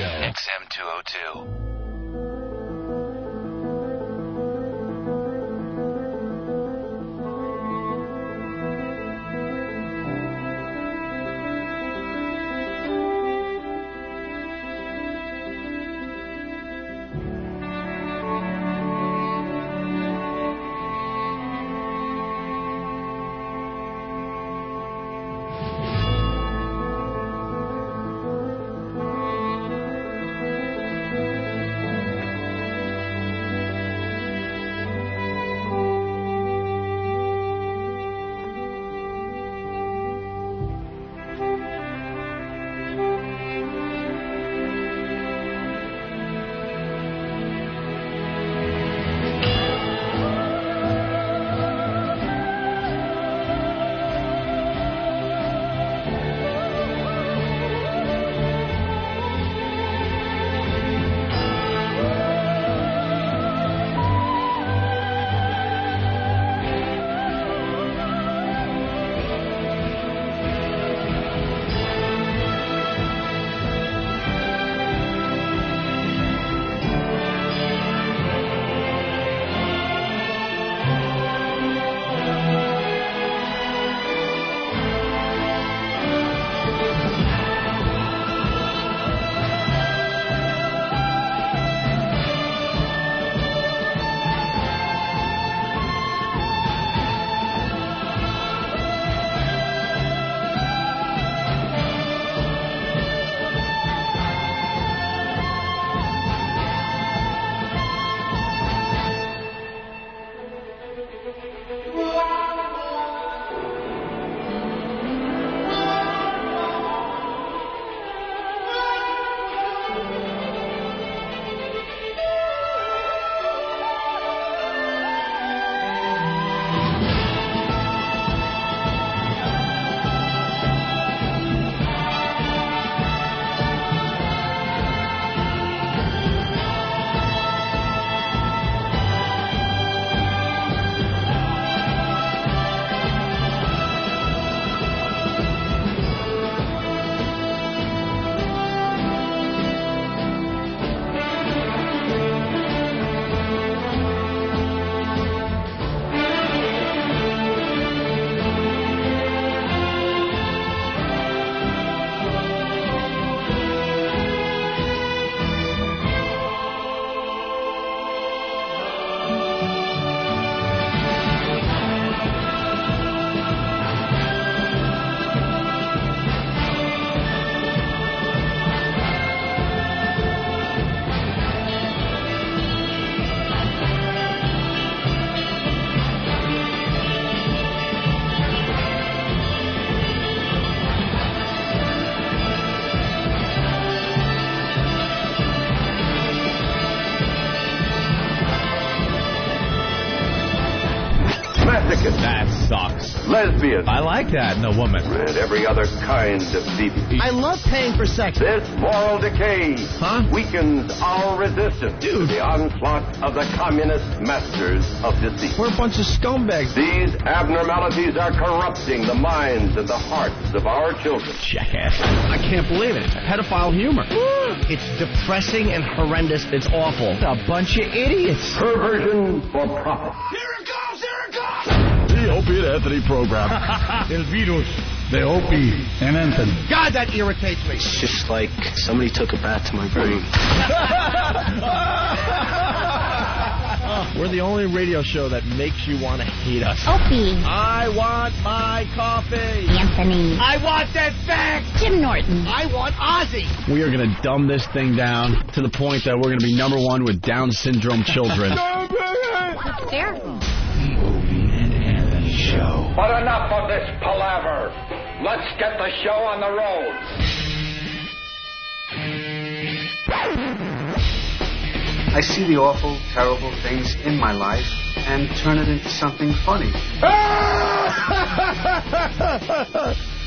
XM 202. That sucks. Lesbian. I like that in a woman. And every other kind of deviant. I love paying for sex. This moral decay weakens our resistance to the onslaught of the communist masters of deceit. We're a bunch of scumbags. These abnormalities are corrupting the minds and the hearts of our children. Jackass. I can't believe it. Pedophile humor. It's depressing and horrendous. It's awful. A bunch of idiots. Perversion for profit. Here it goes! Here it goes! The Opie and Anthony program. El virus. The Opie and Anthony. God, that irritates me. It's just like somebody took a bat to my brain. We're the only radio show that makes you want to hate us. Opie. I want my coffee. Anthony. I want that fact. Jim Norton. I want Ozzy. We are going to dumb this thing down to the point that we're going to be #1 with Down syndrome children. Hysterical. The Opie and Anthony Show. But enough of this palaver. Let's get the show on the road. I see the awful, terrible things in my life and turn it into something funny.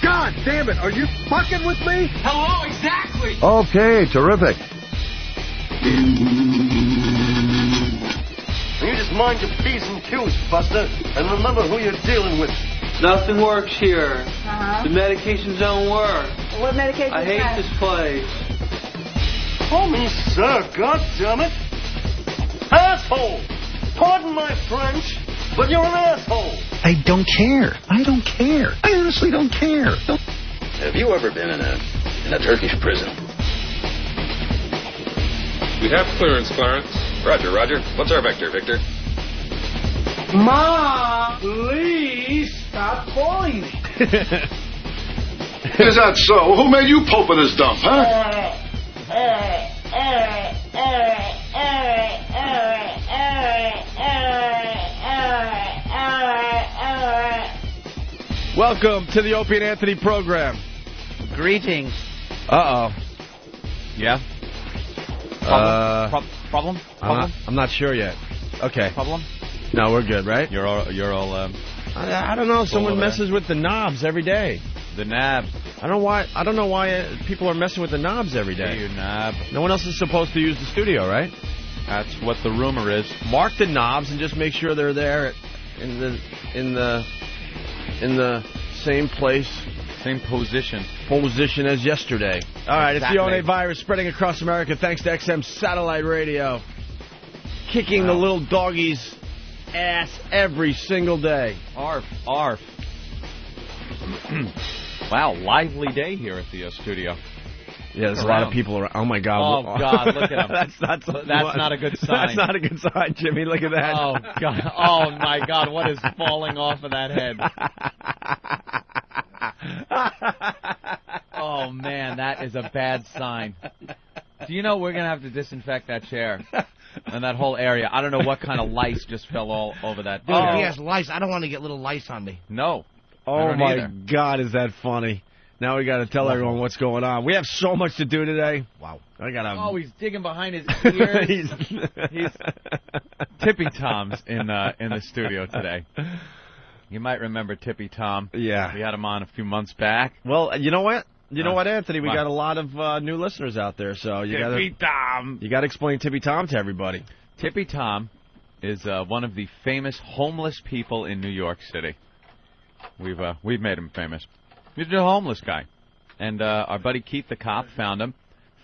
God damn it, are you fucking with me? Hello, exactly! Okay, terrific. You just mind your P's and Q's, Buster, and remember who you're dealing with. Nothing works here. The medications don't work. What medication? I hate this place. Call me sir, goddammit. Asshole! Pardon my French, but you're an asshole. I don't care. I don't care. I honestly don't care. Have you ever been in a Turkish prison? We have clearance, Clarence. Roger, Roger. What's our vector, Victor? Ma, please stop calling me. Is that so? Who made you Pope of this dump, huh? Welcome to the Opie and Anthony program. Greetings. Uh-oh. Yeah? Problem? I'm not sure yet. Okay. Problem? No, we're good, right? You're all I don't know. Someone messes with the knobs every day. The knobs. I don't know why people are messing with the knobs every day. Hey, you knob. No one else is supposed to use the studio, right? That's what the rumor is. Mark the knobs and just make sure they're there in the same place, same position as yesterday. All right, exactly. It's the ONA virus spreading across America thanks to XM satellite radio, kicking the little doggies' ass every single day. Arf, arf. Wow, lively day here at the studio. Yeah, there's a lot of people around. Oh, my God. Oh, God, look at him. That's not a good sign. That's not a good sign, Jimmy. Look at that. Oh, God. Oh, my God. What is falling off of that head? Oh, man, that is a bad sign. Do you know we're going to have to disinfect that chair and that whole area? I don't know what kind of lice just fell all over that. Dude, if he has lice, I don't want to get little lice on me. No. Oh, my God, is that funny. Now we got to tell everyone what's going on. We have so much to do today. Wow. Oh, he's digging behind his ears. he's Tippy Tom's in the studio today. You might remember Tippy Tom. Yeah. We had him on a few months back. Well, you know what? You know what, Anthony? We got a lot of new listeners out there, so you got to explain Tippy Tom to everybody. Tippy Tom is one of the famous homeless people in New York City. We've made him famous. He's a homeless guy. And our buddy Keith the cop found him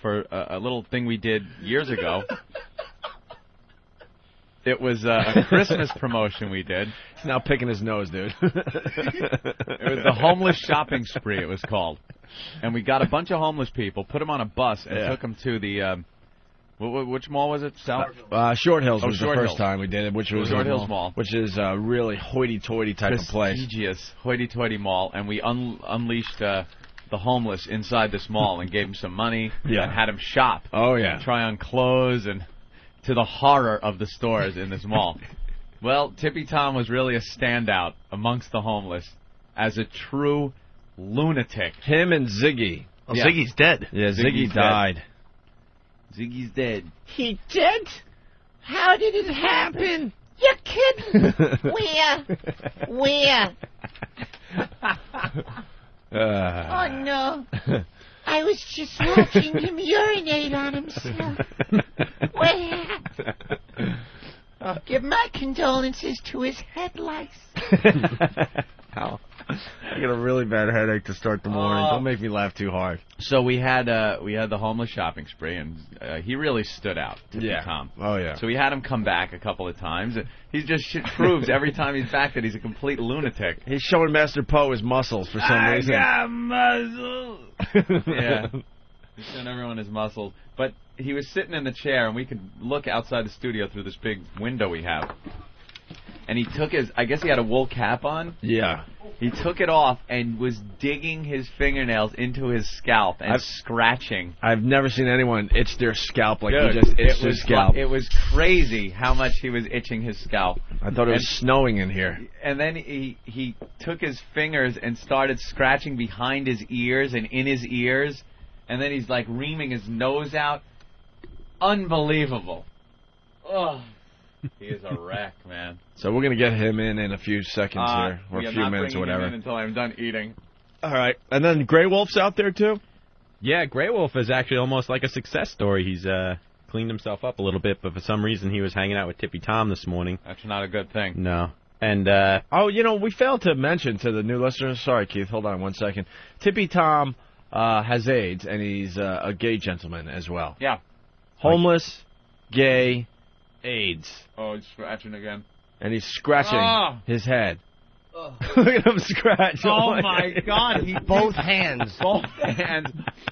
for a little thing we did years ago. It was a Christmas promotion we did. He's now picking his nose, dude. It was the Homeless Shopping Spree, it was called. And we got a bunch of homeless people, put them on a bus, and took them to the... which mall was it? Short Hills was the first time we did it, which was Short Hills Mall. Which is a really hoity-toity type of place. Prestigious hoity-toity mall, and we unleashed the homeless inside this mall and gave them some money and had them shop. Oh, yeah. And try on clothes, and to the horror of the stores in this mall. Well, Tippy Tom was really a standout amongst the homeless as a true lunatic. Him and Ziggy. Oh, yeah. Ziggy's dead. Yeah, Ziggy died. Ziggy's dead. He did? How did it happen? You're kidding. Where? Oh, no. I was just watching him urinate on himself. Where? Oh, give my condolences to his head lice. How? I get a really bad headache to start the morning. Don't make me laugh too hard. So we had the homeless shopping spree, and he really stood out. Tom. Oh yeah. So we had him come back a couple of times. He just proves every time he's back that he's a complete lunatic. He's showing Master Poe his muscles for some reason. I got muscles. Yeah. He's showing everyone his muscles. But he was sitting in the chair, and we could look outside the studio through this big window we have. And he took I guess he had a wool cap on. Yeah. He took it off and was digging his fingernails into his scalp and scratching. I've never seen anyone itch their scalp like Dude, he just itched his scalp. It was crazy how much he was itching his scalp. I thought it was snowing in here. And then he took his fingers and started scratching behind his ears and in his ears. And then he's like reaming his nose out. Unbelievable. Oh. He is a wreck, man. So we're going to get him in a few seconds here, or a few minutes or whatever. Him in until I'm done eating. All right. And then Grey Wolf's out there, too? Yeah, Grey Wolf is actually almost like a success story. He's cleaned himself up a little bit, but for some reason he was hanging out with Tippy Tom this morning. That's not a good thing. No. And we failed to mention to the new listeners. Sorry, Keith. Hold on 1 second. Tippy Tom has AIDS, and he's a gay gentleman as well. Yeah. Homeless, gay, AIDS. Oh, he's scratching again. And he's scratching his head. Look at him scratch. Oh, my God. Both hands. Both hands.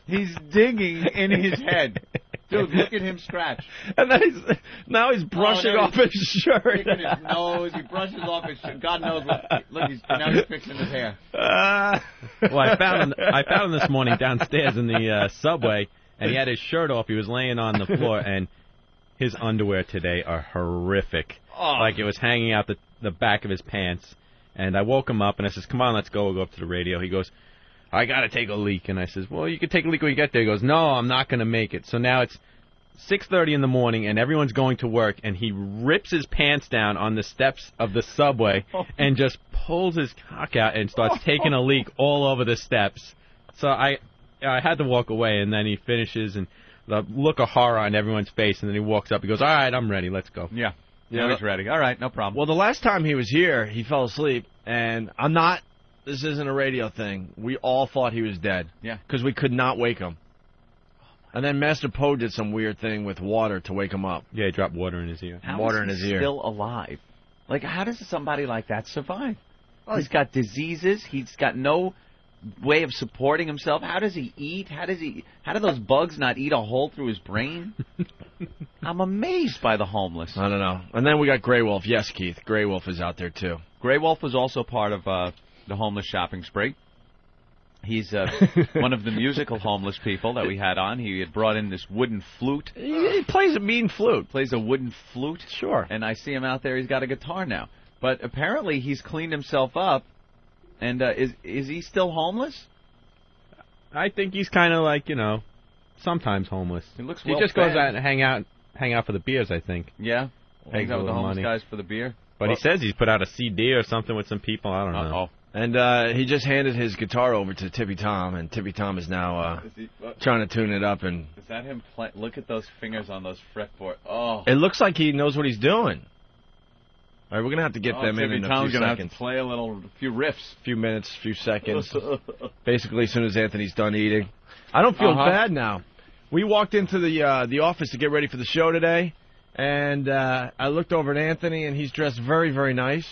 He's digging in his head. Dude, look at him scratch. And then now he's brushing off his shirt. Picking his nose. He brushes off his shirt. God knows what. Look, now he's fixing his hair. Well, I found him this morning downstairs in the subway, and he had his shirt off. He was laying on the floor, and his underwear today are horrific. Like it was hanging out the back of his pants. And I woke him up, and I says, come on, let's go. We'll go up to the radio. He goes, I got to take a leak. And I says, well, you can take a leak when you get there. He goes, no, I'm not going to make it. So now it's 6:30 in the morning, and everyone's going to work, and he rips his pants down on the steps of the subway and just pulls his cock out and starts taking a leak all over the steps. So I had to walk away, and then he finishes, and the look of horror on everyone's face, and then he walks up. He goes, all right, I'm ready. Let's go. Yeah. Yeah, he's ready. All right, no problem. Well, the last time he was here, he fell asleep, and this isn't a radio thing. We all thought he was dead. Yeah. Because we could not wake him. And then Master Poe did some weird thing with water to wake him up. Yeah, he dropped water in his ear. How is he still alive? Like, how does somebody like that survive? Well, he's got diseases. He's got no way of supporting himself. How does he eat? How do those bugs not eat a hole through his brain? I'm amazed by the homeless. I don't know. And then we got Grey Wolf. Yes, Keith. Grey Wolf is out there, too. Grey Wolf was also part of the homeless shopping spree. He's one of the musical homeless people that we had on. He had brought in this wooden flute. He plays a mean flute. Plays a wooden flute. Sure. And I see him out there. He's got a guitar now. But apparently he's cleaned himself up. And is he still homeless? I think he's kind of like, sometimes homeless. He looks He just goes out and hang out for the beers, I think. Yeah? Hangs out with the homeless guys for the beer? But he says he's put out a CD or something with some people. I don't know. And he just handed his guitar over to Tippy Tom, and Tippy Tom is now trying to tune it up. And is that him? Look at those fingers on those fretboard. Oh. It looks like he knows what he's doing. All right, we're going to have to get them in a few seconds. Tippy Tom's going to have to play a few riffs. Few minutes, few seconds. Basically, as soon as Anthony's done eating. I don't feel bad now. We walked into the office to get ready for the show today, and I looked over at Anthony, and he's dressed very, very nice.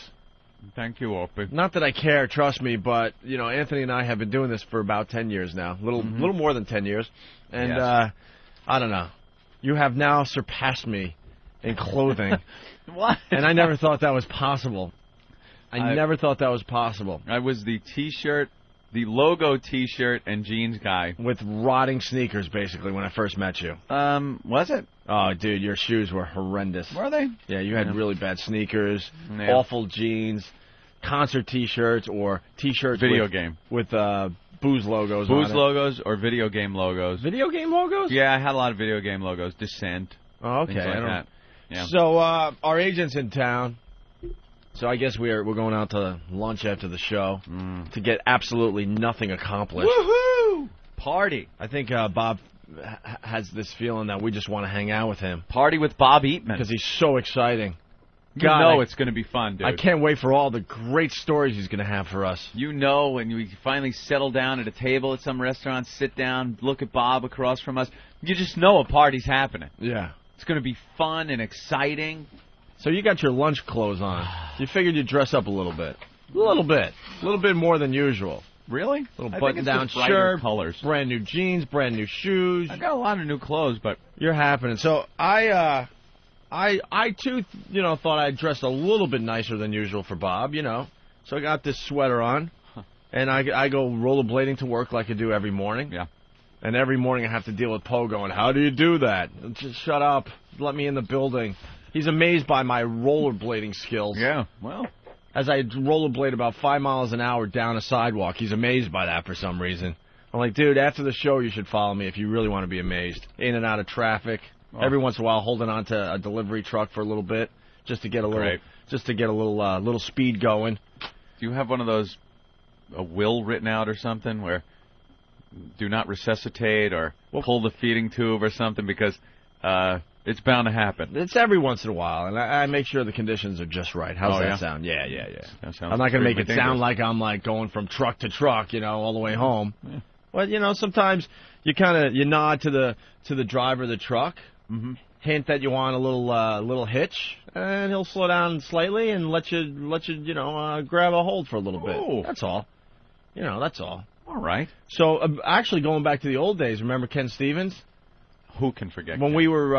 Thank you, Opie. Not that I care, trust me, but, Anthony and I have been doing this for about 10 years now. Little more than 10 years. And I don't know. You have now surpassed me in clothing. What? And I never thought that was possible. I never thought that was possible. I was the T-shirt, the logo T-shirt and jeans guy. With rotting sneakers, basically, when I first met you. Was it? Oh, dude, your shoes were horrendous. Were they? Yeah, you had really bad sneakers, awful jeans, concert T-shirts, or T-shirts with booze logos on it. Booze logos or video game logos. Video game logos? Yeah, I had a lot of video game logos. Descent. Oh, okay. Things like that. Yeah. So our agent's in town, so I guess we're going out to lunch after the show to get absolutely nothing accomplished. Woohoo! Party. I think Bob has this feeling that we just want to hang out with him. Party with Bob Eatman. Because he's so exciting. It's going to be fun, dude. I can't wait for all the great stories he's going to have for us. When we finally settle down at a table at some restaurant, sit down, look at Bob across from us, you just know a party's happening. Yeah. It's going to be fun and exciting. So you got your lunch clothes on. You figured you'd dress up a little bit. A little bit more than usual. Really? Little button-down shirt, colors, brand new jeans, brand new shoes. I got a lot of new clothes, but you're happening. So I too, thought I'd dress a little bit nicer than usual for Bob, So I got this sweater on, and I go rollerblading to work like I do every morning. Yeah. And every morning I have to deal with Poe going, how do you do that? Just shut up. Let me in the building. He's amazed by my rollerblading skills. Yeah, well. As I rollerblade about 5 miles an hour down a sidewalk, he's amazed by that for some reason. I'm like, dude, after the show you should follow me if you really want to be amazed. In and out of traffic. Oh. Every once in a while holding on to a delivery truck for a little bit just to get a little speed going. Do you have one of those, a will written out or something where do not resuscitate or pull the feeding tube or something, because it's bound to happen. It's every once in a while, and I make sure the conditions are just right. How's that sound? Yeah. I'm not going to make it sound like I'm like going from truck to truck, all the way home. Yeah. Well, sometimes you nod to the driver of the truck hint that you want a little hitch, and he'll slow down slightly and let you grab a hold for a little bit. Ooh. That's all. That's all. All right. So actually, going back to the old days, remember Ken Stevens? Who can forget? When Ken? we were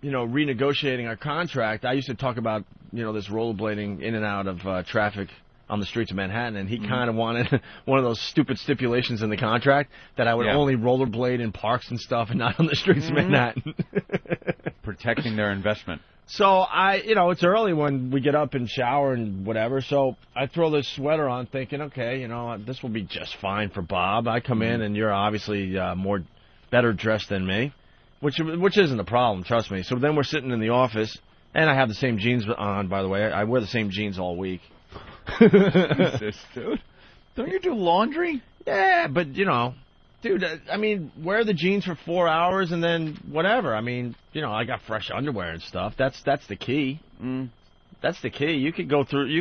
renegotiating our contract, I used to talk about this rollerblading in and out of traffic on the streets of Manhattan, and he kind of wanted one of those stupid stipulations in the contract that I would only rollerblade in parks and stuff and not on the streets of Manhattan. Protecting their investment. So it's early when we get up and shower and whatever, so I throw this sweater on thinking, okay, this will be just fine for Bob. I come in and you're obviously better dressed than me, which isn't a problem, trust me. So then we're sitting in the office, and I have the same jeans on, by the way. I wear the same jeans all week. Jesus, dude. Don't you do laundry? Yeah, but, dude, I mean, wear the jeans for 4 hours and then whatever. I mean, I got fresh underwear and stuff. That's the key. That's the key. You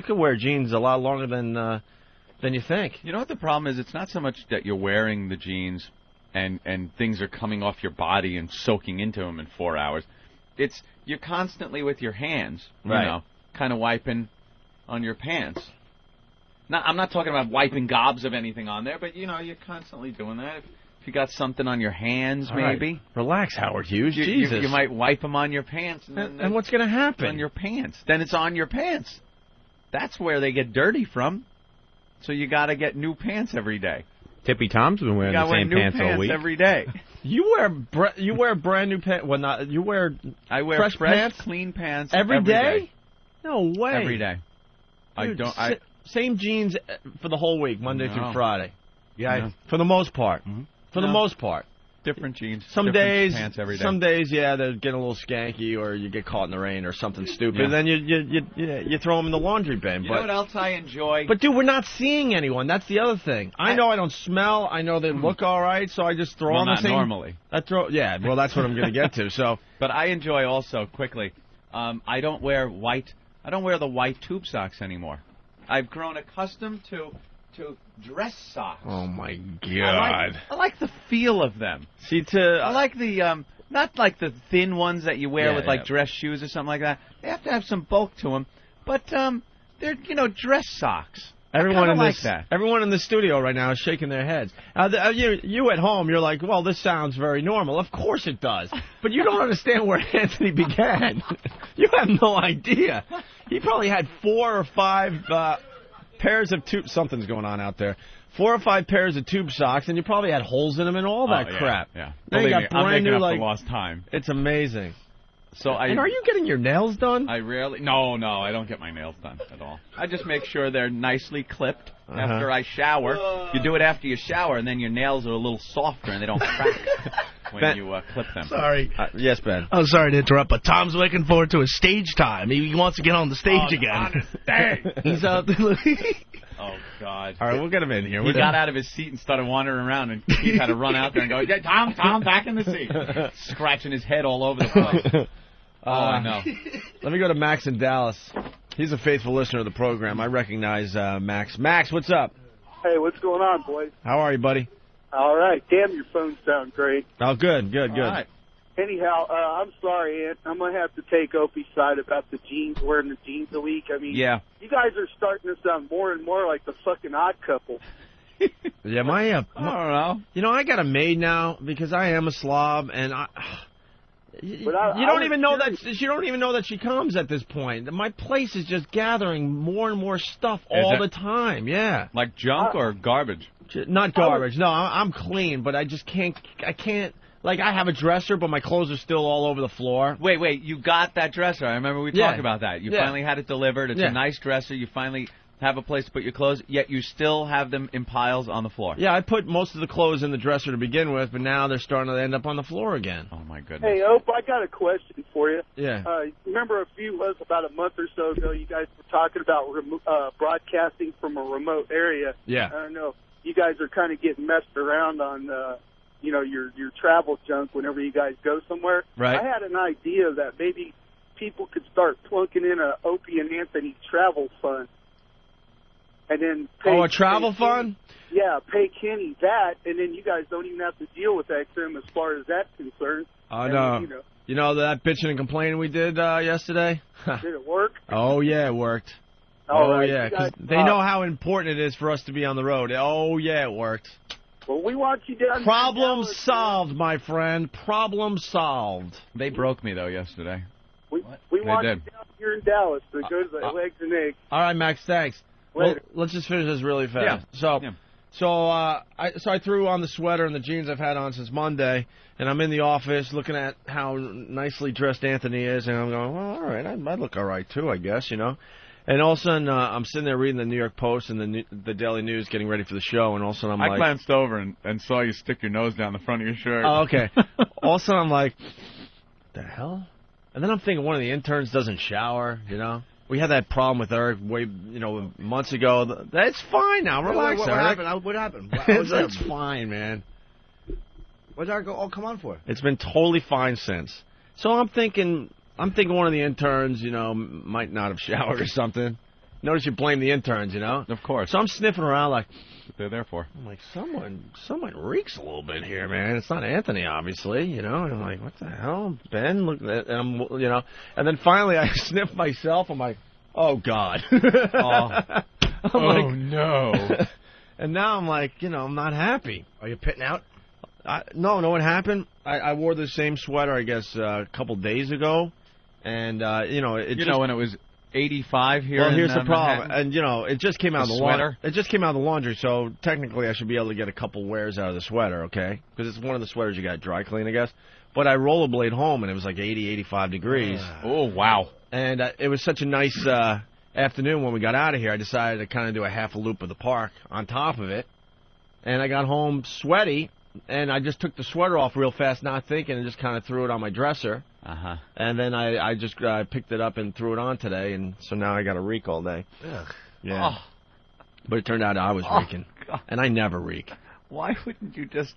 could wear jeans a lot longer than you think. You know what the problem is? It's not so much that you're wearing the jeans and things are coming off your body and soaking into them in 4 hours. It's you're constantly with your hands, kind of wiping on your pants. Now, I'm not talking about wiping gobs of anything on there, but, you're constantly doing that. If you got something on your hands, maybe. Right. Relax, Howard Hughes. Jesus. You might wipe them on your pants. And what's going to happen? On your pants. Then it's on your pants. That's where they get dirty from. So you got to get new pants every day. Tippy Tom's been wearing the same pants all week. Every day. You wear brand new pants. Well, not you wear. I wear fresh pants, clean pants every day. No way. Every day. Dude, same jeans for the whole week, Monday through Friday. Yeah, for the most part. For the most part. Different jeans. Some different days, pants every day. Some days, they're getting a little skanky, or you get caught in the rain, or something stupid. And then you throw them in the laundry bin. You know what else I enjoy? But dude, we're not seeing anyone. That's the other thing. I know I don't smell. I know they look all right, so I just throw them. Not normally. Well, that's what I'm going to get to. So, but I enjoy also quickly. I don't wear the white tube socks anymore. I've grown accustomed to dress socks. Oh my God! I like the feel of them. I like the not like the thin ones that you wear with like dress shoes or something like that. They have to have some bulk to them, but they're dress socks. Everyone in that. Everyone in the studio right now is shaking their heads. You at home, you're like, well, this sounds very normal. Of course it does, but you don't understand where Anthony began. You have no idea. He probably had 4 or 5 pairs of tube. Something's going on out there. 4 or 5 pairs of tube socks, and you probably had holes in them and all that crap. Yeah. Then you got brand new, for lost time. It's amazing. And are you getting your nails done? No, I don't get my nails done at all. I just make sure they're nicely clipped after I shower. You do it after you shower, and then your nails are a little softer and they don't crack when you clip them. Sorry. Yes, Ben. I'm sorry to interrupt, but Tom's looking forward to his stage time. He wants to get on the stage again. He's out there. Oh, God. All right, we'll get him in here. He got out of his seat and started wandering around, and Keith had to run out there and go, Tom, back in the seat. Scratching his head all over the place. Oh, no. Let me go to Max in Dallas. He's a faithful listener of the program. I recognize Max. Max, what's up? Hey, what's going on, boys? How are you, buddy? All right. Damn, your phones sound great. Oh, good. All right. Anyhow, I'm sorry, Ant. I'm going to have to take Opie's side about the jeans, wearing the jeans a week. I mean, you guys are starting to sound more and more like the fucking Odd Couple. Yeah, I don't know. I got a maid now because I am a slob, and you don't even know that she comes at this point. My place is just gathering more and more stuff all the time. Yeah, like junk or garbage. Not garbage. No, I'm clean, but I just can't. I can't. Like, I have a dresser, but my clothes are still all over the floor. Wait, you got that dresser. I remember we talked about that. You finally had it delivered. It's a nice dresser. You finally have a place to put your clothes, yet you still have them in piles on the floor. Yeah, I put most of the clothes in the dresser to begin with, but now they're starting to end up on the floor again. Oh, my goodness. Hey, Ope, I got a question for you. Yeah. Remember about a month or so ago, you guys were talking about broadcasting from a remote area. Yeah. I don't know. You guys are kind of getting messed around on your travel junk whenever you guys go somewhere. Right. I had an idea that maybe people could start plunking in a Opie and Anthony travel fund. And then a travel fund? Yeah, pay Kenny that, and then you guys don't even have to deal with XM as far as that's concerned. No. You know that bitching and complaining we did yesterday? Did it work? Oh, yeah, it worked. All right, yeah, you guys, because they know how important it is for us to be on the road. Oh, yeah, it worked. Well, we want you down. Problem solved, my friend. Problem solved. They broke me, though, yesterday. We want you down here in Dallas to go to the Legs and Eggs. All right, Max, thanks. Well, let's just finish this really fast. Yeah. So I threw on the sweater and the jeans I've had on since Monday, and I'm in the office looking at how nicely dressed Anthony is, and I'm going, well, all right, I look all right, too, I guess, you know. And all of a sudden, I'm sitting there reading the New York Post and the Daily News, getting ready for the show, and all of a sudden I glanced over and saw you stick your nose down the front of your shirt. Oh, okay. All of a sudden, I'm like, what the hell? And then I'm thinking one of the interns doesn't shower, you know. We had that problem with Eric months ago. That's fine now. Relax, what Eric. happened? What happened? It's fine, man. What did Eric come on for? It's been totally fine since. So I'm thinking one of the interns, might not have showered or something. Notice you blame the interns, Of course. So I'm sniffing around like, what they're there for. I'm like, someone reeks a little bit here, man. It's not Anthony, obviously, And I'm like, what the hell, Ben? Look, and I'm, And then finally I sniff myself. I'm like, oh God. No. And now I'm like, I'm not happy. Are you pitting out? No, what happened? I wore the same sweater, I guess, a couple days ago, and when it was 85 here. Well, here's the Manhattan. problem, and it just came out of the sweater. It just came out of the laundry, so technically I should be able to get a couple wears out of the sweater, okay? Because it's one of the sweaters you got dry clean, I guess. But I rollerblade home, and it was like 80, 85 degrees. Oh wow! And it was such a nice afternoon when we got out of here. I decided to kind of do a half a loop of the park on top of it, and I got home sweaty. And I just took the sweater off real fast, not thinking, and just kind of threw it on my dresser. Uh-huh. And then I just picked it up and threw it on today, and so now I got to reek all day. Ugh. Yeah. Oh. But it turned out I was reeking. God. And I never reek. Why wouldn't you just,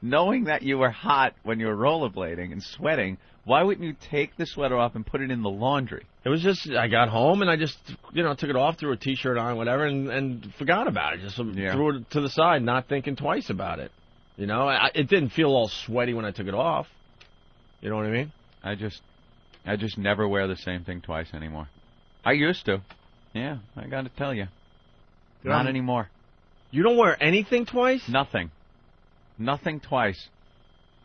knowing that you were hot when you were rollerblading and sweating, why wouldn't you take the sweater off and put it in the laundry? It was just, I got home and I just, took it off, threw a T-shirt on, whatever, and forgot about it. Just threw it to the side, not thinking twice about it. It didn't feel all sweaty when I took it off. You know what I mean? I just never wear the same thing twice anymore. I used to. Yeah, I got to tell you. Not anymore. You don't wear anything twice? Nothing twice.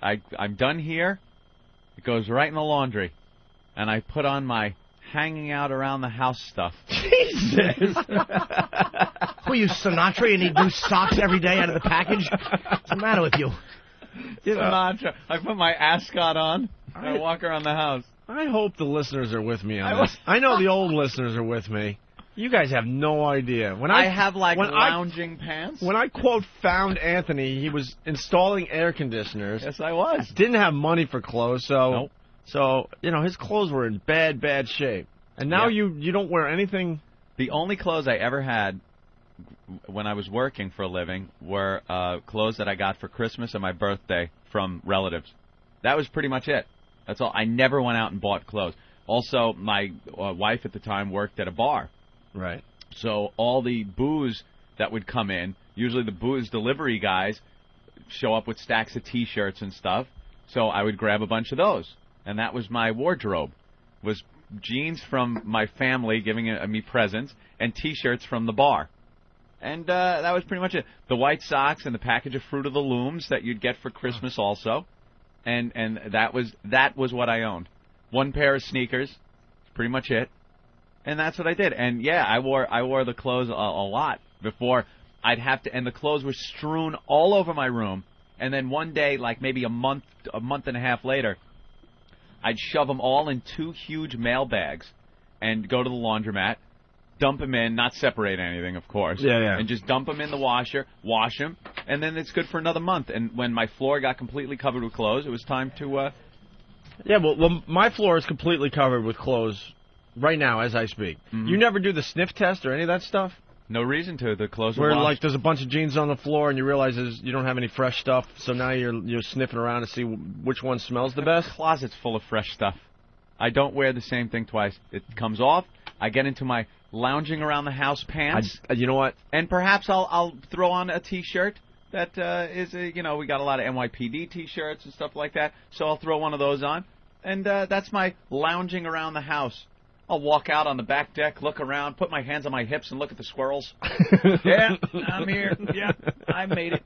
I'm done here. It goes right in the laundry. And I put on my hanging out around the house stuff. Jesus! Who are you, Sinatra? You need new socks every day out of the package? What's the matter with you? Sinatra. I put my ascot on and I walk around the house. I hope the listeners are with me on this. I know the old listeners are with me. You guys have no idea. When I have lounging pants. When I quote found Anthony, he was installing air conditioners. Yes, I was. Didn't have money for clothes, so nope. So his clothes were in bad shape. And now you don't wear anything. The only clothes I ever had when I was working for a living were clothes that I got for Christmas and my birthday from relatives. That was pretty much it. That's all. I never went out and bought clothes. Also, my wife at the time worked at a bar. Right. So all the booze that would come in, usually the booze delivery guys show up with stacks of T-shirts and stuff. So I would grab a bunch of those. And that was my wardrobe, was jeans from my family giving me presents and T-shirts from the bar. And that was pretty much it. The white socks and the package of Fruit of the Looms that you'd get for Christmas also. And that was what I owned. One pair of sneakers, pretty much it. And that's what I did. And yeah, I wore the clothes a lot before I'd have to, and the clothes were strewn all over my room. And then one day, like maybe a month and a half later, I'd shove them all in 2 huge mail bags and go to the laundromat, dump them in, not separate anything, of course. Yeah. And just dump them in the washer, wash them, and then it's good for another month. And when my floor got completely covered with clothes, it was time to... Yeah, well, my floor is completely covered with clothes right now as I speak. Mm-hmm. You never do the sniff test or any of that stuff? No reason to. The clothes are where, washed. like, there's a bunch of jeans on the floor and you realize you don't have any fresh stuff, so now you're sniffing around to see which one smells the best? The closet's full of fresh stuff. I don't wear the same thing twice. It comes off. I get into my lounging around the house pants. You know what? And perhaps I'll throw on a T-shirt that is, we got a lot of NYPD T-shirts and stuff like that, so I'll throw one of those on. And that's my lounging around the house. I'll walk out on the back deck, look around, put my hands on my hips, and look at the squirrels. Yeah, I'm here. Yeah, I made it.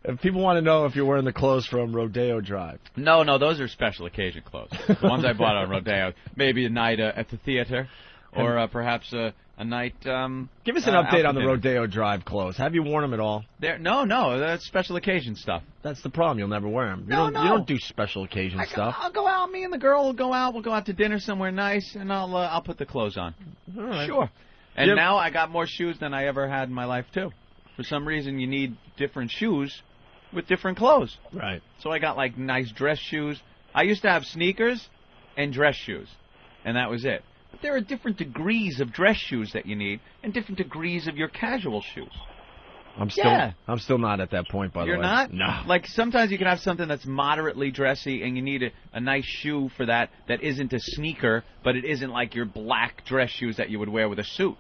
If people want to know if you're wearing the clothes from Rodeo Drive. No, those are special occasion clothes. The ones I bought on Rodeo. Maybe a night at the theater, or perhaps a night. Give us an update on the Rodeo Drive clothes. Have you worn them at all? No, that's special occasion stuff. That's the problem. You'll never wear them. You don't do special occasion stuff. I'll go out. Me and the girl will go out. We'll go out to dinner somewhere nice, and I'll put the clothes on. All right. Sure. And now I got more shoes than I ever had in my life too. For some reason, you need different shoes with different clothes. Right. So I got like nice dress shoes. I used to have sneakers and dress shoes, and that was it. But there are different degrees of dress shoes that you need, and different degrees of your casual shoes. I'm still not at that point, by the way. You're not? No. Like, sometimes you can have something that's moderately dressy, and you need a nice shoe for that isn't a sneaker, but it isn't like your black dress shoes that you would wear with a suit.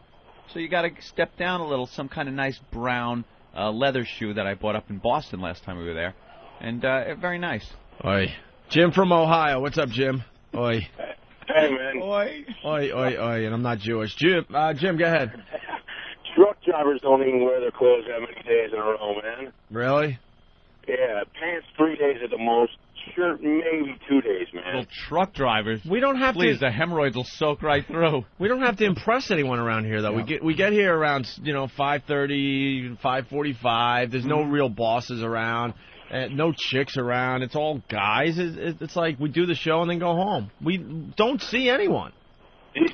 So you got to step down a little, some kind of nice brown leather shoe that I bought up in Boston last time we were there. And very nice. Oi. Jim from Ohio. What's up, Jim? Oi. Hey, man. Oi. Oi. And I'm not Jewish. Jim, go ahead. Truck drivers don't even wear their clothes that many days in a row, man. Really? Yeah, pants 3 days at the most. Shirt maybe 2 days, man. Well, truck drivers. We don't have Please, the hemorrhoids will soak right through. We don't have to impress anyone around here, though. Yeah. We get here around 5:30, 5:45. There's no real bosses around. No chicks around. It's all guys. It's like we do the show and then go home. We don't see anyone.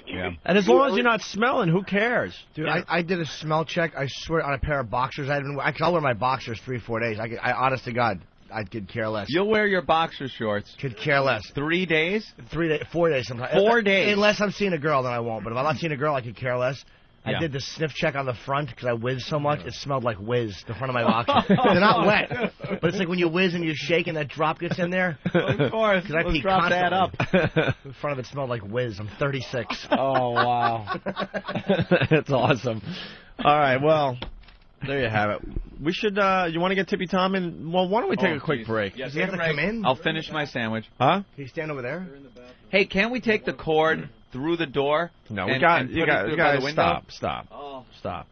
Yeah. And as long as you're not smelling, who cares? Dude, I did a smell check, I swear, on a pair of boxers. I'll wear my boxers 3-4 days. I honest to God, I could care less. You'll wear your boxer shorts. Could care less. 3 days? 4 days sometimes. 4 days. Unless I'm seeing a girl, then I won't. But if I'm not seeing a girl, I could care less. I did the sniff check on the front because I whiz so much. It smelled like whiz, the front of my boxers. They're not wet, but it's like when you whiz and you shake and that drop gets in there. Of course. Because I pee drop that up. The front of it smelled like whiz. I'm 36. Oh, wow. That's awesome. All right, well, there you have it. We should, you want to get Tippy Tom in? Well, why don't we take a quick break? Does he have to come in? I'll finish my sandwich. Huh? Can you stand over there? Hey, can't we take the cord through the door? No, you guys, stop. Oh. Stop.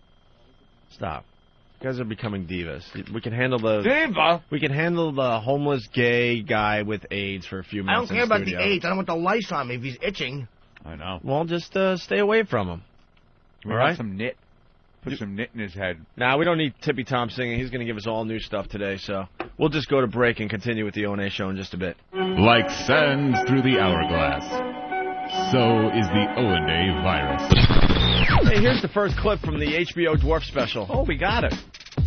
You guys are becoming divas. We can handle the diva. We can handle the homeless gay guy with AIDS for a few minutes. I don't care about the AIDS. I don't want the lice on me if he's itching. I know. Well, just stay away from him. All right. Some knit. Put some knit in his head. Nah, we don't need Tippy Tom singing. He's going to give us all new stuff today, so we'll just go to break and continue with the O&A show in just a bit. Like sands through the hourglass, so is the O&A virus. Hey, here's the first clip from the HBO Dwarf special. Oh, we got it.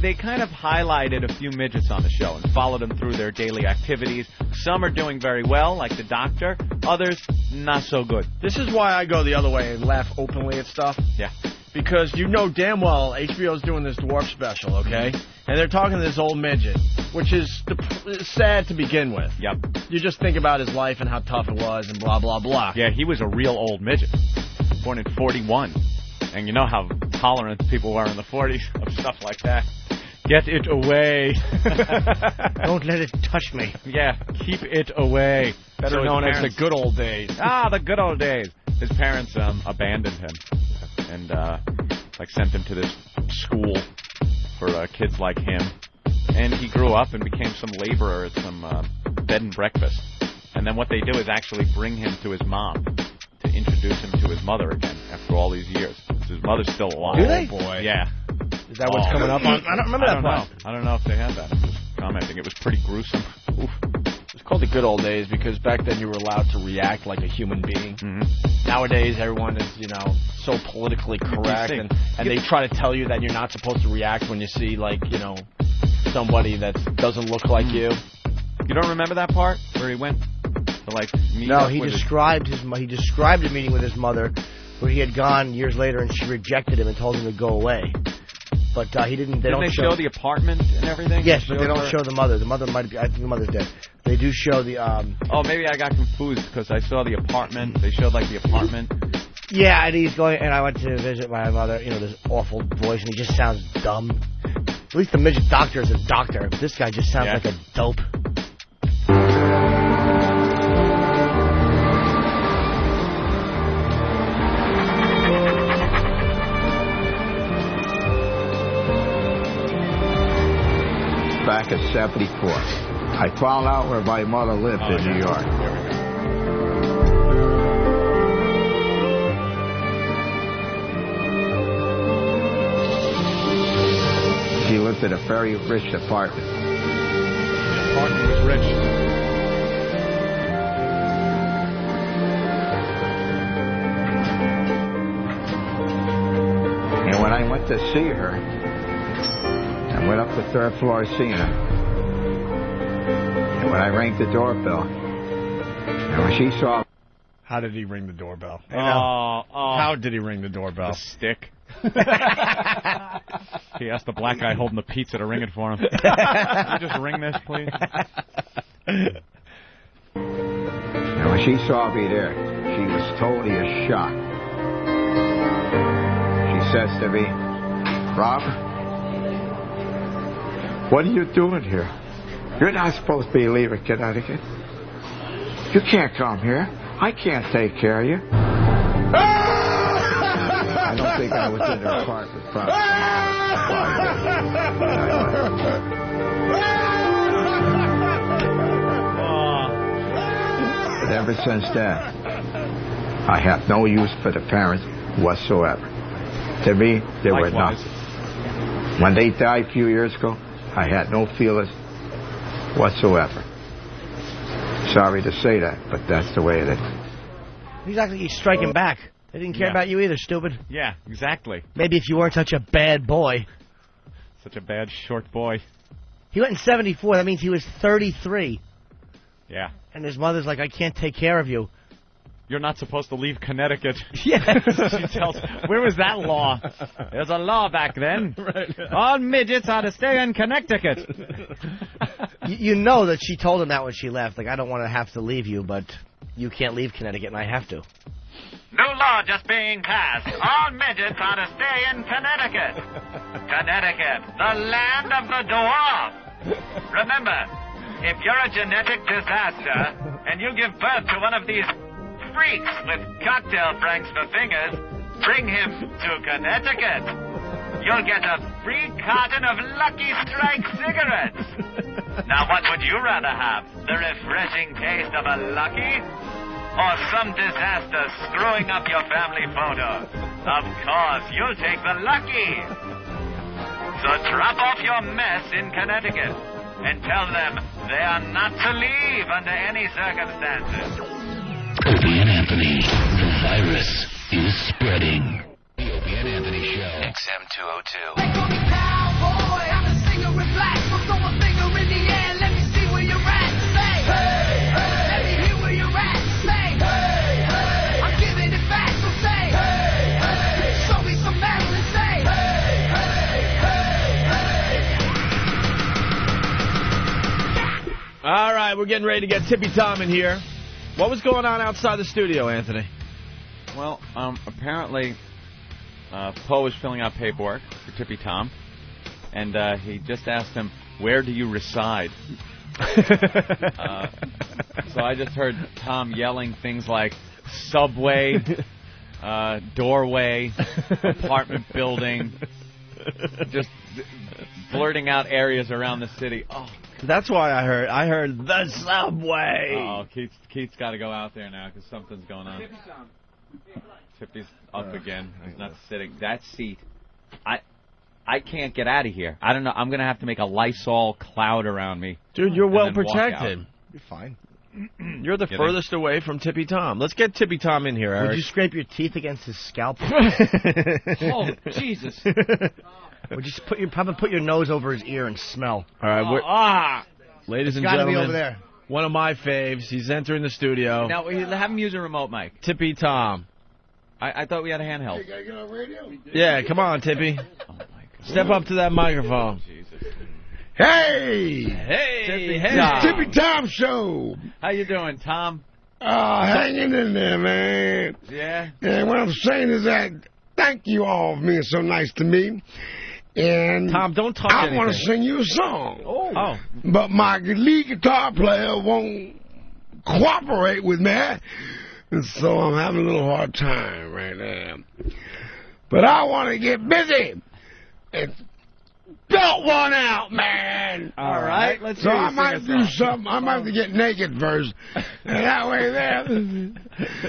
They kind of highlighted a few midgets on the show and followed them through their daily activities. Some are doing very well, like the doctor. Others, not so good. This is why I go the other way and laugh openly at stuff. Yeah. Because you know damn well HBO's doing this dwarf special, okay? And they're talking to this old midget, which is sad to begin with. Yep. You just think about his life and how tough it was and blah, blah, blah. Yeah, he was a real old midget. Born in 41. And you know how tolerant people were in the 40s of stuff like that. Get it away. Don't let it touch me. Yeah, keep it away. Better known as the good old days. Ah, the good old days. His parents abandoned him and sent him to this school for kids like him. And he grew up and became some laborer at some bed and breakfast. And then what they do is actually bring him to his mom to introduce him to his mother again after all these years. His mother's still alive. Do they? Oh, boy. Yeah. Is that what's coming up on? I don't remember that part. I don't know if they had that. I'm just commenting. It was pretty gruesome. Oof. It's called the good old days because back then you were allowed to react like a human being. Mm-hmm. Nowadays everyone is, so politically correct and they try to tell you that you're not supposed to react when you see somebody that doesn't look like you. You don't remember that part where he went to meet No, up he with described he described a meeting with his mother where he had gone years later and she rejected him and told him to go away. But he didn't. They Didn't don't they show the apartment and everything? Yes, but they don't show the mother. The mother might be. I think the mother's dead. They do show the. Oh, maybe I got confused because I saw the apartment. They showed the apartment. Yeah, and he's going. And I went to visit my mother. This awful voice, and he just sounds dumb. At least the midget doctor is a doctor. But this guy just sounds like a dope. back at 74. I found out where my mother lived in New York. She lived in a very rich apartment. The apartment was rich. And when I went to see her, I went up the third floor seeing her. And when I rang the doorbell, and when she saw... How did he ring the doorbell? Oh. How did he ring the doorbell? The stick. He asked the black guy holding the pizza to ring it for him. Can you just ring this, please? And when she saw me there, she was totally shocked. She says to me, Robert, what are you doing here? You're not supposed to be leaving Connecticut. You can't come here. I can't take care of you. I don't think I was in her apartment probably. But ever since then, I have no use for the parents whatsoever. To me, they were nothing. When they died a few years ago, I had no feelings whatsoever. Sorry to say that, but that's the way it is. He's actually striking back. They didn't care about you either, stupid. Yeah, exactly. Maybe if you weren't such a bad boy. Such a bad short boy. He went in 74. That means he was 33. Yeah. And his mother's like, I can't take care of you. You're not supposed to leave Connecticut. Yes. She tells, where was that law? There's a law back then. Right. All midgets ought to stay in Connecticut. You know that she told him that when she left. Like, I don't want to have to leave you, but you can't leave Connecticut, and I have to. New law just being passed. All midgets ought to stay in Connecticut. Connecticut, the land of the dwarf. Remember, if you're a genetic disaster and you give birth to one of these freaks with cocktail pranks for fingers, bring him to Connecticut. You'll get a free carton of Lucky Strike cigarettes. Now, what would you rather have? The refreshing taste of a Lucky? Or some disaster screwing up your family photo? Of course, you'll take the Lucky. So drop off your mess in Connecticut and tell them they are not to leave under any circumstances. Opie and Anthony, the virus is spreading. The Opie and Anthony Show. XM 202. They call me cowboy, I'm a singer in black. So throw a finger in the air, let me see where you're at. Say, hey, hey. Let me hear where you're at. Say, hey, hey. I'm giving it back, so say, hey, hey. Show me some Maryland, say, hey, hey, hey. All right, we're getting ready to get Tippy Tom in here. What was going on outside the studio, Anthony? Well, apparently, Poe was filling out paperwork for Tippy Tom, and he just asked him, where do you reside? So I just heard Tom yelling things like subway, doorway, apartment building, just blurting out areas around the city. Oh, that's why I heard the subway. Oh, Keith's got to go out there now because something's going on. Tippy's up again. He's not sitting. That seat, I can't get out of here. I don't know. I'm going to have to make a Lysol cloud around me. Dude, you're well protected. You're fine. You're the furthest away from Tippy Tom. Let's get Tippy Tom in here, Eric. Would you scrape your teeth against his scalp? Oh, Jesus. Would you probably put your nose over his ear and smell? All right, ladies and gentlemen, be over there. One of my faves. He's entering the studio. Now, have him use a remote mic. Tippy Tom. I thought we had a handheld. Hey, get on radio? Yeah, come on, Tippy. Oh, my God. Step up to that microphone. Jesus. Hey! Hey! It's Tippy Tom Show. How you doing, Tom? Hanging in there, man. Yeah? And what I'm saying is that thank you all for being so nice to me. And Tom, don't talk I want to sing you a song. Oh. But my lead guitar player won't cooperate with me. And so I'm having a little hard time right now. But I want to get busy. And belt one out, man. All right, let's So hear you I sing might a do song. something. I might have to get naked first. And that way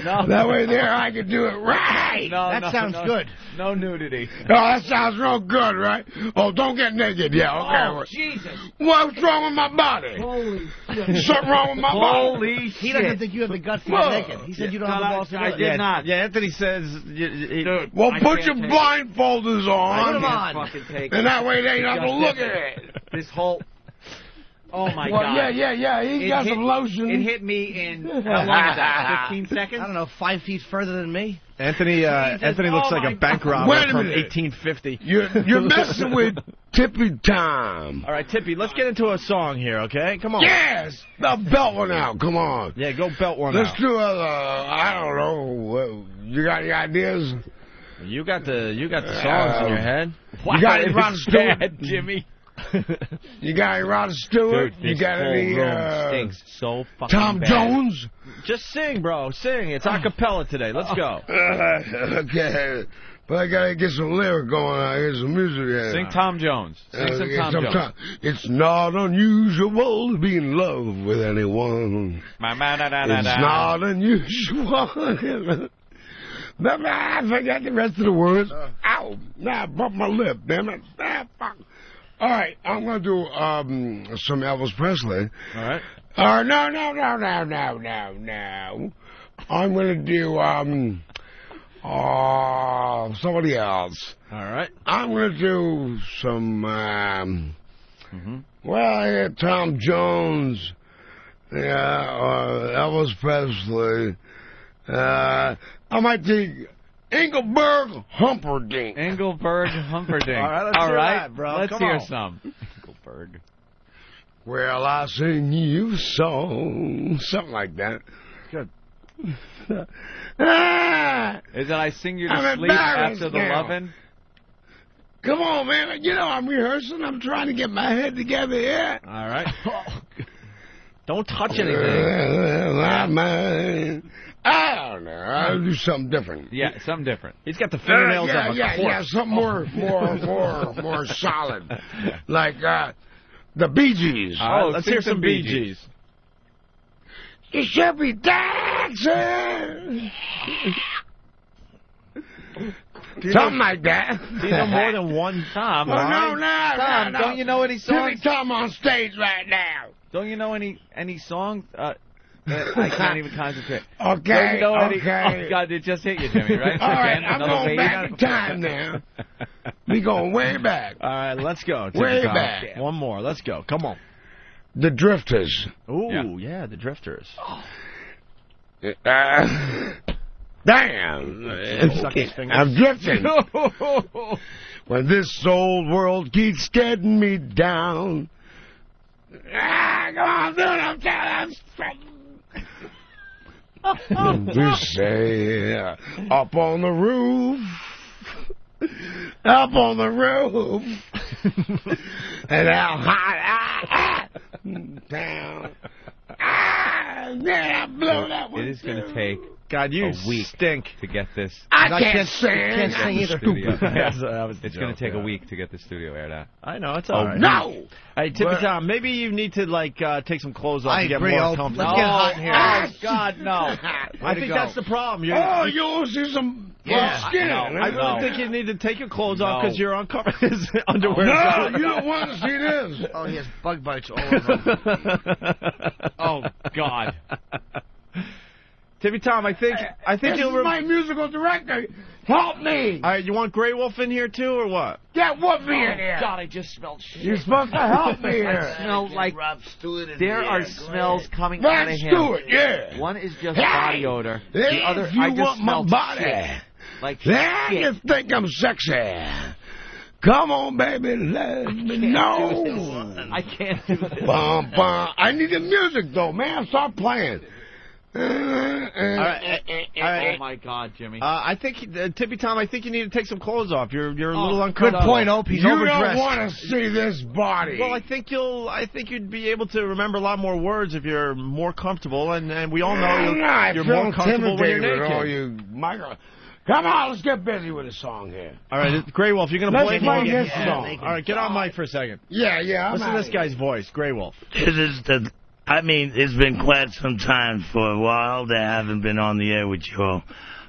No. that way there I can do it right. That sounds good. No nudity. Oh, that sounds real good, right? Oh, don't get naked. Yeah, okay. Oh, Jesus. What's wrong with my body? Holy shit. Something wrong with my body. Holy He doesn't think you have the guts to get naked. He said you don't have the balls to do I it. did not. Yeah, Anthony says... Dude, Well, I put can't your take it. blindfolders on. Put 'em on. Fucking take And it. that way they ain't have to Just look did at it. This whole... Oh, my Well, God. yeah. He got some lotion. It hit me in... How long is that? 15 seconds? I don't know, 5 feet further than me. Anthony looks like a bank robber Wait a from minute. 1850. You're messing with Tippy Time. All right, Tippy, let's get into a song here, okay? Come on. Yes! Now belt one out. Come on. Yeah, go belt one Let's out. do I don't know. You got any ideas? You got the songs in your head. You got any Rod Stewart? Bad, Jimmy. You got any Rod Stewart? Dude, You this got whole any room stinks so fucking Tom bad. Jones? Just sing, bro. Sing. It's a cappella today. Let's go. Okay. But I gotta get some lyric going on. Get some music in. Sing Tom Jones. Sing some Tom Jones. It's not unusual to be in love with anyone. It's not unusual. I forgot the rest of the words. Ow! Now I bumped my lip. Damn it! Fuck. All right, I'm gonna do some Elvis Presley. All right. No. I'm gonna do somebody else. All right. I'm gonna do some well, Tom Jones, Elvis Presley. I might take Engelbert Humperdinck. Engelbert Humperdinck. All right, let's hear that, bro. Let's Come hear on. some. Engelbert. Well, I sing you a song, something like that. Good. Is it I sing you to I'm sleep embarrassed after the now. lovin'? Come on, man. You know, I'm rehearsing. I'm trying to get my head together here. All right. Don't touch anything. I don't know. I'll do something different. Yeah, something different. He's got the fingernails of a yeah, corpse. something more solid, like the Bee Gees. All right, let's hear some Bee Gees. You should be dancing. Something like that. Do you know more than one Tom? No, Tom, don't you know any songs? Tom on stage right now. Don't you know any songs? I can't even concentrate. Okay, Don't you know okay. Oh, God, it just hit you, Jimmy, right? All right, Again, I'm another going baby. back in time now. We going way back. All right, let's go. Way Tom. back. One more. Let's go. Come on. The Drifters. Ooh, yeah, the Drifters. Damn. Suck his fingers. I'm drifting. When this old world keeps getting me down. Come on, dude, I'm telling you. Say, up on the roof. Up on the roof. And how high down. Yeah, I blew that one. It is going to take God, you a week stink to get this. I can't sing. Can't sing either. Stupid. It's going to take a week to get the studio aired out. I know, it's all right. No! Hey, Tippy Tom, maybe you need to, take some clothes off I to get agree, more Ope. comfortable. Let's get hot in here. Oh, God, no. I think that's the problem. You want to see some skin? I really think you need to take your clothes off because you're uncomfortable. His underwear. No, you don't want to see this. Oh, he has bug bites all over him. Oh, God. Tippy Tom, I think This you'll. is my musical director. Help me. All right, you want Grey Wolf in here too, or what? Get Whoopi in here. God, I just smelled shit. You're supposed to help me here. Smell like Rob Stewart in there the are air. Go smells ahead. coming out Rod of him. Stewart, yeah. One is just Hey, body odor. The if other, you I just want my smelled body, shit. Like then shit. you think I'm sexy. Come on, baby, let me know. I can't do this. Bum, bum. I need the music, though, man. Start playing. All right. Oh, my God, Jimmy. I think Tippy Tom, I think you need to take some clothes off. You're a little Good uncomfortable. point, Opie. He's You overdressed. don't want to see this body. Well, I think you'd be able to remember a lot more words if you're more comfortable, and we all know you're more comfortable when you're naked. All you micro. Come on, let's get busy with a song here. All right, Grey Wolf, you're going to play this song. All right, get on mic for a second. Yeah. Listen to this guy's voice, Grey Wolf. This is it's been quite some time for a while that I haven't been on the air with you all.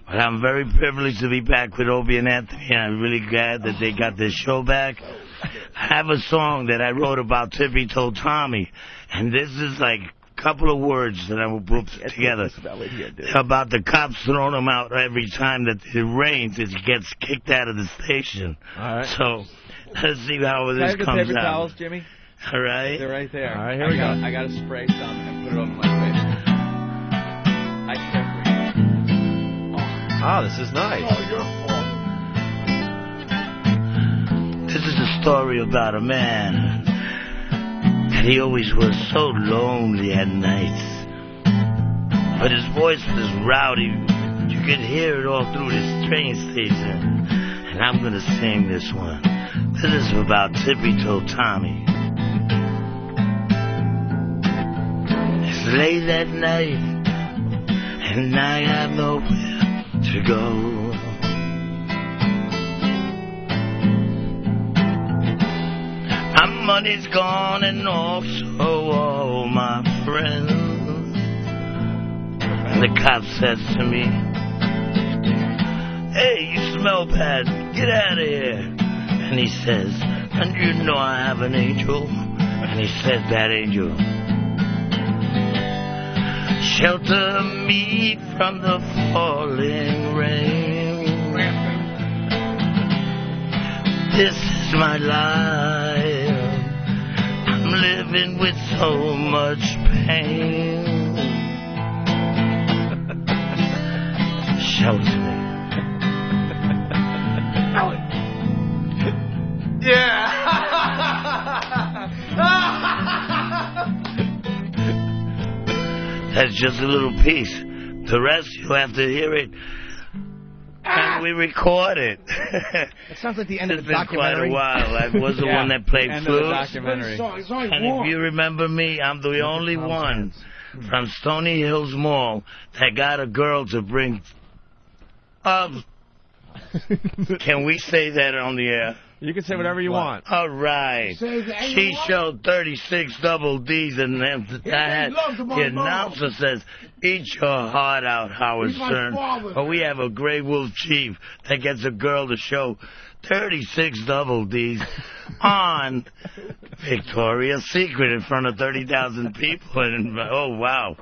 But I'm very privileged to be back with Opie and Anthony, and I'm really glad that they got this show back. I have a song that I wrote about Tippy Toe Tommy, and this is like a couple of words that I will put together about the cops throwing him out every time that it rains. He gets kicked out of the station. All right. So let's see how this comes out. Can I have the paper towels, Jimmy? All right. They're right there. All right, here we go. I got to spray some and put it over my face. I can't breathe. Oh, this is nice. Oh, your fault. This is a story about a man. And he always was so lonely at nights. But his voice was rowdy. You could hear it all through this train station. And I'm going to sing this one. This is about Tippy Toe Tommy. It's late at night, and I have nowhere to go. My money's gone and also all my friends. And the cop says to me, "Hey, you smell bad, get out of here." And he says, "And you know I have an angel." And he said, "That angel, shelter me from the falling rain. This is my life. I'm living with so much pain. Shelter me." Yeah. That's just a little piece. The rest, you'll have to hear it when we record it. It sounds like the end of the It's been quite a while. I was the one that played flutes. And if you remember me, I'm the only one from Stony Hills Mall that got a girl to bring... Can we say that on the air? You can say whatever you want. All right. She showed 36 double Ds, and then the announcer says, "Eat your heart out, Howard Stern." But we have a Grey Wolf chief that gets a girl to show 36 double Ds on Victoria's Secret in front of 30,000 people. And oh, wow.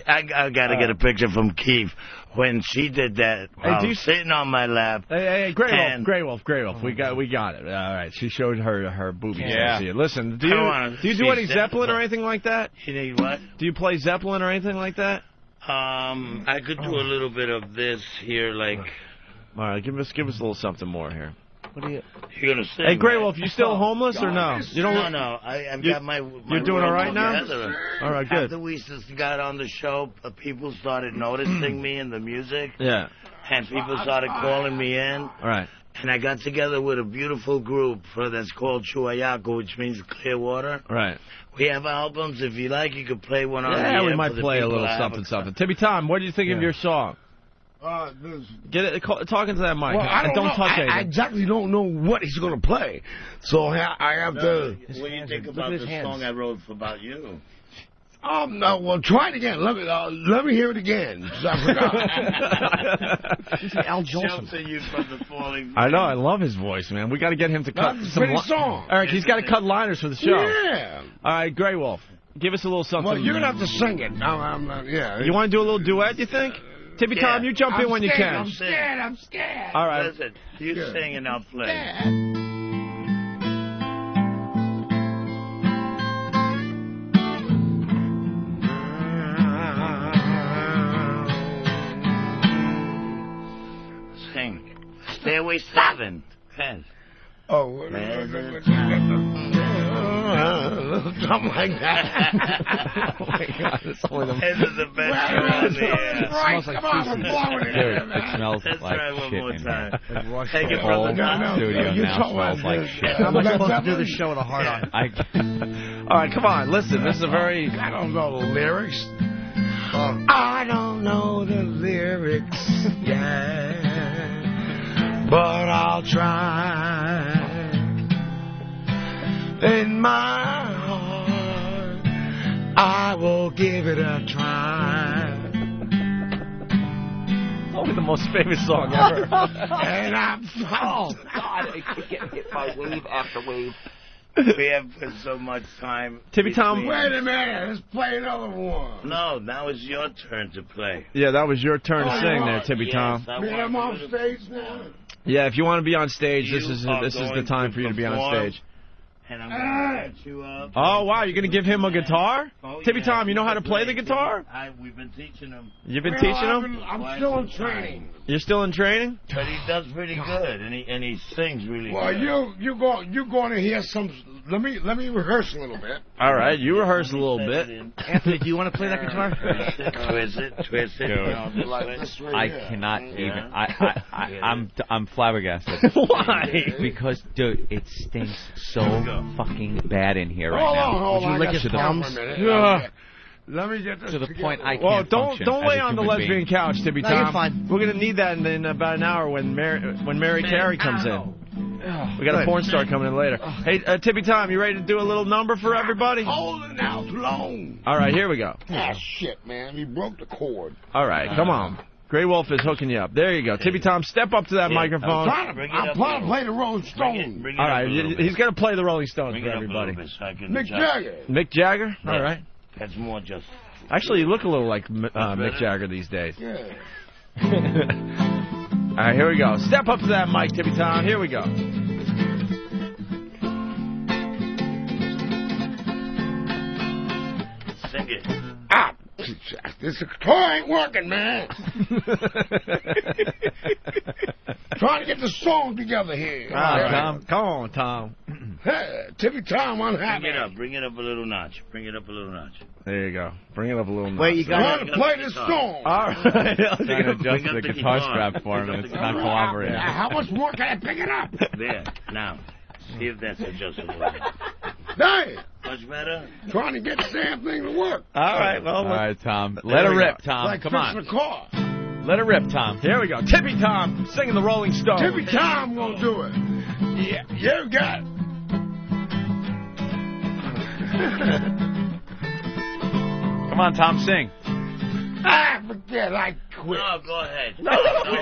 I got to get a picture from Keith when she did that. Hey, sitting on my lap. Hey, Grey Wolf. We got it. All right. She showed her boobies. Yeah. Listen, do you do any Zeppelin or anything like that? You need what? Do you play Zeppelin or anything like that? I could do a little bit of this here, like... All right, give us a little something more here. What are you gonna say? Hey, Grey Wolf, you still homeless or no? You don't. No. I've got my. You're doing all right now. All right, good. After we just got on the show, people started noticing me and the music. Yeah. And people started calling me in. All right. And I got together with a beautiful group that's called Chuayaco, which means clear water. Right. We have albums. If you like, you could play one on the air. Yeah, we might play a little something. Timmy Tom, what do you think of your song? Get it. Talk into that mic. Well, I don't know. touch anything. I exactly don't know what he's going to play, so I have to. What do you think about the song I wrote about you? No. Well, try it again. Let me hear it again. I forgot. Al Jolson. Shelter you from the falling. I know. I love his voice, man. We got to get him to cut some song. Eric, he's got to cut liners for the show. Yeah. All right, Grey Wolf, give us a little something. Well, you're gonna have to sing it. Yeah. You want to do a little duet? You think? Tippy Tom, you jump in when you can. I'm scared. All right. Listen, you sing and I'll play. Sing. Stairway 7. Ken. Oh, something like that. Oh my God, it's only the This is the best show on the air. It smells like feces. Dude, it smells Let's like try one shit more in time. here. Take it The from whole the top. studio now smells like shit. I'm supposed to do the show with a heart on. All right, come on, listen. This is a very... I don't know the lyrics. I don't know the lyrics. Yeah. I'll try. In my heart, I will give it a try. Probably the most famous song ever. And I'm oh God, I keep getting hit by wave after wave. We have put so much time. Tippy Tom, wait a minute. Let's play another one. No, now it's your turn to play. Yeah, that was your turn to sing there, Tippy Tom. I'm on stage now. Yeah, if you want to be on stage, this is the time for you to be on stage. And I'm going to get you up. Oh, wow, you're going to give him a guitar? Oh, Tippy Tom, you know how to play the guitar? We've been teaching him. You've been teaching him? I'm still in training. You're still in training? But he does pretty good, and he sings really well, good. Well, you're going to hear some. Let me rehearse a little bit. All right, you rehearse a little bit. Anthony, do you want to play that guitar? Twist it. I cannot even. I'm flabbergasted. Why? Because, dude, it stinks so fucking bad in here right now. Hold on. Would you lick your thumbs? Let me get this to the together. point I can't Well, function don't lay as a on the human lesbian being. couch, Tippy Tom. you're fine. We're going to need that in about an hour when Mary Carey comes in. We got a porn star coming in later. Hey, Tippy Tom, you ready to do a little number for everybody? Holding out long. All right, here we go. Ah, shit, man. He broke the cord. All right, come on. Grey Wolf is hooking you up. There you go. Tippy Tom, step up to that microphone. I'm trying to play the Rolling Stones. All right, he's going to play the Rolling Stones for everybody. Mick Jagger. Mick Jagger? All right. That's more just... Actually, you look a little like Mick Jagger these days. Yeah. All right, here we go. Step up to that mic, Tippy Tom. Here we go. Sing it. Ah, this guitar ain't working, man. Trying to get the song together here. Tom. Come on, Tom. Hey, Tippy Tom, unhappy. Bring it up a little notch. There you go. Bring it up a little notch. Wait, you got to play this song. All right. I'm trying to adjust the guitar strap for him, and it's not cooperating. How much more can I pick it up? There. Now, see if that's adjustable. Hey. Much better? Trying to get the damn thing to work. All right, well. All right, Tom. Let her rip, Tom. Like Come on. The car. Let her rip, Tom. Here we go. Tippy Tom singing the Rolling Stones. Tippy Tom gonna do it. Yeah, you got it. Come on, Tom, sing. I forget. I quit. No, go ahead. No,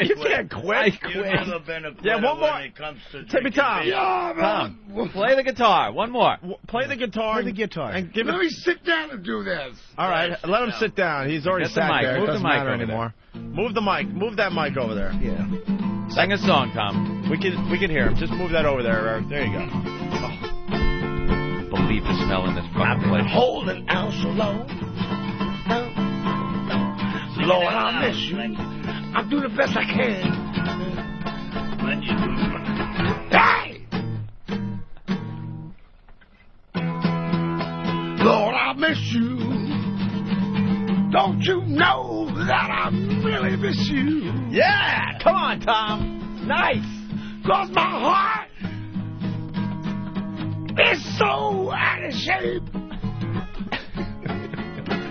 you can't quit. I quit. You've never been a quitter one more. when it comes to Tippy Tom. Yeah, Tom, play the guitar. One more. Play the guitar. Play the guitar. And give Let me sit down and do this. All right, let him sit down. He's already Get the sat mic. there. It Move the doesn't mic matter over anymore. Move the mic. Move that mic over there. Yeah. Sing a song, Tom. We can hear him. Just move that over there. There you go. Believe the smell in this fucking place. Holding out so long. Lord, I miss you. I'll do the best I can. Hey! Lord, I miss you. Don't you know that I really miss you? Yeah! Come on, Tom. Nice. 'Cause my heart is so out of shape.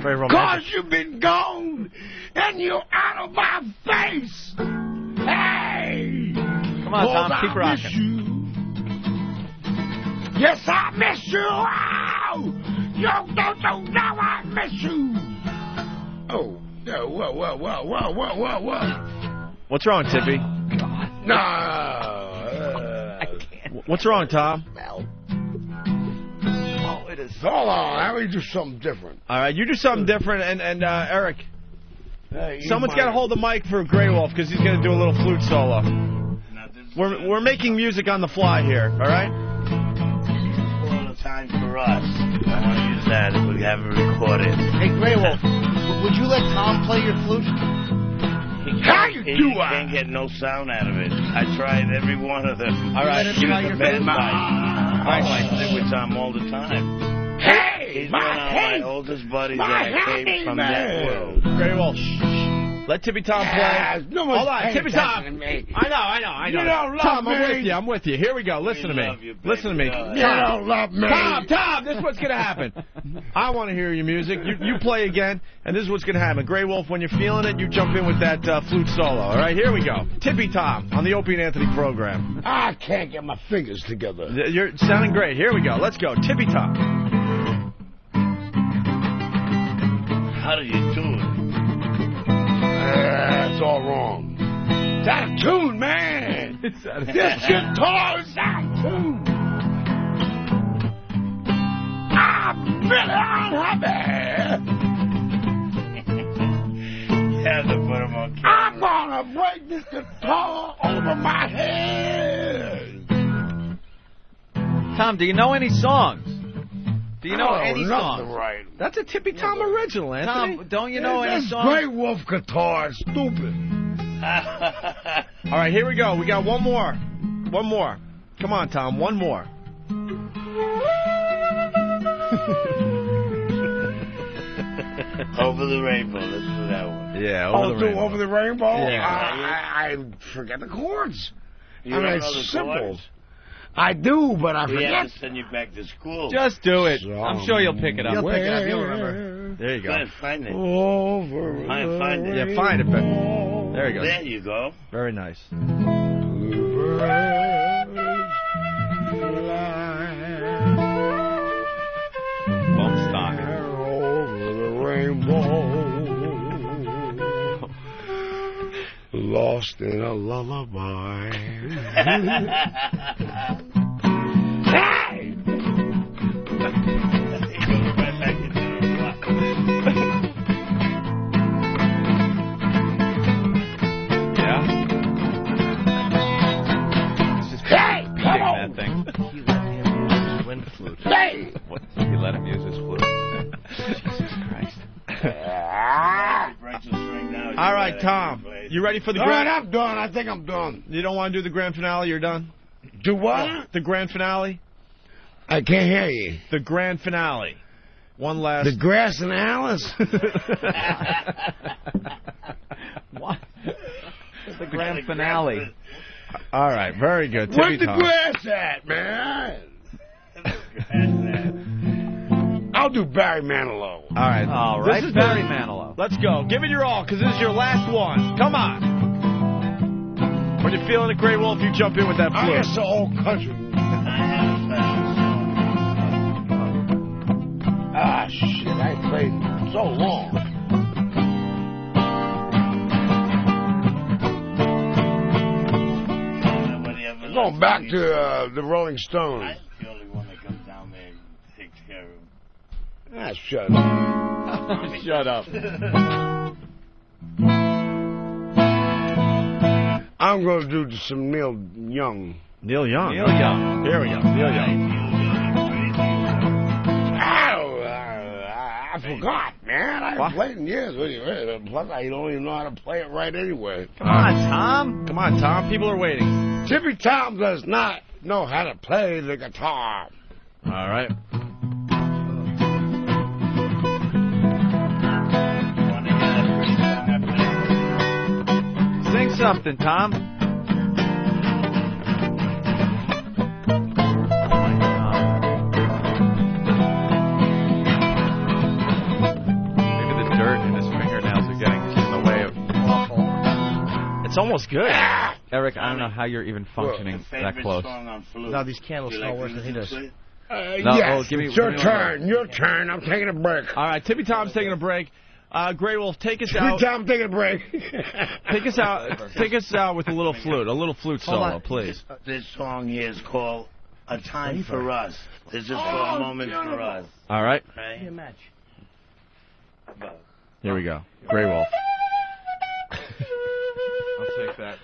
Very romantic. 'Cause you've been gone and you're out of my face. Hey! Come on, Tom. Keep rocking. Yes, I miss you. Ow! You don't know I miss you. Oh, no, whoa. What's wrong, Tippy? No. What's wrong, Tom? Hold on, how do we do something different? All right, you do something different, and Eric, someone's got to hold the mic for Grey Wolf because he's going to do a little flute solo. We're making music on the fly here, all right? All the time for us. I want to use that if we have it recorded. Hey, Grey Wolf, would you let Tom play your flute? How you do He can't get no sound out of it. I tried every one of them. All right, He's a bad guy. I sit with Tom all the time. Hey, He's one of my oldest buddies that came from that world. Grey Wolf. Let Tippy Tom play. No Hold on, Tippy Tom. To me. I know. You don't love Tom, me. I'm with you. Here we go. Listen to me. Listen to me. You don't love me. Tom, this is what's going to happen. I want to hear your music. You play again, and this is what's going to happen. Grey Wolf, when you're feeling it, you jump in with that flute solo. All right, here we go. Tippy Tom on the Opie and Anthony program. I can't get my fingers together. You're sounding great. Here we go. Let's go. Tippy Tom. How do you do it? It's all wrong. It's out of tune, man. This guitar is out of tune. I'm really unhappy. You have to put them on camera. I'm gonna break this guitar over my head. Tom, do you know any songs? Do you know any songs? Right. That's a Tippy Tom original, Anthony. Tom, don't you know any songs? Grey Wolf guitar is stupid. All right, here we go. We got one more. One more. Come on, Tom. One more. Over the Rainbow. Let's do that one. Yeah, Over the Rainbow? Yeah. I forget the chords. You don't know it's the simple. chords? I do, but I We forget. have to send you back to school. Just do it. I'm sure you'll pick it up. You'll pick it up. You'll remember. There you go. Try and find it. Over Try and find it. Yeah, find it, Ben. There you go. There you go. Very nice. Bumstock. Over the rainbow, lost in a lullaby. Hey! Hey, come on! That thing. You let him use his wind flute. Hey! What? You let him use his flute. Jesus Christ. All right, Tom. You ready for the All grand? right, I'm done. I think I'm done. You don't want to do the grand finale? You're done? Do what? The grand finale? I can't hear you. The grand finale. One last... The grass and Alice? What? The grand finale. All right, very good. Where's Tippy the Tom. grass at, man? I'll do Barry Manilow. All right. All right, This is Barry the- Manilow. Let's go. Give it your all, because this is your last one. Come on. When you're feeling it, Grey Wolf, you jump in with that I flute. guess the old country. Ah, shit, I ain't played in so long. Going back to the Rolling Stones. I'm the only one that comes down there and takes care of him. Ah, shut up. Shut up. I'm going to do some Neil Young. Neil Young. Neil Young. Here we go. Neil Young. I forgot, man. I haven't played in years. Plus, I don't even know how to play it right anyway. Come on, Tom. Come on, Tom. People are waiting. Tippy Tom does not know how to play the guitar. All right. Sing something, Tom. Maybe the dirt in his fingernails are getting in the way of... It's almost good. Eric, I don't know how you're even functioning that close. No, these candles smell worse than he does. No, Yes, give me- it's your give me turn. Your turn. I'm taking a break. All right, Tippy Tom's taking a break. Grey Wolf, take us Tippy out. Tom, taking a break. Take us out. Take us out with a little flute solo, please. This song here is called A Time for Us. This is for a moment for us. All right. Right? Hey, match. Here we go. Grey Wolf. I'll take that.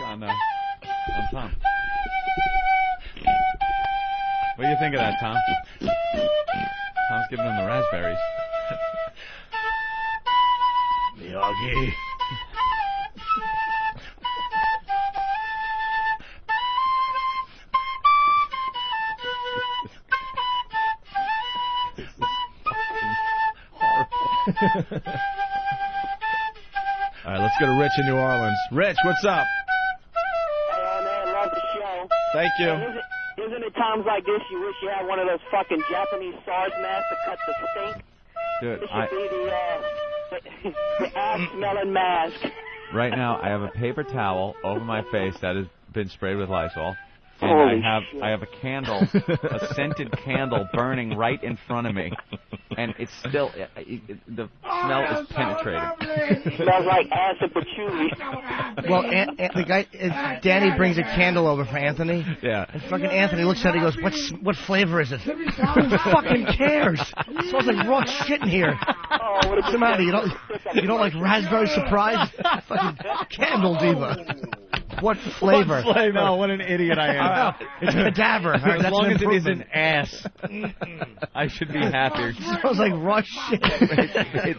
On Tom. What do you think of that, Tom? Tom's giving him the raspberries. Yogi. All right, let's go to Rich in New Orleans. Rich, what's up? Hey, man, love the show. Thank you. Isn't it times like this you wish you had one of those fucking Japanese SARS masks to cut the stink? Dude, This should be the ass-smelling mask. Right now, I have a paper towel over my face that has been sprayed with Lysol. Holy And shit. I have a candle, a scented candle burning right in front of me. And it's still, the smell is penetrating. Smells like acid patchouli. Well, the guy, Danny brings a candle over for Anthony. Yeah. And fucking Anthony looks at it and goes, what flavor is it? Who fucking cares? It smells like raw shit in here. What's the matter? You don't like raspberry surprise? Fucking candle diva. What flavor? What flavor? No, what an idiot I am. It's cadaver. As long as it isn't ass, I should be happier. It smells like raw shit.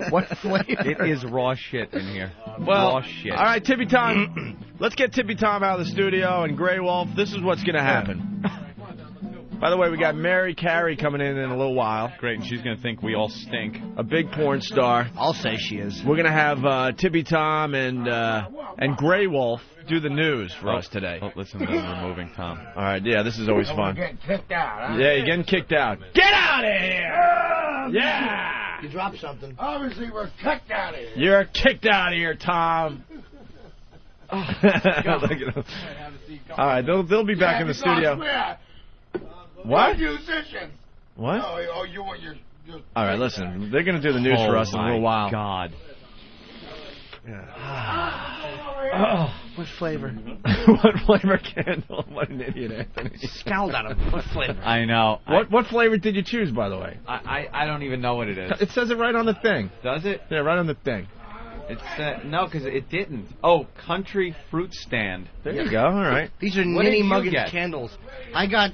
What flavor? It is raw shit in here. Well, raw shit. all right, Tippy Tom. Let's get Tippy Tom out of the studio. And Grey Wolf, this is what's going to happen. By the way, we got Mary Carey coming in a little while. Great, and she's going to think we all stink. A big porn star. I'll say she is. We're going to have Tippy Tom and Grey Wolf do the news for us today. Oh, listen to them removing Tom. All right, yeah, this is always fun. Getting kicked out, huh? Yeah, you're getting kicked out. Get out of here! Yeah! You dropped something. Obviously, we're kicked out of here. You're kicked out of here, Tom. All right, they'll be back in the studio. What? Musicians. What? Oh, you want your... All right, listen. They're going to do the news for us in a little while. God. Oh, what flavor? What flavor candle? What an idiot, Anthony. Scowled at him. What flavor? I know. What flavor did you choose, by the way? I don't even know what it is. It says it right on the thing. Does it? Yeah, right on the thing. It's no, because it didn't. Oh, country fruit stand. There you go. All right. These are What did Ninny you Muggins get? candles. I got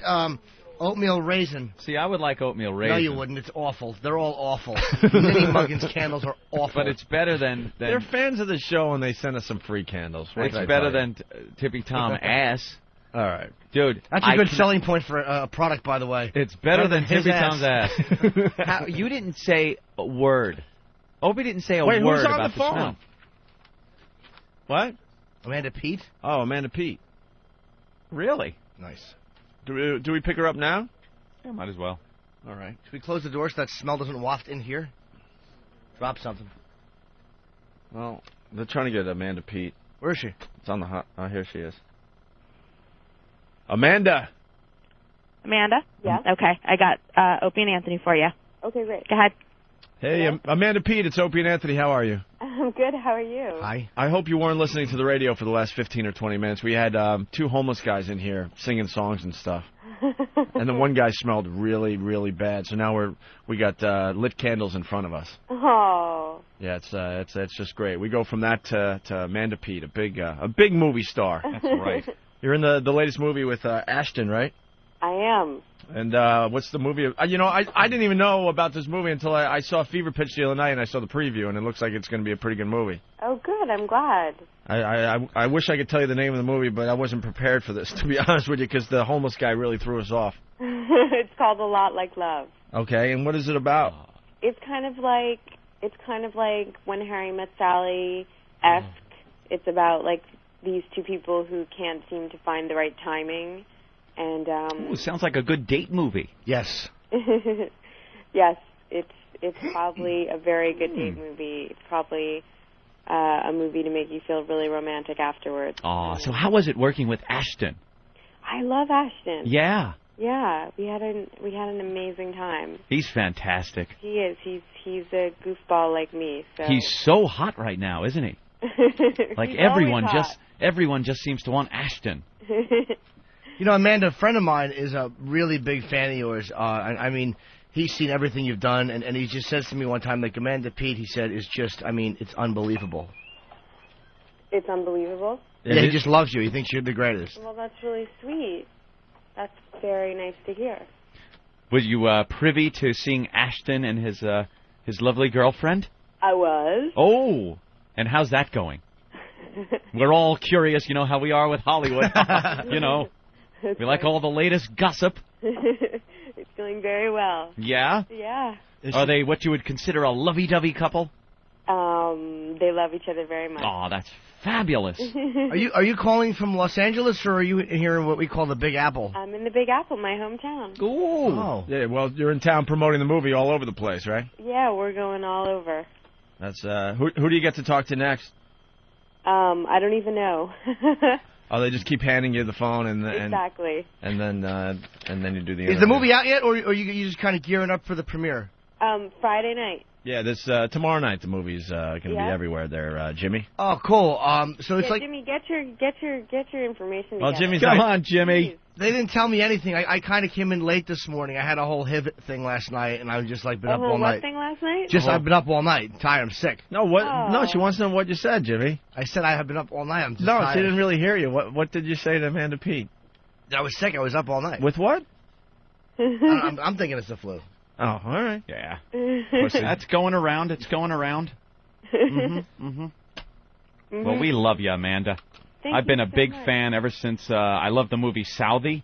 oatmeal raisin. See, I would like oatmeal raisin. No, you wouldn't. It's awful. They're all awful. Ninny Muggins candles are awful. But it's better than They're fans of the show, and they send us some free candles. What it's can I better tell you? than Tippy Tom ass. All right. Dude, That's a good selling point for a product, by the way. It's better than his Tippy Tom's ass. You didn't say a word. Opie didn't say a Wait, word who's on about the phone? smell. What? Amanda Pete? Oh, Amanda Pete. Really? Nice. Do we pick her up now? Yeah, might as well. All right. Should we close the door so that smell doesn't waft in here? Drop something. Well, they're trying to get Amanda Pete. Where is she? It's on the hot. Oh, here she is. Amanda. Amanda? Yeah. Okay, I got Opie and Anthony for you. Okay, great. Go ahead. Hey, Amanda Pete, it's Opie and Anthony. How are you? I'm good. How are you? Hi. I hope you weren't listening to the radio for the last 15 or 20 minutes. We had two homeless guys in here singing songs and stuff. And the one guy smelled really, really bad. So now we got lit candles in front of us. Oh. Yeah, it's just great. We go from that to Amanda Pete, a big movie star. That's right. You're in the latest movie with Ashton, right? I am. And what's the movie? I didn't even know about this movie until I saw Fever Pitch the other night, and I saw the preview, and it looks like it's going to be a pretty good movie. Oh, good. I'm glad. I wish I could tell you the name of the movie, but I wasn't prepared for this, to be honest with you, because the homeless guy really threw us off. It's called A Lot Like Love. Okay, and what is it about? It's kind of like When Harry Met Sally-esque. It's about like these two people who can't seem to find the right timing. And Ooh, sounds like a good date movie. Yes. Yes, it's probably a very good date movie. It's probably a movie to make you feel really romantic afterwards. Aw, so how was it working with Ashton? I love Ashton. Yeah. Yeah, we had an amazing time. He's fantastic. He is. He's a goofball like me. So He's so hot right now, isn't he? Like He's everyone just seems to want Ashton. You know, Amanda, a friend of mine is a really big fan of yours. I mean, he's seen everything you've done, and he just says to me one time, like, Amanda Pete, he said, is just, I mean, it's unbelievable. It's unbelievable? Yeah, he just loves you. He thinks you're the greatest. Well, that's really sweet. That's very nice to hear. Were you privy to seeing Ashton and his lovely girlfriend? I was. Oh, And how's that going? We're all curious, you know, how we are with Hollywood. You know, we like all the latest gossip. It's going very well. Yeah? Yeah. Are they what you would consider a lovey-dovey couple? They love each other very much. Oh, that's fabulous. Are you calling from Los Angeles, or are you here in what we call the Big Apple? I'm in the Big Apple, my hometown. Ooh. Oh. Yeah, well, you're in town promoting the movie all over the place, right? Yeah, we're going all over. That's who do you get to talk to next? I don't even know. Oh, they just keep handing you the phone and exactly. And then you do the interview. Is the movie out yet, or you just kind of gearing up for the premiere? Friday night. Yeah, this tomorrow night the movie's going to be everywhere there, Jimmy. Oh, cool. So it's like Jimmy, get your information. Well, together. Jimmy's come on, Jimmy. Please. They didn't tell me anything. I kind of came in late this morning. I had a whole HIV thing last night, and I was just like been up all night. What thing last night? I've been up all night. Tired. I'm sick. No, what? Oh. No, she wants to know what you said, Jimmy. I said I have been up all night. I'm just no, tired. She didn't really hear you. What did you say to Amanda Pete? I was sick. I was up all night. With what? I'm thinking it's the flu. Oh, all right. Yeah. That's going around. It's going around. Well, we love you, Amanda. I've been a big fan ever since I loved the movie Southie.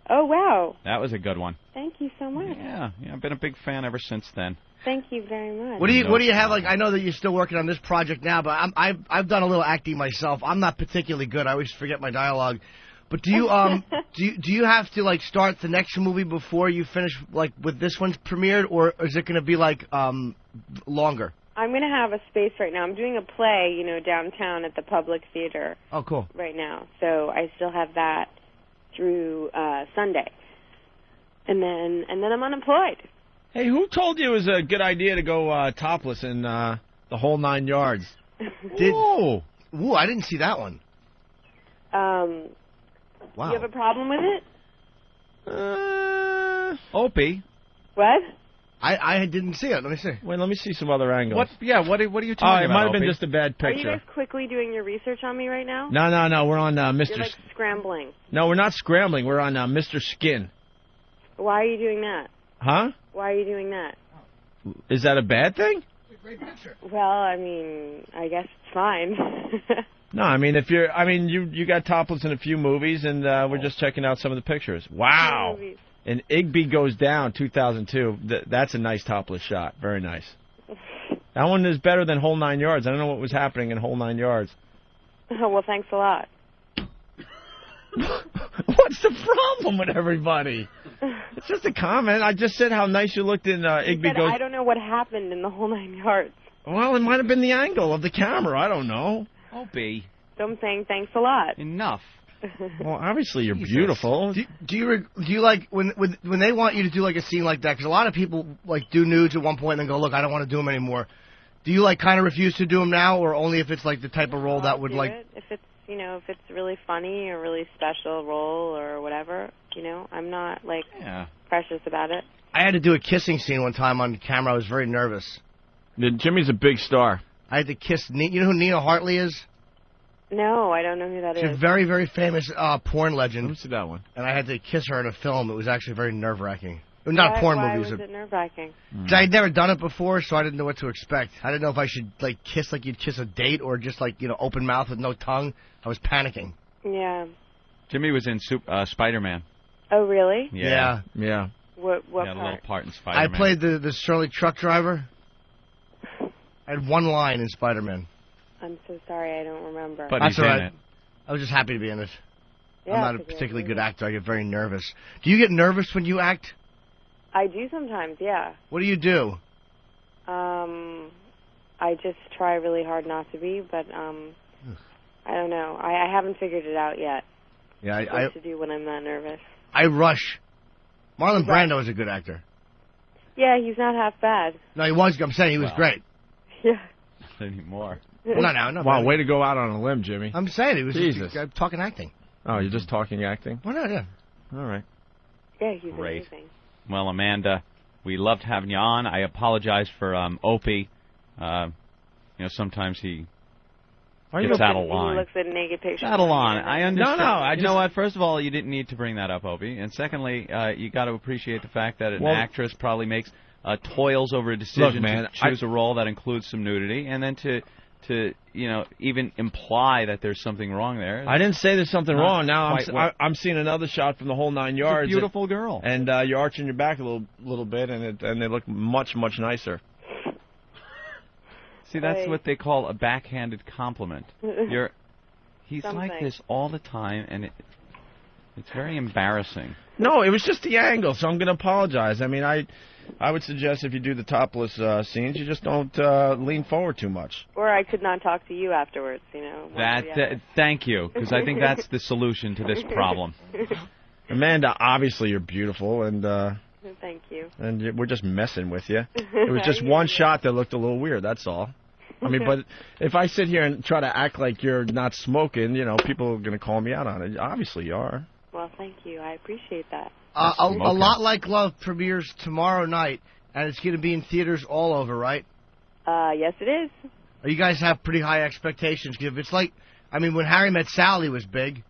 Oh, wow. That was a good one. Thank you so much. Yeah, I've been a big fan ever since then. Thank you very much. What do you have? Like, I know that you're still working on this project now, but I've done a little acting myself. I'm not particularly good. I always forget my dialogue. But do you do you have to like start the next movie before you finish like with this one's premiered, or is it going to be like longer? I'm going to have a space right now. I'm doing a play, you know, downtown at the Public Theater. Oh, cool. Right now, so I still have that through Sunday, and then I'm unemployed. Hey, who told you it was a good idea to go topless in the whole 9 yards? Ooh, I didn't see that one. Wow. You have a problem with it? Opie. What? I didn't see it. Let me see. Wait, let me see some other angles. What? Yeah, what are you talking about? It might have Opie? been just a bad picture. Are you guys quickly doing your research on me right now? No. We're on Mr. You're like scrambling. No, we're not scrambling. We're on Mr. Skin. Why are you doing that? Huh? Why are you doing that? Is that a bad thing? It's a great picture. Well, I mean, I guess it's fine. No, I mean, you got topless in a few movies, and we're just checking out some of the pictures. Wow. And Igby Goes Down, 2002. That's a nice topless shot. Very nice. That one is better than Whole 9 Yards. I don't know what was happening in Whole 9 Yards. Oh, well, thanks a lot. What's the problem with everybody? It's just a comment. I just said how nice you looked in Igby Goes... I don't know what happened in the Whole 9 Yards. Well, it might have been the angle of the camera. I don't know. Opie. So I'm saying thanks a lot. Enough. Well, obviously you're beautiful. Do you like when they want you to do like a scene like that? Because a lot of people like do nudes at one point and then go, look, I don't want to do them anymore. Do you like kind of refuse to do them now, or only if it's like the type of role that would like? If it's if it's really funny or really special role or whatever, I'm not like precious about it. I had to do a kissing scene one time on camera. I was very nervous. Jimmy's a big star. I had to kiss. You know who Nina Hartley is? No, I don't know who that is. She's a very, very famous porn legend. Let me see that one. And I had to kiss her in a film. It was actually very nerve-wracking. Not a porn movie. Why was it nerve-wracking? I had never done it before, so I didn't know what to expect. I didn't know if I should like kiss like you'd kiss a date, or just like open mouth with no tongue. I was panicking. Yeah. Jimmy was in Spider-Man. Oh, really? Yeah. What he had a little part in Spider-Man. I played the Shirley truck driver. I had one line in Spider-Man. I'm so sorry, I don't remember. But he's in it. I was just happy to be in it. Yeah, I'm not a particularly good actor. I get very nervous. Do you get nervous when you act? I do sometimes, yeah. What do you do? I just try really hard not to be, but I don't know. I haven't figured it out yet. Yeah, what to do when I'm that nervous. I rush. Marlon Brando is a good actor. Yeah, he's not half bad. No, he was. I'm saying he was great. Yeah. Not anymore. Well, not now. Wow, way to go out on a limb, Jimmy. I'm saying he was. Jesus. I'm talking acting. Oh, you're just talking acting? Why not? Yeah. All right. Yeah, he's great. amazing. Well, Amanda, we loved having you on. I apologize for Opie. Sometimes he gets out of line. He looks at naked pictures. Out of line. I understand. No, you know what? First of all, you didn't need to bring that up, Opie. And secondly, you got to appreciate the fact that an actress probably makes toils over a decision to choose a role that includes some nudity, and then to to even imply that there's something wrong there. I didn't say there's something wrong. Now I'm seeing another shot from the whole 9 yards. It's a beautiful girl. And you're arching your back a little bit, and they look much, much nicer. See, that's what they call a backhanded compliment. He's like this all the time, and it's very embarrassing. No, it was just the angle, so I'm going to apologize. I mean, I would suggest if you do the topless scenes, you just don't lean forward too much. Or I could not talk to you afterwards, Thank you, because I think that's the solution to this problem. Amanda, obviously you're beautiful, and thank you. And we're just messing with you. It was just one shot that looked a little weird, that's all. I mean, but if I sit here and try to act like you're not smoking, people are going to call me out on it. Obviously you are. Well, thank you. I appreciate that. A Lot Like Love premieres tomorrow night, and it's going to be in theaters all over, right? Yes, it is. You guys have pretty high expectations. If it's like, when Harry Met Sally was big.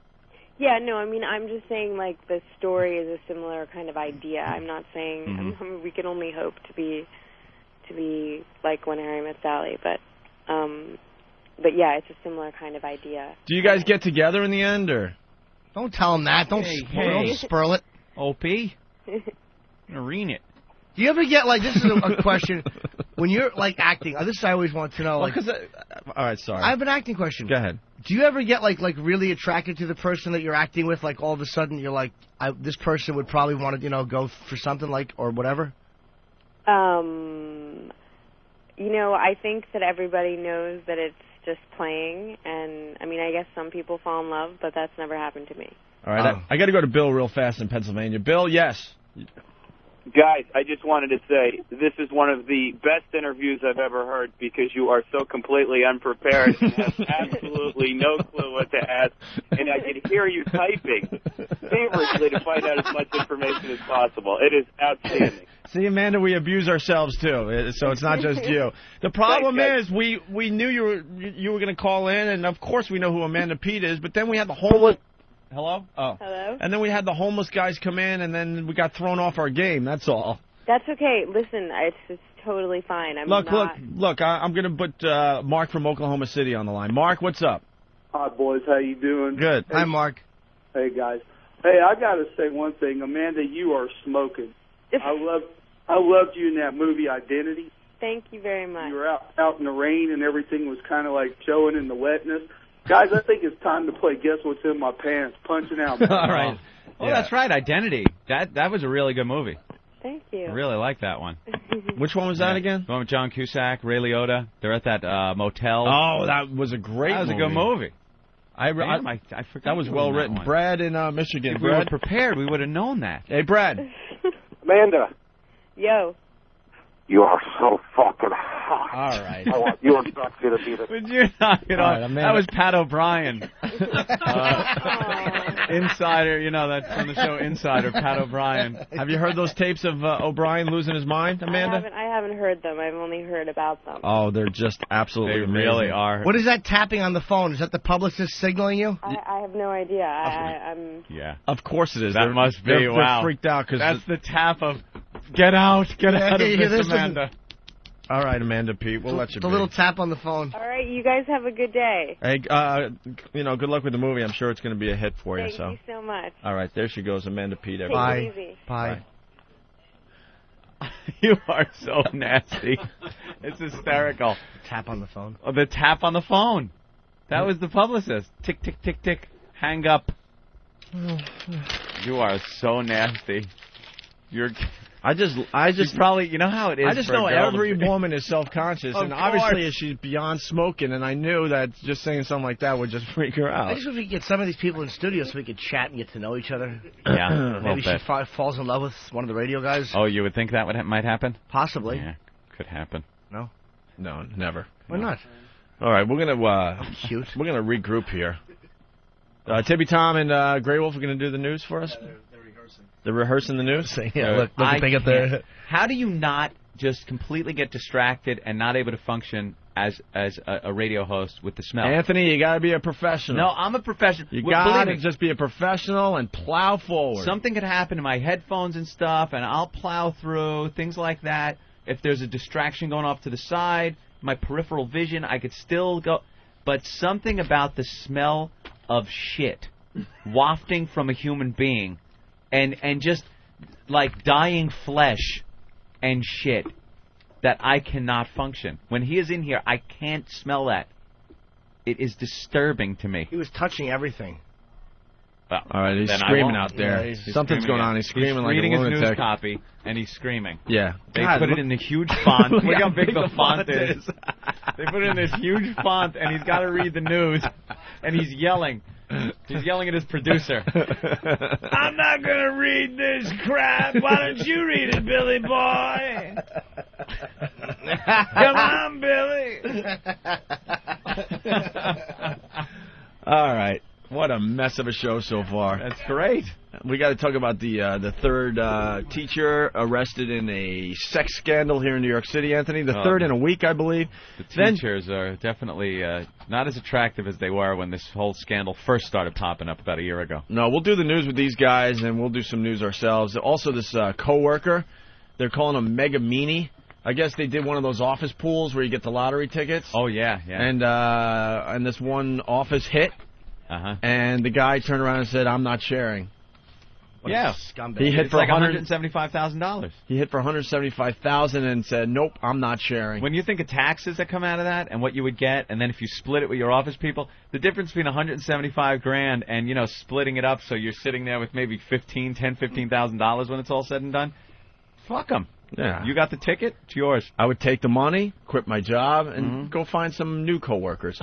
Yeah, no, I'm just saying, the story is a similar kind of idea. I'm not saying we can only hope to be like When Harry Met Sally, but yeah, it's a similar kind of idea. Do you guys get together in the end, or? Don't tell him that. Don't spurl it. Opie, arena it. Do you ever get this is a question when you're acting? This I always want to know. All right, sorry. I have an acting question. Go ahead. Do you ever get really attracted to the person that you're acting with? All of a sudden you're like, this person would probably want to go for something or whatever. I think that everybody knows that it's just playing, and I guess some people fall in love, but that's never happened to me. All right, I got to go to Bill real fast in Pennsylvania. Bill, yes. Guys, I just wanted to say this is one of the best interviews I've ever heard because you are so completely unprepared and have absolutely no clue what to ask, and I could hear you typing feverishly to find out as much information as possible. It is outstanding. See, Amanda, we abuse ourselves too, so it's not just you. The problem is we knew you were going to call in, and of course we know who Amanda Pete is, but then we had the homeless. Hello? Oh. Hello? And then we had the homeless guys come in, and then we got thrown off our game. That's all. That's okay. Listen, it's totally fine. Look, I'm going to put Mark from Oklahoma City on the line. Mark, what's up? Hi, boys. How you doing? Good. Hi, Mark. Hey, guys. Hey, I got to say one thing. Amanda, you are smoking. I loved you in that movie Identity. Thank you very much. You were out in the rain, and everything was kind of showing in the wetness. Guys, I think it's time to play Guess What's in My Pants, punching out. All right. Well, that's right, Identity. That was a really good movie. Thank you. I really like that one. Which one was that again? The one with John Cusack, Ray Liotta. They're at that motel. Oh, that was a great movie. That was a good movie. I forgot that was well written. Brad in Michigan. If we were prepared, we would have known that. Hey, Brad. Amanda. Yo. You are so fucking hot. All right. I want you and Duxie to be the... Would you knock it off? That was Pat O'Brien. Insider, that from the show Insider, Pat O'Brien. Have you heard those tapes of O'Brien losing his mind, Amanda? I haven't heard them. I've only heard about them. Oh, they're just absolutely amazing. They really are. What is that tapping on the phone? Is that the publicist signaling you? I have no idea. I'm... Yeah. Of course it is. That must be. They're freaked out because that's the tap of get out of this, Amanda. All right, Amanda Pete, we'll let you be. The little tap on the phone. All right, you guys have a good day. Hey, good luck with the movie. I'm sure it's going to be a hit for you. Thank you so much. All right, there she goes, Amanda Pete. Bye. Take it easy. Bye. You are so nasty. It's hysterical. Tap on the phone. Oh, the tap on the phone. That was the publicist. Tick, tick, tick, tick. Hang up. You are so nasty. I just probably, you know how it is. I just know every woman is self-conscious, and obviously she's beyond smoking, and I knew that just saying something like that would just freak her out. I just wish we could get some of these people in studio so we could chat and get to know each other. Yeah, maybe she falls in love with one of the radio guys. Oh, you would think that might happen? Possibly. Yeah, could happen. No, never. Why not? All right, we're gonna regroup here. Tippy Tom and Grey Wolf are gonna do the news for us. They're rehearsing the news? Yeah, look they get there. How do you not just completely get distracted and not able to function as a radio host with the smell? Anthony, you got to be a professional. No, I'm a professional. You got to just be a professional and plow forward. Something could happen to my headphones and stuff, and I'll plow through, things like that. If there's a distraction going off to the side, my peripheral vision. I could still go. But something about the smell of shit wafting from a human being and just like dying flesh and shit that I cannot function. When he is in here, I can't smell that. It is disturbing to me. He was touching everything. Well, all right, he's screaming out there. Yeah, Something's going on. He's screaming like a lunatic. He's reading his news copy, and he's screaming. Yeah. They put it in the huge font. Look how big the font is. They put it in this huge font, and he's got to read the news, and he's yelling. He's yelling at his producer. I'm not going to read this crap. Why don't you read it, Billy boy? Come on, Billy. All right. What a mess of a show so far. That's great. We got to talk about the third teacher arrested in a sex scandal here in New York City, Anthony. The third in a week, I believe. The teachers are definitely not as attractive as they were when this whole scandal first started popping up about a year ago. No, we'll do the news with these guys, and we'll do some news ourselves. Also, this coworker, they're calling him Mega Meanie. I guess they did one of those office pools where you get the lottery tickets. Oh, yeah, yeah. And this one office hit. Uh-huh. And the guy turned around and said, "I'm not sharing." Yeah, he hit for like $175,000. He hit for $175,000 and said, "Nope, I'm not sharing." When you think of taxes that come out of that and what you would get, and then if you split it with your office people, the difference between $175,000 and splitting it up so you're sitting there with maybe $15,000 when it's all said and done. Fuck them. Yeah. You got the ticket, it's yours. I would take the money, quit my job, and go find some new coworkers.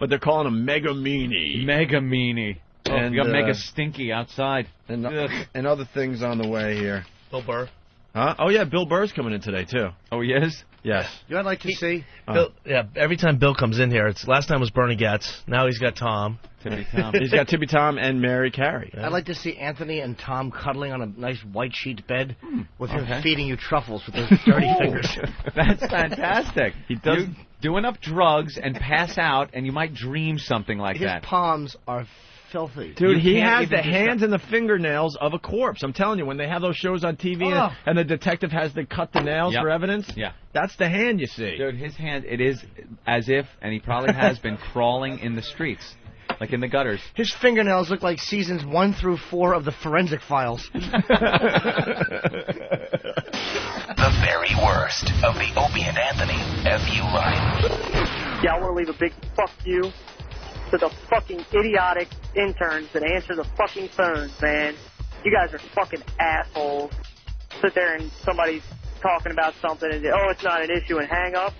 But they're calling him Mega Meanie. Mega Meanie. Oh, and you got Mega Stinky outside. And other things on the way here. Bill Burr. Huh? Oh, yeah, Bill Burr's coming in today, too. Oh, he is? Yes. You know what I'd like to see? Bill, yeah, every time Bill comes in here, last time was Bernie Getz. Now he's got Tom. Tippy Tom. He's got Tippy Tom and Mary Carey. Yeah. I'd like to see Anthony and Tom cuddling on a nice white sheet bed with him feeding you truffles with those dirty fingers. That's fantastic. He does do enough drugs and pass out, and you might dream something like that. His palms are filthy. Dude, he has the hands and the fingernails of a corpse. I'm telling you, when they have those shows on TV and the detective has to cut the nails for evidence, that's the hand you see. Dude, his hand, it is as if, and he probably has been crawling in the streets, like in the gutters. His fingernails look like seasons 1 through 4 of the Forensic Files. The very worst of the Opie and Anthony FU line. Yeah, I want to leave a big fuck you to the fucking idiotic interns that answer the fucking phones, man. You guys are fucking assholes. Sit there and somebody's talking about something and, it's not an issue and hang up.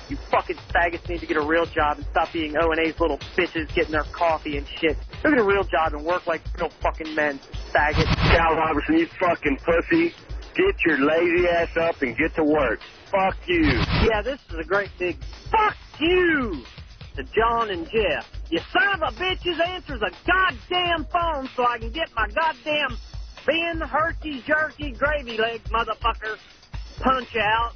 You fucking faggots need to get a real job and stop being O&A's little bitches getting their coffee and shit. Go get a real job and work like real fucking men, faggot. Cal Robertson, you fucking pussy. Get your lazy ass up and get to work. Fuck you. Yeah, this is a great big fuck you to John and Jeff. You son of a bitches answers a goddamn phone so I can get my goddamn Ben Hershey Jerky Gravy Legs motherfucker punch out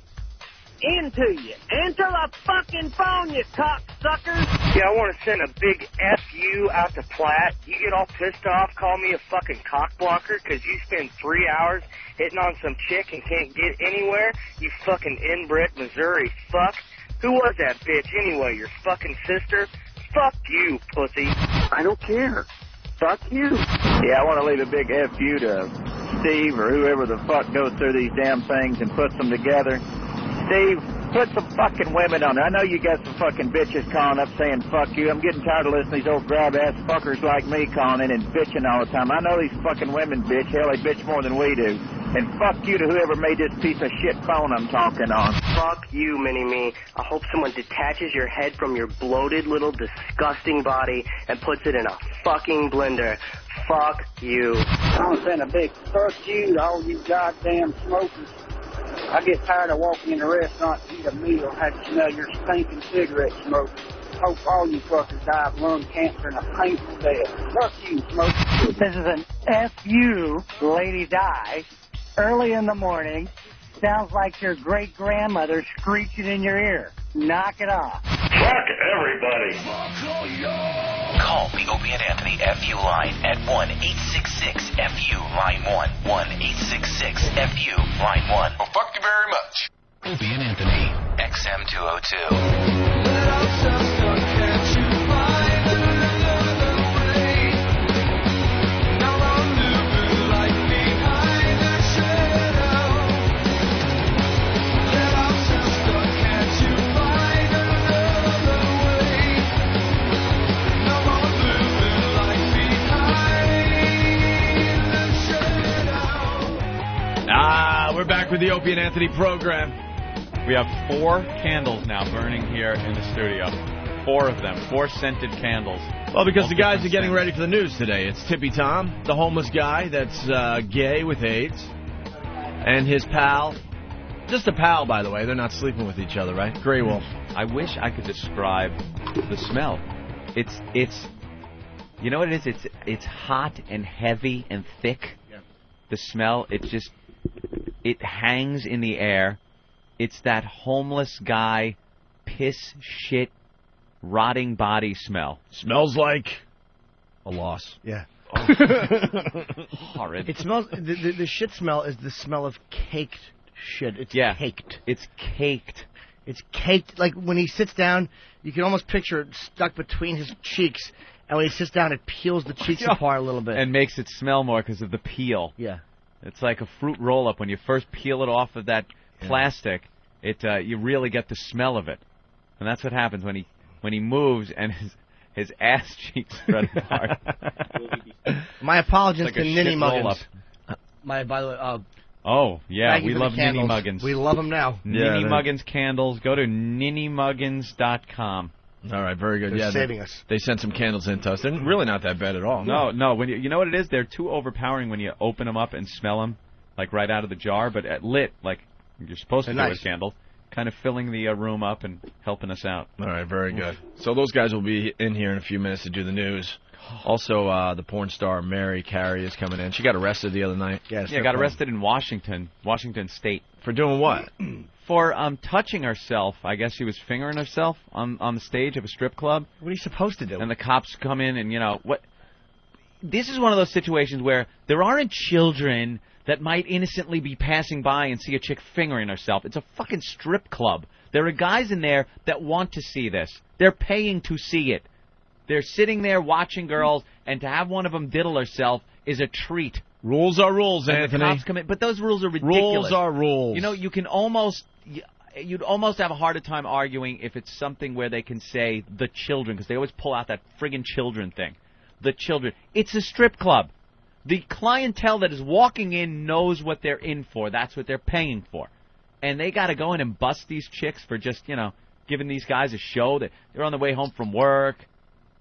into you. Answer the fucking phone, you cocksuckers. Yeah, I want to send a big F-U out to Platt. You get all pissed off, call me a fucking cockblocker because you spend 3 hours hitting on some chick and can't get anywhere. You fucking inbred Missouri fuck. Who was that bitch anyway? Your fucking sister? Fuck you, pussy. I don't care. Fuck you. Yeah, I want to leave a big F-U to Steve or whoever the fuck goes through these damn things and puts them together. Steve, put some fucking women on there. I know you got some fucking bitches calling up saying fuck you. I'm getting tired of listening to these old grab-ass fuckers like me calling in and bitching all the time. I know these fucking women bitch. Hell, they bitch more than we do. And fuck you to whoever made this piece of shit phone I'm talking on. Fuck you, Mini-Me. I hope someone detaches your head from your bloated little disgusting body and puts it in a fucking blender. Fuck you. I want to send a big fuck you to all you goddamn smokers. I get tired of walking in a restaurant to eat a meal and have to smell your stinking cigarette smoke. Hope all you fuckers die of lung cancer and a painful death. Fuck you, smokers. This is an F-U, Lady Di. Early in the morning, sounds like your great-grandmother screeching in your ear. Knock it off. Fuck everybody. Call the Opie and Anthony FU line at 1-866-FU line 1. 1-866-FU line 1. Well, fuck you very much. Opie and Anthony, XM 202. We're back with the Opie and Anthony program. We have 4 candles now burning here in the studio. 4 of them. 4 scented candles. Well, because the guys are getting ready for the news today. It's Tippy Tom, the homeless guy that's gay with AIDS, and his pal. Just a pal, by the way. They're not sleeping with each other, right? Grey Wolf. I wish I could describe the smell. It's you know what it is? It's hot and heavy and thick. Yeah. The smell, it hangs in the air. It's that homeless guy, piss, shit, rotting body smell. Smells like a loss. Yeah. Oh. Horrid. It smells. The shit smell is the smell of caked shit. It's caked. It's caked. It's caked. Like when he sits down, you can almost picture it stuck between his cheeks. And when he sits down, it peels the cheeks apart a little bit. And makes it smell more because of the peel. Yeah. It's like a fruit roll-up. When you first peel it off of that plastic, you really get the smell of it. And that's what happens when he moves and his ass cheeks spread apart. My apologies like to Ninny Muggins. By the way, oh, yeah, we love Ninny Muggins. We love them now. Ninny Muggins candles. Go to ninnymuggins.com. All right, very good. They're saving us. They sent some candles in to us. They're really not that bad at all. No. When you know what it is? They're too overpowering when you open them up and smell them, like right out of the jar. But at lit, like you're supposed to do with candles, kind of filling the room up and helping us out. All right, very good. So those guys will be in here in a few minutes to do the news. Also, the porn star Mary Carey is coming in. She got arrested the other night. Yeah, got arrested in Washington State. For doing what? For touching herself. I guess she was fingering herself on the stage of a strip club. What are you supposed to do? And the cops come in and, what? This is one of those situations where there aren't children that might innocently be passing by and see a chick fingering herself. It's a fucking strip club. There are guys in there that want to see this. They're paying to see it. They're sitting there watching girls, and to have one of them diddle herself is a treat. Rules are rules, and Anthony. The cops come in, but those rules are ridiculous. Rules are rules. You'd almost have a harder time arguing if it's something where they can say the children, because they always pull out that friggin' children thing. The children. It's a strip club. The clientele that is walking in knows what they're in for. That's what they're paying for. And they got to go in and bust these chicks for just, giving these guys a show. That they're on the way home from work,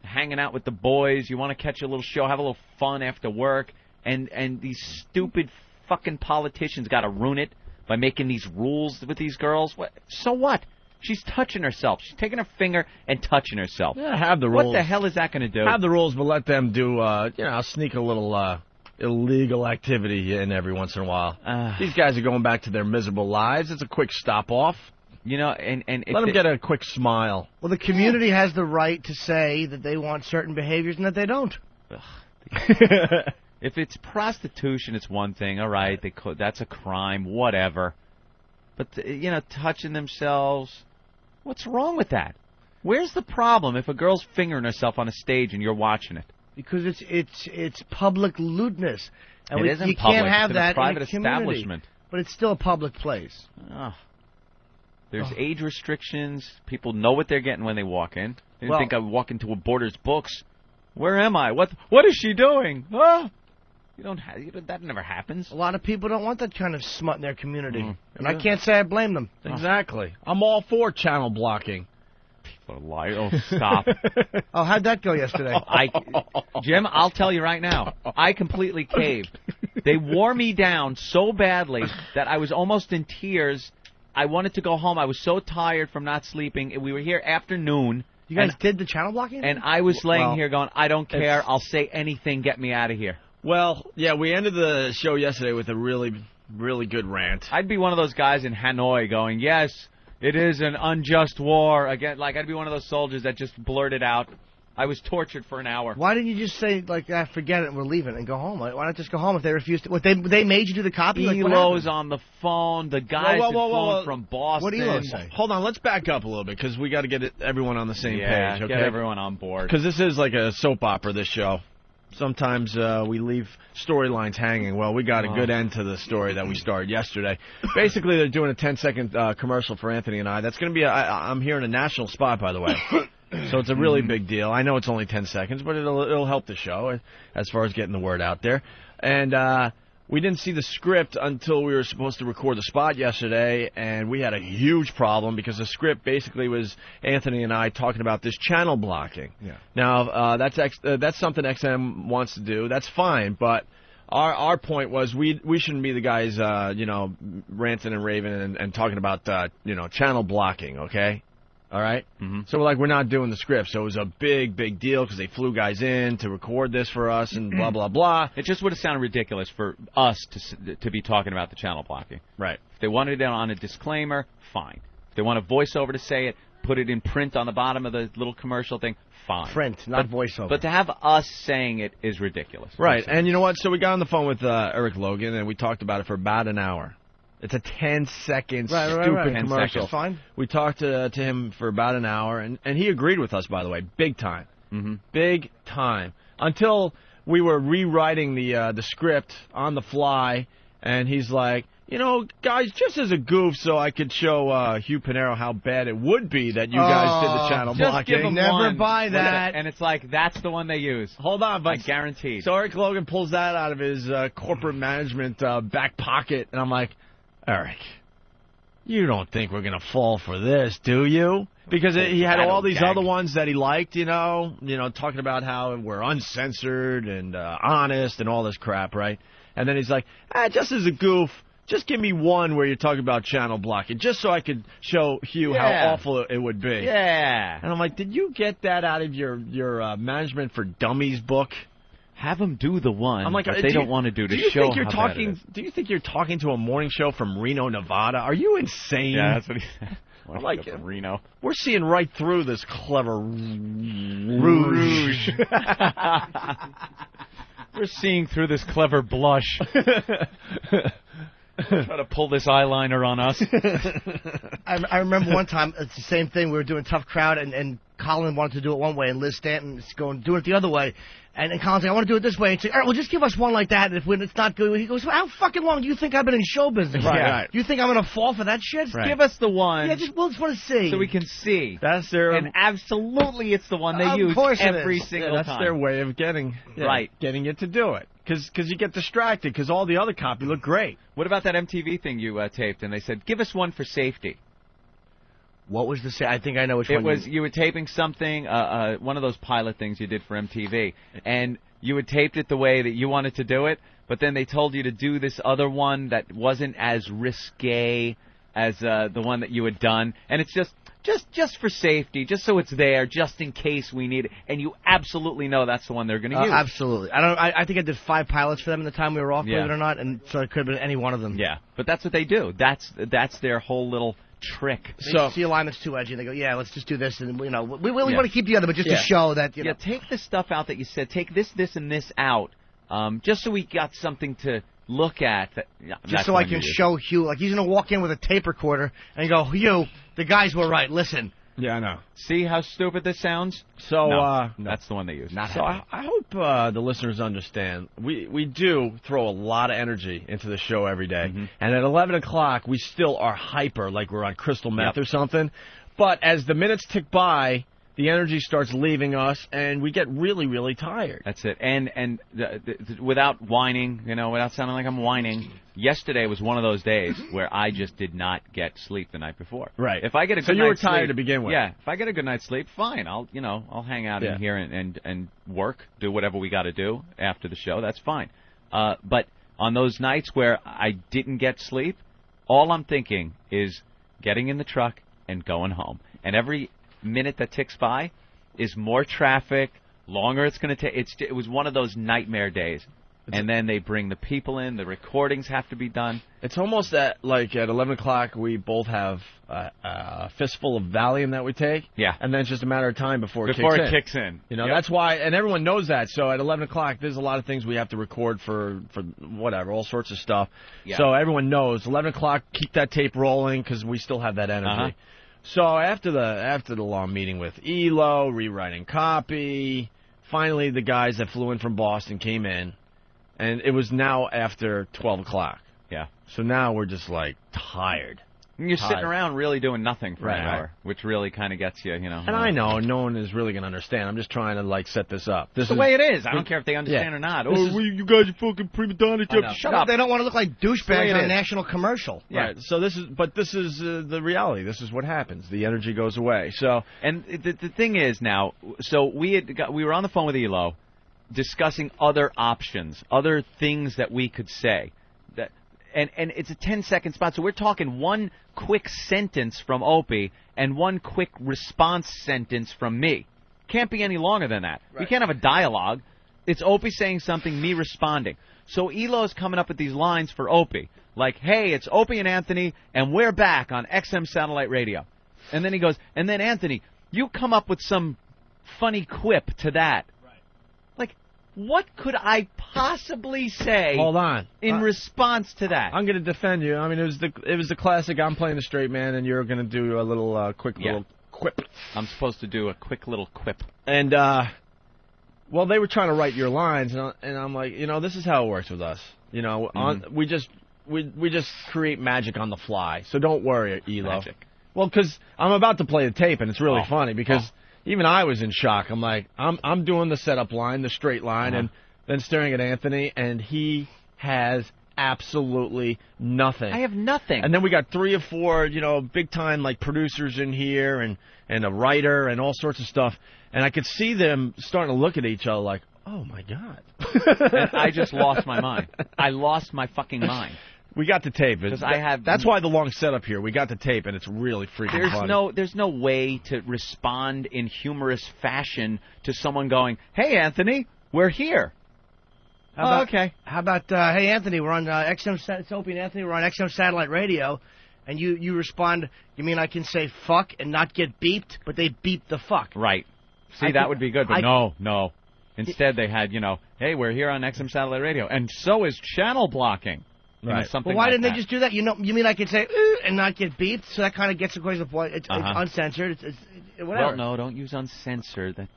hanging out with the boys. You want to catch a little show, have a little fun after work. And these stupid fucking politicians got to ruin it by making these rules with these girls. So what? She's touching herself. She's taking her finger and touching herself. Yeah, have the rules. What the hell is that going to do? Have the rules, but let them do, sneak a little illegal activity in every once in a while. These guys are going back to their miserable lives. It's a quick stop-off. And let them get a quick smile. Well, the community has the right to say that they want certain behaviors and that they don't. If it's prostitution, it's one thing. All right, that's a crime, whatever. But, touching themselves, what's wrong with that? Where's the problem if a girl's fingering herself on a stage and you're watching it? Because it's public lewdness. And it isn't you public. can't have it's that a private in a community. establishment. But it's still a public place. There's age restrictions. People know what they're getting when they walk in. They didn't think I would walk into a Borders Books. Where am I? What is she doing? That never happens. A lot of people don't want that kind of smut in their community. And I can't say I blame them. Exactly. I'm all for channel blocking. People lie. Oh, stop. How'd that go yesterday? Jim, I'll tell you right now. I completely caved. They wore me down so badly that I was almost in tears. I wanted to go home. I was so tired from not sleeping. We were here after noon. You guys did the channel blocking? And I was laying here going, I don't care. I'll say anything. Get me out of here. Well, yeah, we ended the show yesterday with a really, really good rant. I'd be one of those guys in Hanoi going, yes, it is an unjust war. Again, I'd be one of those soldiers that just blurted out, I was tortured for an hour. Why didn't you just say, like, forget it and we're leaving and go home? Why not just go home if they refused to? What, they made you do the copy? Like, what Elo's happened? on the phone. The guys had flown from Boston. What did Elo say? Hold on, let's back up a little bit because we got to get everyone on the same page. Okay? Get everyone on board. Because this is like a soap opera, this show. Sometimes we leave storylines hanging. Well, we got a good end to the story that we started yesterday. Basically, they're doing a 10-second commercial for Anthony and I. That's going to be, I'm hearing a national spot, by the way. So it's a really big deal. I know it's only 10 seconds, but it'll help the show as far as getting the word out there. And we didn't see the script until we were supposed to record the spot yesterday, and we had a huge problem because the script basically was Anthony and I talking about this channel blocking. Yeah. Now, that's something XM wants to do. That's fine, but our point was we shouldn't be the guys, ranting and raving and talking about, channel blocking, okay? All right? Mm-hmm. So we're not doing the script. So it was a big, big deal because they flew guys in to record this for us and blah, blah, blah. It just would have sounded ridiculous for us to be talking about the channel blocking. Right. If they wanted it on a disclaimer, fine. If they want a voiceover to say it, put it in print on the bottom of the little commercial thing, fine. Print, not voiceover. But to have us saying it is ridiculous. Right. And you know what? So we got on the phone with Eric Logan, and we talked about it for about an hour. It's a 10-second stupid commercial. Fine. We talked to him for about an hour, and he agreed with us, by the way, big time. Mm-hmm. Big time. Until we were rewriting the script on the fly, and he's like, guys, just as a goof so I could show Hugh Pinero how bad it would be that you guys did the channel blocking. Give him Never one. buy that. And it's like, that's the one they use. Hold on, but I guaranteed. So Eric Logan pulls that out of his corporate management back pocket, and I'm like, Eric, you don't think we're going to fall for this, do you? Because he had all these other ones that he liked, talking about how we're uncensored and honest and all this crap, right? And then he's like, just as a goof, just give me one where you're talking about channel blocking, just so I could show Hugh how awful it would be. Yeah. And I'm like, did you get that out of your Management for Dummies book? Have them do the one I'm like, that they don't want to do to show how bad it is. Do you think you're talking to a morning show from Reno, Nevada? Are you insane? Yeah, that's what he said. I'm like, Reno. We're seeing right through this clever rouge. We're seeing through this clever blush. Try to pull this eyeliner on us. I remember one time, it's the same thing. We were doing Tough Crowd, and Colin wanted to do it one way, and Liz Stanton is going doing it the other way. And Colin's like, I want to do it this way. And she's like, all right, well, just give us one like that. And when it's not good, he goes, well, how fucking long do you think I've been in show business? Right. You think I'm going to fall for that shit? Right. Give us the one. Yeah, just want to see. So we can see. That's their... And absolutely it's the one they use every single time. That's their way of getting you to do it. Because you get distracted because all the other copy look great. What about that MTV thing you taped? And they said, give us one for safety. What was the I think I know which one. It was you were taping something, one of those pilot things you did for MTV, and you had taped it the way that you wanted to do it, but then they told you to do this other one that wasn't as risque as the one that you had done, and it's just for safety, just so it's there, just in case we need it, and you absolutely know that's the one they're going to use. Absolutely. I think I did 5 pilots for them in the time we were off, believe it or not, and so it could have been any one of them. Yeah, but that's what they do. That's their whole little trick. They see a line that's too edgy, and they go, yeah, let's just do this, and we really want to keep the other, but just to show that, Yeah, take the stuff out that you said. Take this, and this out, just so we got something to look at. Just so I can show Hugh, like he's going to walk in with a tape recorder and go, Hugh, the guys were right, listen. Yeah, I know. See how stupid this sounds? So, no, that's the one they use. So I hope the listeners understand. We do throw a lot of energy into the show every day. Mm-hmm. And at 11 o'clock, we still are hyper, like we're on crystal meth or something. But as the minutes tick by, the energy starts leaving us, and we get really, really tired. That's it. And without whining, without sounding like I'm whining, yesterday was one of those days where I just did not get sleep the night before. Right. If I get a good so you were night's tired sleep, to begin with. Yeah. If I get a good night's sleep, fine. I'll hang out in here and work, do whatever we got to do after the show. That's fine. But on those nights where I didn't get sleep, all I'm thinking is getting in the truck and going home. And every minute that ticks by is more traffic, longer it's going to take. It was one of those nightmare days. and then they bring the people in. The recordings have to be done. It's almost at 11 o'clock. We both have a fistful of Valium that we take. Yeah. And then it's just a matter of time before it kicks in. You know, Yep. that's why, and everyone knows that. So at 11 o'clock, there's a lot of things we have to record for whatever, all sorts of stuff. Yeah. So everyone knows 11 o'clock. Keep that tape rolling because we still have that energy. Uh-huh. So after the long meeting with Elo, rewriting copy, finally the guys that flew in from Boston came in, and it was now after 12 o'clock. Yeah. So now we're just tired. And you're sitting around really doing nothing for an Right. hour, which really kind of gets you, you know. And I know no one is really going to understand. I'm just trying to set this up. This It's the way it is. I don't care if they understand or not. You guys are fucking prima donnas. Shut up. They don't want to look like douchebags on a is. national commercial. Yeah. Right. So this is the reality. This is what happens. The energy goes away. So and the thing is now, so we were on the phone with Elo, discussing other options, other things that we could say. And it's a 10-second spot, so we're talking one quick sentence from Opie and one quick response sentence from me. Can't be any longer than that. We can't have a dialogue. It's Opie saying something, me responding. So Elo's coming up with these lines for Opie, like, hey, it's Opie and Anthony, and we're back on XM Satellite Radio. And then he goes, and then Anthony, you come up with some funny quip to that. Like, what could I possibly say? Hold on. In response to that. I'm going to defend you. I mean, it was the classic. I'm playing the straight man, and you're going to do a little quick little quip. I'm supposed to do a quick little quip. And well, they were trying to write your lines, and I'm like, this is how it works with us. We just create magic on the fly. So don't worry, Elo. Magic. Well, because I'm about to play the tape, and it's really funny because. Even I was in shock. I'm like, I'm doing the setup line, the straight line, and then staring at Anthony, and he has absolutely nothing. I have nothing. And then we got 3 or 4, big time producers in here, and a writer, and all sorts of stuff. And I could see them starting to look at each other like, oh my God. And I just lost my mind. I lost my fucking mind. We got the tape. That's why the long setup here. We got the tape, and it's really freaking funny. There's no way to respond in humorous fashion to someone going, hey, Anthony, we're here. Okay. How about, hey, Anthony, we're on XM, it's Opie and Anthony, we're on XM Satellite Radio, and you respond, you mean I can say fuck and not get beeped, but they beep the fuck. Right. See, that would be good, but no. Instead, they had, hey, we're here on XM Satellite Radio, and so is channel blocking. Right. Something why like didn't that. they just do that? You mean I could say and not get beeped? So that kind of gets across the point. It's uncensored. It's whatever. Well, no, don't use uncensored. That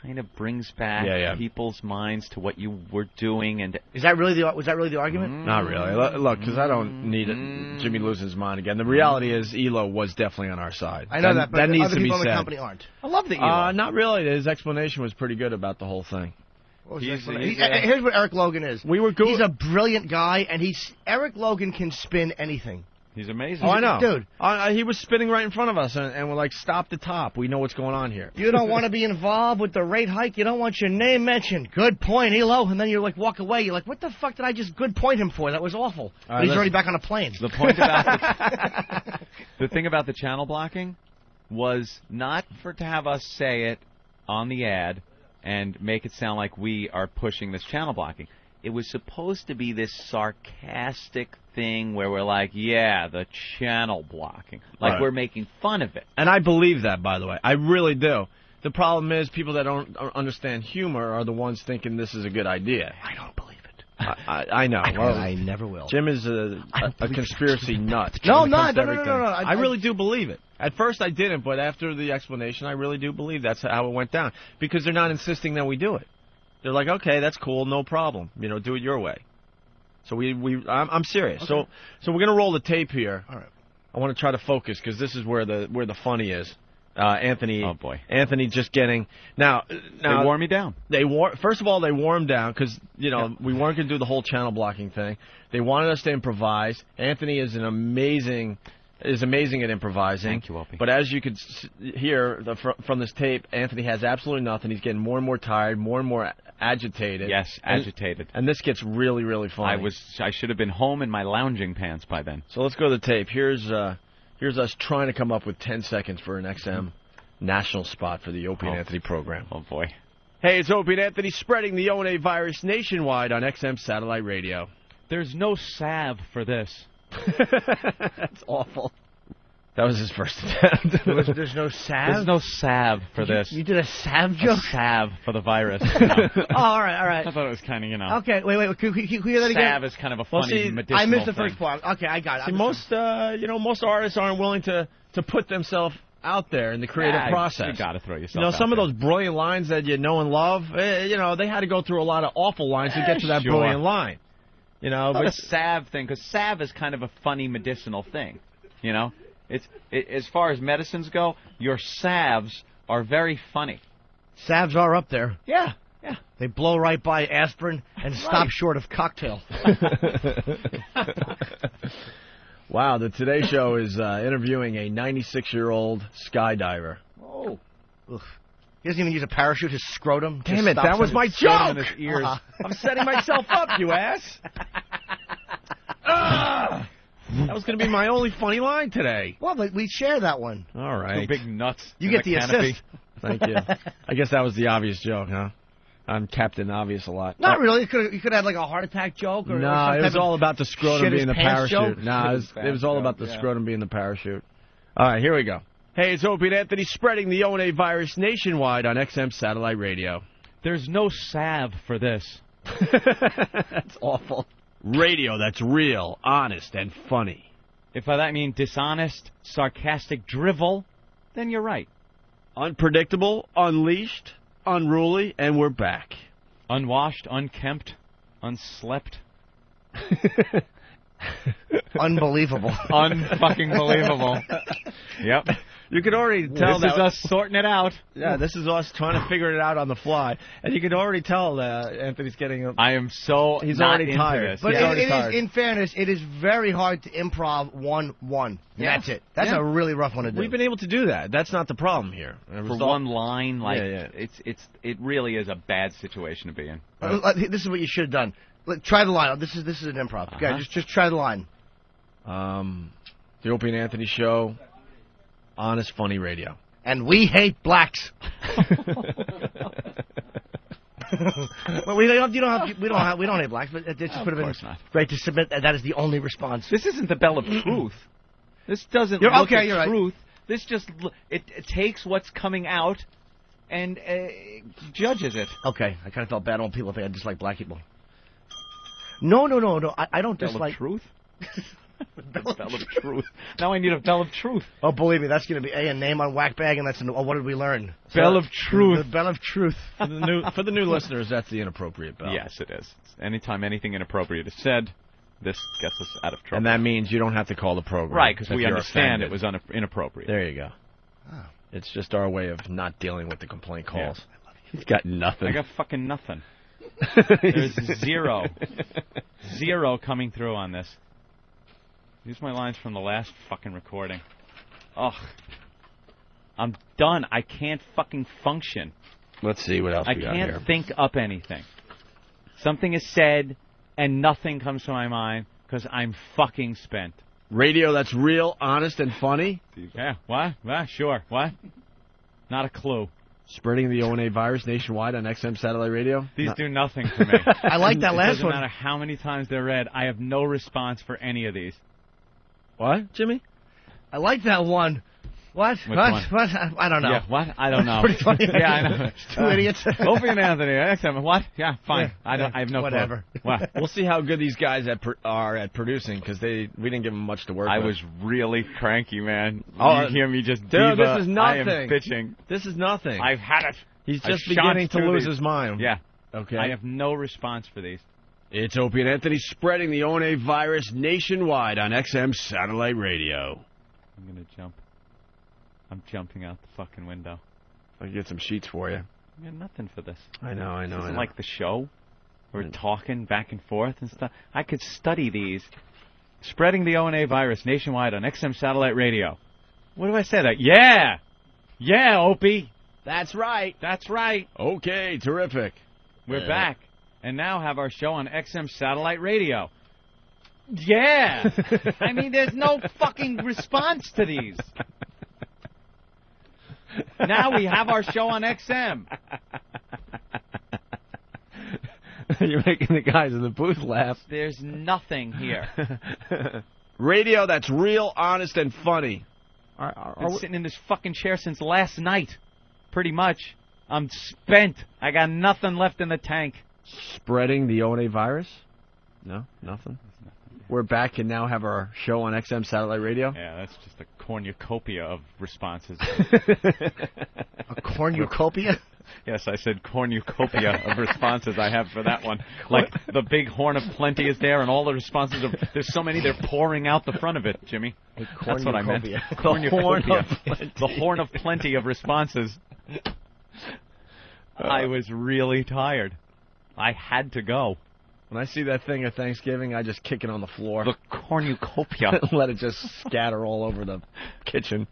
kind of brings back people's minds to what you were doing. And was that really the argument? Not really. Look, because I don't need Jimmy losing his mind again. The reality is Elo was definitely on our side. I know that, but that needs other to be people in the said. company aren't. I love the Elo. Not really. His explanation was pretty good about the whole thing. Here's what Eric Logan is. He's a brilliant guy, and Eric Logan can spin anything. He's amazing. Oh, I know. Dude. He was spinning right in front of us, and we're like, stop the top. We know what's going on here. You don't want to be involved with the rate hike. You don't want your name mentioned. Good point, Elo. And then you're like, walk away. You're like, what the fuck did I just good point him for? That was awful. But he's already back on a plane. The point about the thing about the channel blocking was not to have us say it on the ad and make it sound like we are pushing this channel blocking. It was supposed to be this sarcastic thing where we're like, yeah, the channel blocking. Like we're making fun of it. And I believe that, by the way. I really do. The problem is people that don't understand humor are the ones thinking this is a good idea. I don't believe it. I know. I never will. Jim is a conspiracy nut. No. I really do believe it. At first I didn't, but after the explanation, I really do believe that's how it went down. Because they're not insisting that we do it. They're like, okay, that's cool, no problem. Do it your way. So I'm serious. Okay. So we're gonna roll the tape here. All right. I want to try to focus because this is where the funny is. Anthony. Oh boy. Anthony just getting now. They wore me down. First of all, they wore him down because we weren't going to do the whole channel blocking thing. They wanted us to improvise. Anthony is amazing at improvising. Thank you, Opie. But as you could hear from this tape, Anthony has absolutely nothing. He's getting more and more tired, more and more agitated. Yes, agitated. And this gets really, really funny. I should have been home in my lounging pants by then. So let's go to the tape. Here's us trying to come up with 10 seconds for an XM national spot for the Opie and Anthony program. Oh boy. Hey, it's Opie and Anthony spreading the O&A virus nationwide on XM Satellite Radio. There's no salve for this. That's awful. That was his first attempt. There's no salve? There's no salve for this. You did a salve joke? A salve for the virus. Oh, all right. I thought it was kind of, Okay, wait. Can you hear that again? Salve is kind of a funny medicinal I missed the thing. first part. Okay, I got it. See, most artists aren't willing to put themselves out there in the creative process. You got to throw yourself out some of there. those brilliant lines that you know and love, they had to go through a lot of awful lines to get to that brilliant line. But a salve thing, because salve is kind of a funny medicinal thing. As far as medicines go, your salves are very funny. Salves are up there. Yeah. They blow right by aspirin and stop short of cocktail. Wow, the Today Show is interviewing a 96-year-old skydiver. Oh. Ugh. He doesn't even use a parachute, his scrotum. Damn it, that was my joke! In his ears. I'm setting myself up, you ass! That was going to be my only funny line today. Well, but we share that one. All right. Two big nuts. You get the assist. Thank you. I guess that was the obvious joke, huh? I'm Captain Obvious a lot. Not really. You could have like a heart attack joke. Or it was all about the scrotum being the parachute. It was all about the scrotum being the parachute. All right, here we go. Hey, it's Opie and Anthony spreading the O&A virus nationwide on XM Satellite Radio. There's no salve for this. That's awful. Radio that's real, honest, and funny. If by that I mean dishonest, sarcastic drivel, then you're right. Unpredictable, unleashed, unruly, and we're back. Unwashed, unkempt, unslept. Unbelievable. Unfucking believable. Yep. You could already tell this is us sorting it out. Yeah, this is us trying to figure it out on the fly. And you could already tell Anthony's getting... I am so He's not already into tired. this. But Yeah. it is, in fairness, it is very hard to improv 1-1. Yeah. That's it. That's Yeah. a really rough one to do. We've been able to do that. That's not the problem here. For one line, it really is a bad situation to be in. This is what you should have done. Try the line. This is an improv. Okay, just try the line. The Opie and Anthony Show, honest, funny radio. And we hate blacks. Well, we don't hate blacks, but it just would have been great to submit that is the only response. This isn't the Bell of Truth. This doesn't you're look at right. truth. This just it takes what's coming out and judges it. Okay, I kind of felt bad on people if they dislike black people. No. I don't Bell dislike of Truth. Bell of Truth. Now I need a Bell of Truth. Oh, believe me, that's going to be a name on Whack Bag, and that's what did we learn? Bell of Truth. The Bell of Truth. For the new listeners, that's the inappropriate bell. Yes, it is. Anytime anything inappropriate is said, this gets us out of trouble. And that means you don't have to call the program. Right, because if we you're understand offended. it was inappropriate. There you go. Oh. It's just our way of not dealing with the complaint calls. Yeah. He's got nothing. I got fucking nothing. There's zero coming through on this. Use my lines from the last fucking recording. Ugh. I'm done. I can't fucking function. Let's see what else we got here. I can't think up anything. Something is said, and nothing comes to my mind, because I'm fucking spent. Radio that's real, honest, and funny? Yeah, what? Sure, what? Not a clue. Spreading the O&A virus nationwide on XM Satellite Radio? These do nothing for me. I like that last one. It doesn't matter how many times they're read. I have no response for any of these. What, Jimmy? I like that one. What? Which what? one? What? I don't know. Yeah, what? I don't know. Pretty funny. Yeah, I know. Two idiots. Opie and Anthony. XM. What? Yeah, fine. Yeah, I have no whatever. clue. What? We'll see how good these guys are at producing, because we didn't give them much to work with. I was really cranky, man. Oh, you hear me just dude, diva. this is nothing. I am bitching. This is nothing. I've had it. He's just beginning to lose his mind. Yeah. Okay. I have no response for these. It's Opie and Anthony spreading the O&A virus nationwide on XM Satellite Radio. I'm going to jump. I'm jumping out the fucking window. I'll get some sheets for you. I got nothing for this. I know. This isn't like the show. We're talking back and forth and stuff. I could study these. Spreading the O&A virus nationwide on XM Satellite Radio. What do I say? That? Yeah! Yeah, Opie! That's right. That's right. Okay, terrific. We're back. And now have our show on XM Satellite Radio. Yeah! I mean, there's no fucking response to these. Now we have our show on XM. You're making the guys in the booth laugh. There's nothing here. Radio that's real, honest, and funny. I've been sitting in this fucking chair since last night. Pretty much. I'm spent. I got nothing left in the tank. Spreading the ONA virus? No, nothing. We're back and now have our show on XM Satellite Radio. Yeah, that's just a cornucopia of responses. A cornucopia? Yes, I said cornucopia of responses I have for that one. Like the big horn of plenty is there, and all the responses are. There's so many they're pouring out the front of it, Jimmy. That's what I meant. Cornucopia. The horn of plenty of responses. I was really tired. I had to go. When I see that thing at Thanksgiving, I just kick it on the floor. The cornucopia. Let it just scatter all over the kitchen.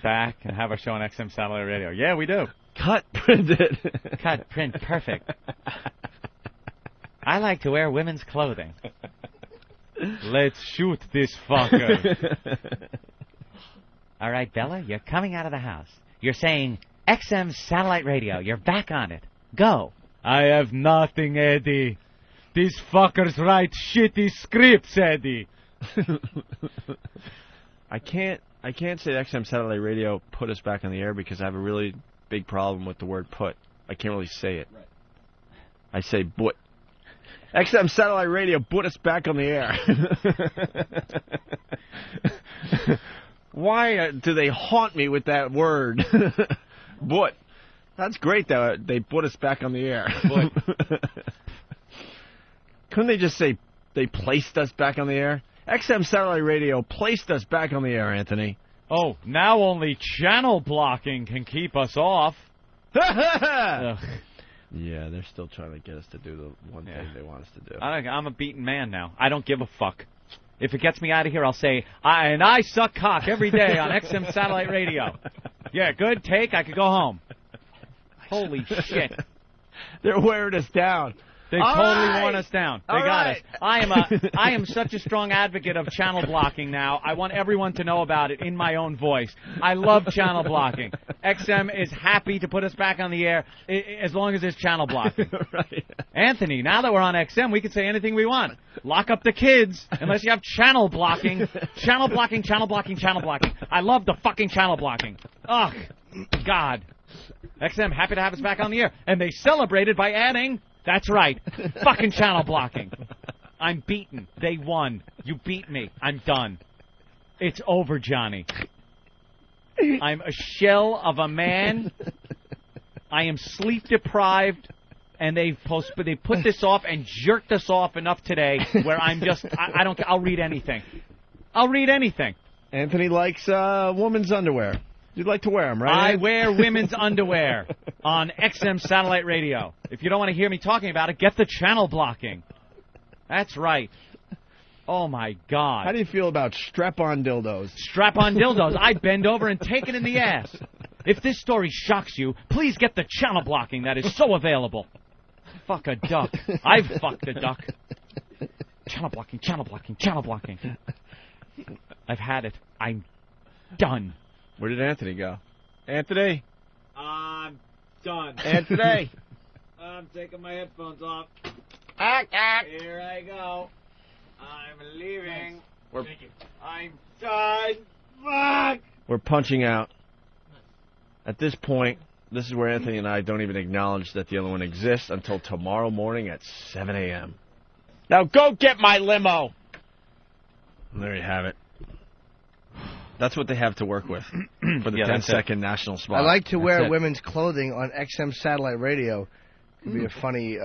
Back and have our show on XM Satellite Radio. Yeah, we do. Cut, print it. Cut, print, perfect. I like to wear women's clothing. Let's shoot this fucker. All right, Bella, you're coming out of the house. You're saying XM Satellite Radio. You're back on it. Go. I have nothing, Eddie. These fuckers write shitty scripts, Eddie. I can't say XM Satellite Radio put us back on the air because I have a really big problem with the word put. I can't really say it. Right. I say but. XM Satellite Radio put us back on the air. Why do they haunt me with that word? But. That's great, though. They put us back on the air. Couldn't they just say they placed us back on the air? XM Satellite Radio placed us back on the air, Anthony. Oh, now only channel blocking can keep us off. Yeah, they're still trying to get us to do the one thing they want us to do. I'm a beaten man now. I don't give a fuck. If it gets me out of here, I'll say, I suck cock every day on XM Satellite Radio. Yeah, good take. I could go home. Holy shit. They're wearing us down. They totally worn us down. They got us. I am such a strong advocate of channel blocking now. I want everyone to know about it in my own voice. I love channel blocking. XM is happy to put us back on the air as long as there's channel blocking. Right. Anthony, now that we're on XM, we can say anything we want. Lock up the kids unless you have channel blocking. Channel blocking, channel blocking, channel blocking. I love the fucking channel blocking. Ugh, God. XM, happy to have us back on the air. And they celebrated by adding, that's right, fucking channel blocking. I'm beaten. They won. You beat me. I'm done. It's over, Johnny. I'm a shell of a man. I am sleep deprived. And they put this off and jerked us off enough today where I'm just, I don't, I'll read anything. I'll read anything. Anthony likes woman's underwear. You'd like to wear them, right? I wear women's underwear on XM Satellite Radio. If you don't want to hear me talking about it, get the channel blocking. That's right. Oh, my God. How do you feel about strap-on dildos? Strap-on dildos. I bend over and take it in the ass. If this story shocks you, please get the channel blocking that is so available. Fuck a duck. I've fucked a duck. Channel blocking, channel blocking, channel blocking. I've had it. I'm done. Where did Anthony go? Anthony? I'm done. Anthony? I'm taking my headphones off. Here I go. I'm leaving. I'm done. Fuck. We're punching out. At this point, this is where Anthony and I don't even acknowledge that the other one exists until tomorrow morning at 7 a.m. Now go get my limo! And there you have it. That's what they have to work with for the 10-second national spot. I like to wear women's clothing on XM Satellite Radio. Could be a funny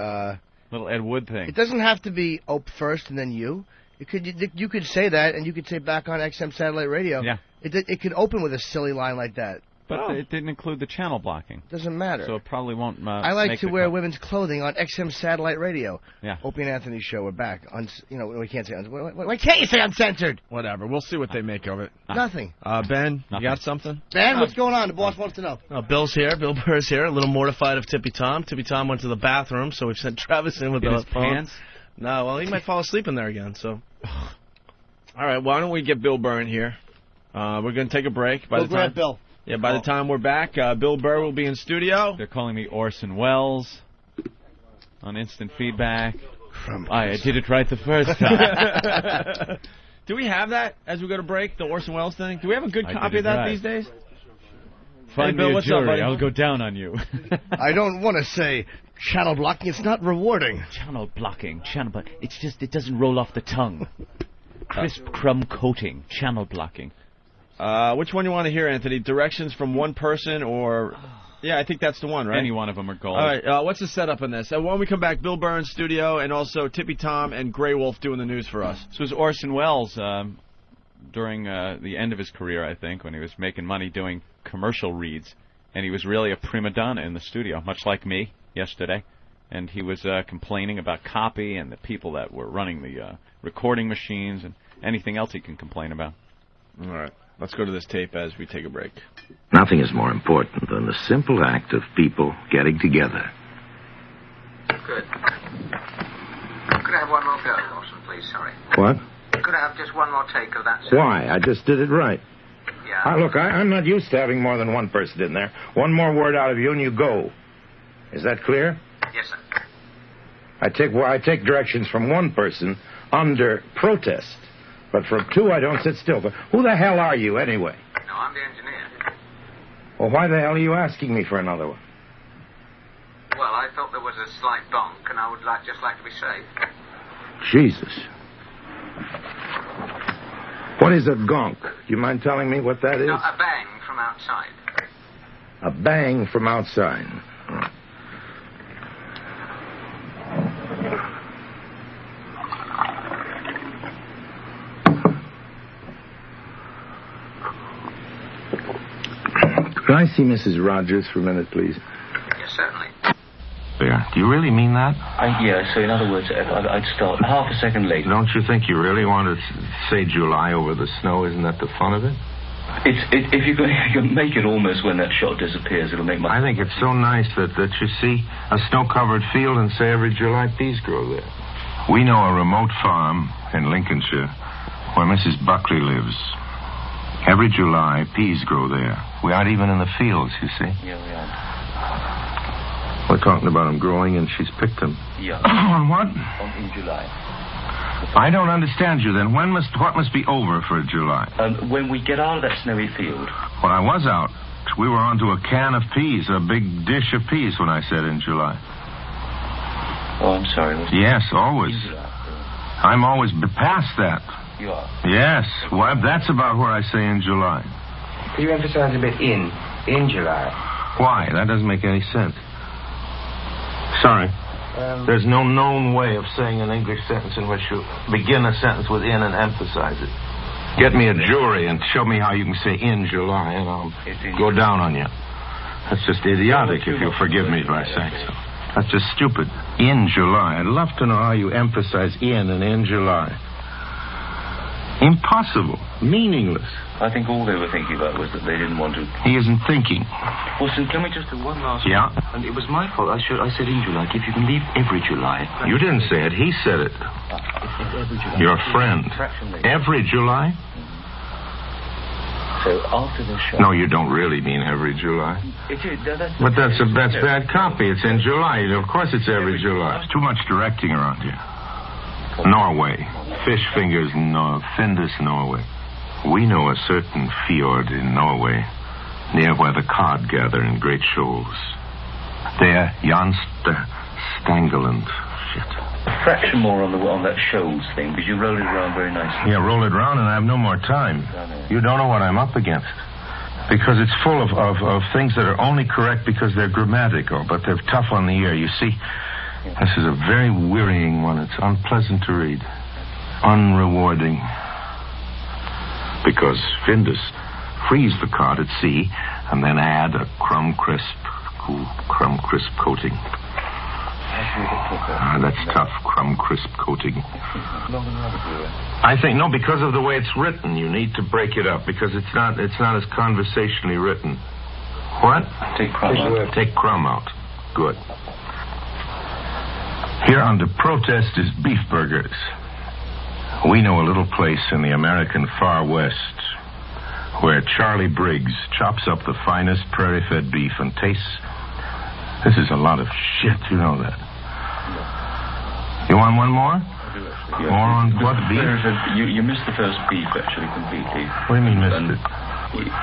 little Ed Wood thing. It doesn't have to be Ope first and then you. You could say that, and you could say back on XM Satellite Radio. Yeah. It could open with a silly line like that. But it didn't include the channel blocking. Doesn't matter. So it probably won't. I like to wear women's clothing on XM Satellite Radio. Yeah. Opie and Anthony show. We're back. We can't say. Why can't you say uncensored? Whatever. We'll see what they make of it. Nothing. Ben, you got something? Ben, what's going on? The boss wants to know. Bill's here. Bill Burr's here. A little mortified of Tippy Tom. Tippy Tom went to the bathroom, so we've sent Travis in with his phone. Pants? No, well, he might fall asleep in there again. So. All right. Why don't we get Bill Burr in here? We're going to take a break. Go grab Bill. Yeah, by the time we're back, Bill Burr will be in studio. They're calling me Orson Welles. on instant feedback. I did it right the first time. Do we have that as we go to break, the Orson Welles thing? Do we have a good I copy did of that right. these days? Find Hey, Bill, me a what's jury. up, buddy? I'll go down on you. I don't want to say channel blocking. It's not rewarding. Channel blocking. It's just, it doesn't roll off the tongue. Crisp crumb coating. Channel blocking. Which one you want to hear, Anthony? Directions from one person or... Yeah, I think that's the one, right? Any one of them are gold. All right, what's the setup in this? When we come back, Bill Burns studio and also Tippy Tom and Grey Wolf doing the news for us. This was Orson Welles during the end of his career, I think, when he was making money doing commercial reads. And he was really a prima donna in the studio, much like me yesterday. And he was complaining about copy and the people that were running the recording machines and anything else he can complain about. All right. Let's go to this tape as we take a break. Nothing is more important than the simple act of people getting together. Good. Could I have one more go, Orson, please? Sorry. What? Could I have just one more take of that? Sir? Why? I just did it right. Yeah. Look, I'm not used to having more than one person in there. One more word out of you and you go. Is that clear? Yes, sir. I take directions from one person under protest. But from two, I don't sit still. But who the hell are you, anyway? No, I'm the engineer. Well, why the hell are you asking me for another one? Well, I thought there was a slight bonk, and I would just like to be safe. Jesus. What is a gonk? Do you mind telling me what that is? No, a bang from outside. A bang from outside. Could I see Mrs. Rogers for a minute, please? Yes, certainly. There. Do you really mean that? Yeah, so in other words, I'd start half a second late. Don't you think you really want to say July over the snow? Isn't that the fun of it? If you can make it almost when that shot disappears, it'll make my... I think it's so nice that you see a snow-covered field and say every July peas grow there. We know a remote farm in Lincolnshire where Mrs. Buckley lives. Every July, peas grow there. We aren't even in the fields, you see. Yeah, we are. We're talking about them growing, and she's picked them. Yeah. On what? In July. I don't understand you, then. What must be over for July? When we get out of that snowy field. Well, I was out. We were onto a can of peas, a big dish of peas when I said in July. Oh, I'm sorry. Yes, always. I'm always past that. You are? Yes. Well, that's about where I say in July. Could you emphasize a bit in July? Why? That doesn't make any sense. Sorry. There's no known way of saying an English sentence in which you begin a sentence with in and emphasize it. Get me a jury and show me how you can say in July, and I'll go down on you. That's just idiotic, if you'll forgive me by saying so. That's just stupid. In July. I'd love to know how you emphasize in and in July. Impossible. Meaningless. I think all they were thinking about was that they didn't want to... He isn't thinking. Wilson, can we just do one last... Yeah? And it was my fault. I said in July. If you can leave every July... You didn't say it. He said it. Every July. Your friend. Every July? So after the show... No, you don't really mean every July. It is. But that's bad copy. It's in July. Of course it's every July. There's too much directing around here. Norway. Fish fingers, Findus, Norway. We know a certain fjord in Norway, near where the cod gather in great shoals. There, Jan Stangeland. Shit. A fraction more on that shoals thing, because you roll it around very nicely. Yeah, roll it around, and I have no more time. You don't know what I'm up against. Because it's full of things that are only correct because they're grammatical, but they're tough on the ear. You see, this is a very wearying one. It's unpleasant to read. Unrewarding. Because Findus freeze the cod at sea and then add a crumb crisp coating. That's tough, crumb crisp coating. I think, no, because of the way it's written, you need to break it up because it's not as conversationally written. What? Take crumb out. Take crumb out. Good. Here under protest is beef burgers. We know a little place in the American far west where Charlie Briggs chops up the finest prairie-fed beef and tastes... This is a lot of shit, you know that. You want one more? I do, actually. More on what, beef? You missed the first beef, actually, completely. What do you mean missed it?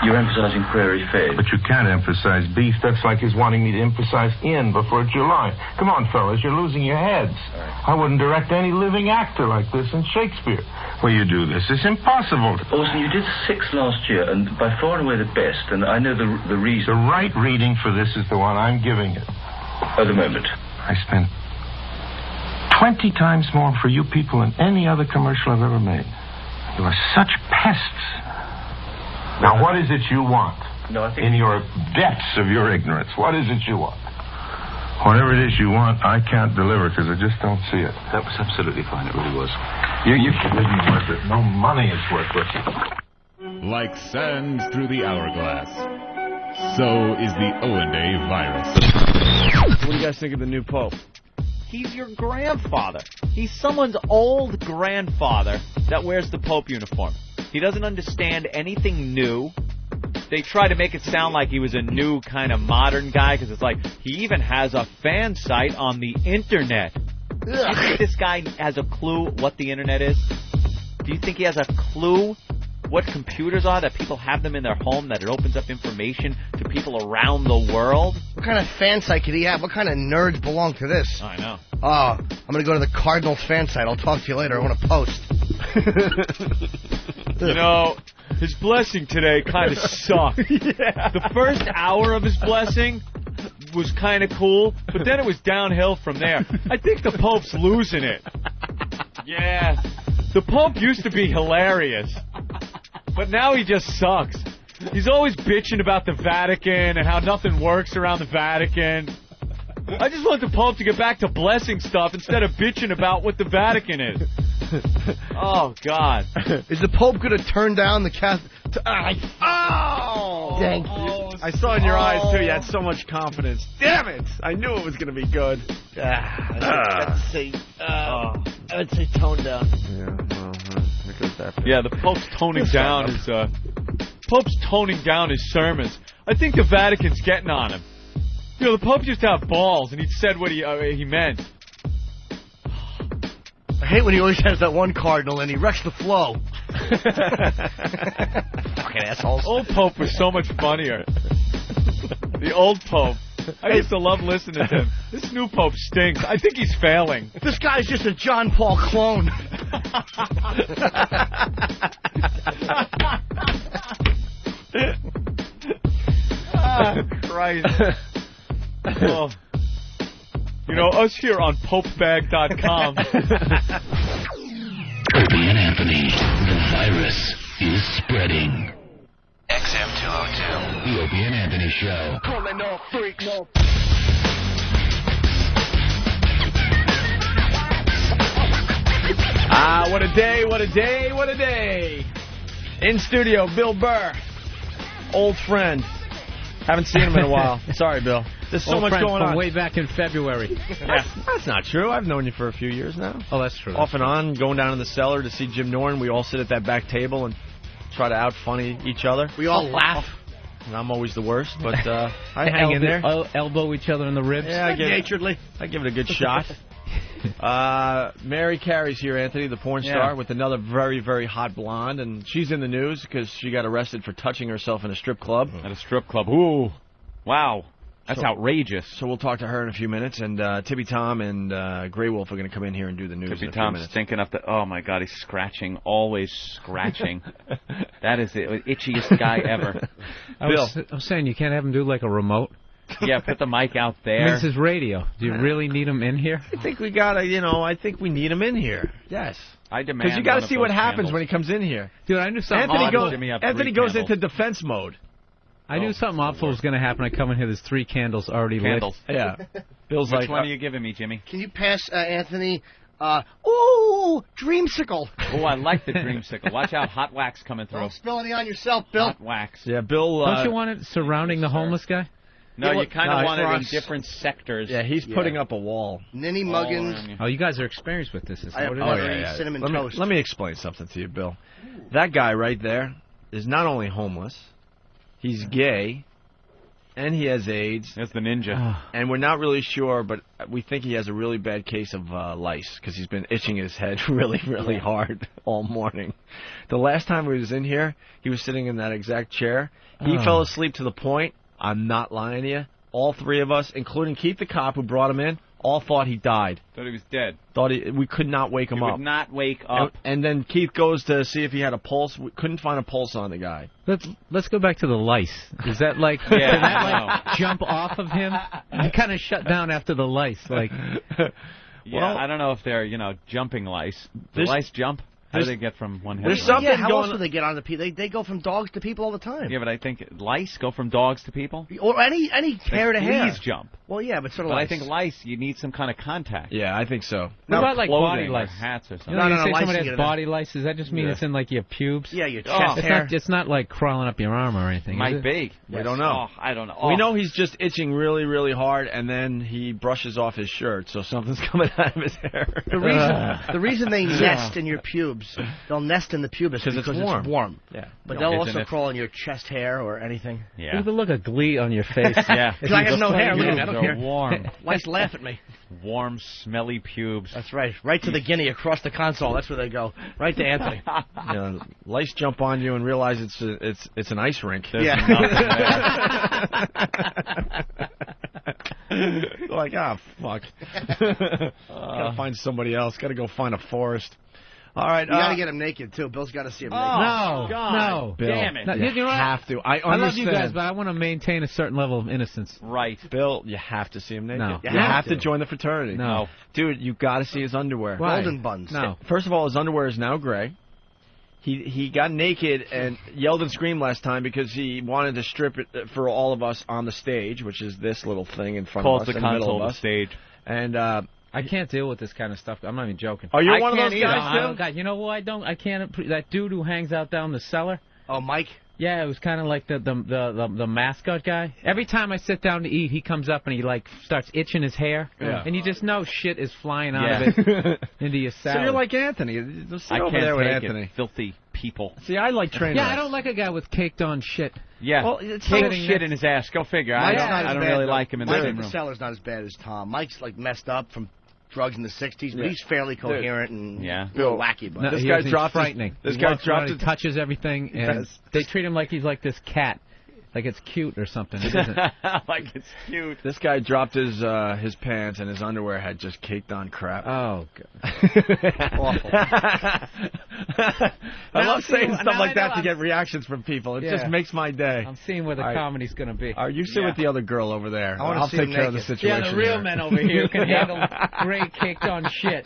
You're emphasizing prairie fed. But you can't emphasize beef. That's like his wanting me to emphasize in before July. Come on, fellas, you're losing your heads. I wouldn't direct any living actor like this in Shakespeare. Well, you do this. It's impossible. Orson, you did 6 last year, and by far and away the best, and I know the reason. The right reading for this is the one I'm giving it. At the moment. I spent 20 times more for you people than any other commercial I've ever made. You are such pests. Now, what is it you want? No, I think... In your depths of your ignorance, what is it you want? Whatever it is you want, I can't deliver because I just don't see it. That was absolutely fine. It really was. You didn't worth it. No money is worth it. Like sand through the hourglass, so is the Owen-Day virus. What do you guys think of the new pope? He's your grandfather. He's someone's old grandfather that wears the Pope uniform. He doesn't understand anything new. They try to make it sound like he was a new kind of modern guy because it's like he even has a fan site on the internet. Do you think this guy has a clue what the internet is? Do you think he has a clue what computers are, that people have them in their home, that it opens up information to people around the world? What kind of fan site could he have? What kind of nerds belong to this? I know. Oh, I'm going to go to the Cardinals fan site. I'll talk to you later. I want to post. You know, his blessing today kind of sucked. Yeah. The first hour of his blessing was kind of cool, but then it was downhill from there. I think the Pope's losing it. Yeah. The Pope used to be hilarious, but now he just sucks. He's always bitching about the Vatican and how nothing works around the Vatican. I just want the Pope to get back to blessing stuff instead of bitching about what the Vatican is. Oh, God. Is the Pope going to turn down the Catholic... Oh! Thank you. I saw in your eyes, too. You had so much confidence. Damn it! I knew it was going to be good. I'd say tone down. Yeah, well, there goes that. Yeah, the Pope's toning down his... Pope's toning down his sermons. I think the Vatican's getting on him. You know, the Pope used to have balls, and he said what he meant. I hate when he always has that one cardinal, and he wrecks the flow. Fucking assholes. Old Pope was so much funnier. The old Pope. I used to love listening to him. This new Pope stinks. I think he's failing. This guy's just a John Paul clone. Christ. Oh. You know, us here on popebag.com. Opie and Anthony, the virus is spreading. XM 202, the Opie and Anthony Show. Calling all freaks. Ah, what a day, what a day, what a day. In studio, Bill Burr, old friend. Haven't seen him in a while. Sorry, Bill. There's so much going on. Way back in February. Yeah, that's not true. I've known you for a few years now. Oh, that's true. Off and on, going down in the cellar to see Jim Norton. We all sit at that back table and try to out-funny each other. We all laugh. And I'm always the worst, but I hang in there. Elbow each other in the ribs. Yeah, I give it a good shot. Mary Carey's here, Anthony, the porn star, with another very, very hot blonde, and she's in the news because she got arrested for touching herself in a strip club. At a strip club. Ooh. Wow. That's outrageous. So we'll talk to her in a few minutes, and Tippy Tom and Grey Wolf are going to come in here and do the news in a few minutes. Tippy Tom's stinking up the... Oh, my God, he's scratching. Always scratching. That is the itchiest guy ever. I was saying, you can't have him do like a remote? Yeah, put the mic out there. I mean, this is radio. Do you really need him in here? I think we got to, I think we need him in here. Yes. I demand. Because you got to see what happens when he comes in here. Dude, I knew something Anthony goes into defense mode. I knew something awful was going to happen. I come in here, there's 3 candles already lit. Yeah. Bill's Which one are you giving me, Jimmy? Can you pass Anthony... dreamsicle. Oh, I like the dreamsicle. Watch out, hot wax coming through. Don't spill any on yourself, Bill. Hot wax. Yeah, Bill... Don't you want it surrounding the homeless guy? No, you kind of want it in different sectors. Yeah, he's putting up a wall. Ninny Muggins. Oh, you guys are experienced with this. Cinnamon toast. Let me explain something to you, Bill. That guy right there is not only homeless, he's gay, and he has AIDS. That's the ninja. And we're not really sure, but we think he has a really bad case of lice because he's been itching his head really, really hard all morning. The last time he was in here, he was sitting in that exact chair. He fell asleep to the point, I'm not lying to you, all three of us, including Keith the cop who brought him in, all thought he died. Thought he was dead. We could not wake him up. Would not wake up. And then Keith goes to see if he had a pulse. We couldn't find a pulse on the guy. Let's go back to the lice. Is that like can that jump off of him? He kind of shut down after the lice. Like, Yeah, I don't know if they're jumping lice. Do lice jump? How do they get from one head? There's something how else do they get on the people? They go from dogs to people all the time. Yeah, but I think lice go from dogs to people. Or any hair to hair. Fleas jump. Well, yeah, but sort of But lice. I think lice, you need some kind of contact. Yeah, I think so. What about like body Or lice? hats or something. You know, No, you say lice somebody you has get it body lice. Does that just mean it's in like your pubes? Yeah, your chest hair. It's not like crawling up your arm or anything. Might is it? be. We don't know. Oh, I don't know. We know he's just itching really, really hard, and then he brushes off his shirt, so something's coming out of his hair. The reason they nest in your pubes, they'll nest in the pubis because it's warm. Yeah. But they'll also crawl in your chest hair or anything. Yeah. Look at the look of glee on your face. Yeah. Because I have no hair. Look at me. I don't They're care. warm. Lice laugh at me. Warm, smelly pubes. That's right. Right to the guinea across the console. That's where they go. Right to Anthony. Lice jump on you and realize it's an ice rink. There's nothing there. Like, fuck. Gotta find somebody else. Gotta go find a forest. All right. You gotta get him naked too. Bill's gotta see him naked. No, God. Bill, Damn it. You have to. I understand. love you guys, but I want to maintain a certain level of innocence. Right. Bill, you have to see him naked. No. You have to join the fraternity. No. Dude, you gotta see his underwear. Why? Golden buns. No. First of all, his underwear is now gray. He got naked and yelled and screamed last time because he wanted to strip it for all of us on the stage, which is this little thing in front of us. Calls the in the middle console of the us. stage. And I can't deal with this kind of stuff. I'm not even joking. Oh, you're one of can't those guys, either. too? God, you know who I don't? I can't. That dude who hangs out down the cellar. Oh, Mike? Yeah, it was kind of like the mascot guy. Every time I sit down to eat, he comes up and he like starts itching his hair, and you just know shit is flying out of it into your salad. So you're like Anthony. Just sit I over can't there with take Anthony. it. Filthy people. See, I like train Yeah, wrecks. I don't like a guy with caked on shit. Yeah. Well, it's Take so- shit in his ass. Go figure. I don't really like him in the Mike same at the room. cellar's not as bad as Tom. Mike's like messed up from drugs in the 60s, but he's fairly coherent and a little wacky. But No, This he guy is- he's dropped his- frightening. this He guy walks around, dropped he his- touches everything, and they treat him like he's like this cat. Like it's cute or something. It isn't. Like it's cute. This guy dropped his pants and his underwear had just caked on crap. Oh, God. Awful. I love saying stuff like that to get reactions from people. It just makes my day. I'm seeing where the comedy's going to be. You sit with the other girl over there. I wanna I'll see take him care of the naked. situation. Yeah, the real here. men over here can handle great caked on shit.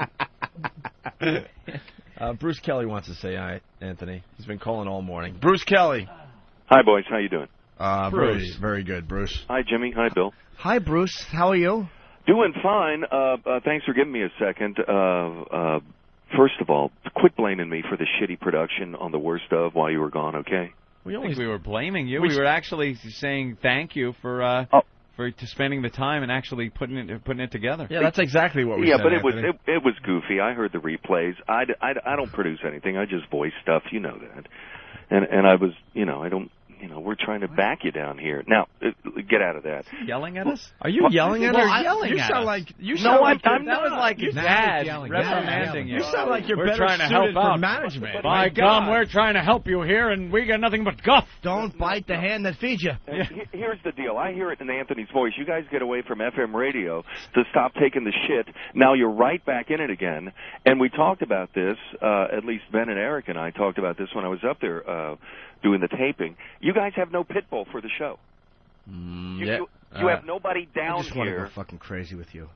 Bruce Kelly wants to say hi, Anthony. He's been calling all morning. Bruce Kelly. Hi, boys. How you doing? Bruce. Very good, Bruce. Hi, Jimmy. Hi, Bill. Hi, Bruce. How are you? Doing fine. Thanks for giving me a second. First of all, quit blaming me for the shitty production on the worst of while you were gone, okay? I think we were blaming you. We were actually saying thank you for spending the time and actually putting it together. Yeah, that's exactly what we said. Yeah, but Anthony. it was goofy. I heard the replays. I don't produce anything. I just voice stuff. You know that. And I was, I don't. We're trying to back you down here. Now, get out of that. Yelling at us? Are you yelling at us? Yelling you at sound us. like you No, sound like I'm not. That was like your dad reprimanding you. You sound like you're We're better trying to suited help for out. management. By gum, we're trying to help you here, and we got nothing but guff. Don't bite the hand that feeds you. Here's the deal. I hear it in Anthony's voice. You guys get away from FM radio to stop taking the shit. Now you're right back in it again. And we talked about this, at least Ben and Eric and I talked about this when I was up there doing the taping. You guys have no pit bull for the show. You have nobody down I just want to here. go fucking crazy with you.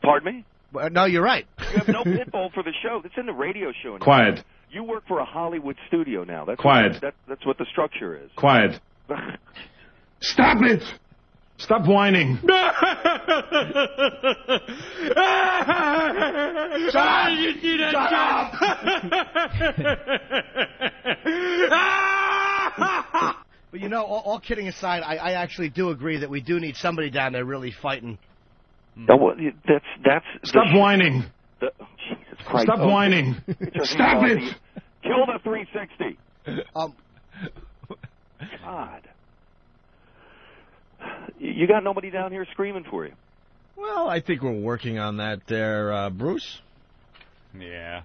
Pardon me? Well, no, you're right. You have no pit bull for the show. It's in the radio show. Now. Quiet. You work for a Hollywood studio now. That's Quiet. That's what the structure is. Quiet. Stop it! Stop whining. Shut up! But all kidding aside, I actually do agree that we do need somebody down there really fighting. No, well, that's. Stop whining. Jesus Christ. Stop whining. Stop it. Kill the 360. God. You got nobody down here screaming for you. Well, I think we're working on that there, Bruce. Yeah.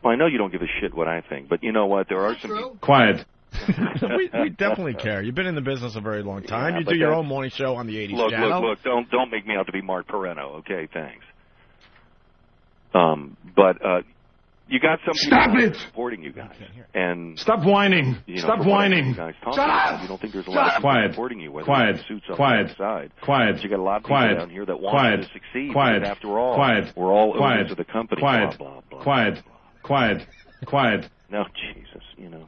Well, I know you don't give a shit what I think, but you know what? There are some... Quiet. we definitely care. You've been in the business a very long time. Yeah, you but do your own morning show on the 80s channel. Look, don't make me out to be Mark Perreno, okay? Thanks. But you got some people supporting you guys. And Stop whining. You know, Stop whining. You guys talk Shut about, up. you don't think there's a lot of people Quiet. supporting you, whether Quiet. it's suits on Quiet. the side. Quiet. But you got a lot of people Quiet. down here that want Quiet. you to succeed. Quiet. Because after all, Quiet. we're all Quiet. owners of the company. Quiet. Blah, blah, blah. Quiet. Quiet. Quiet. No, Jesus, you know.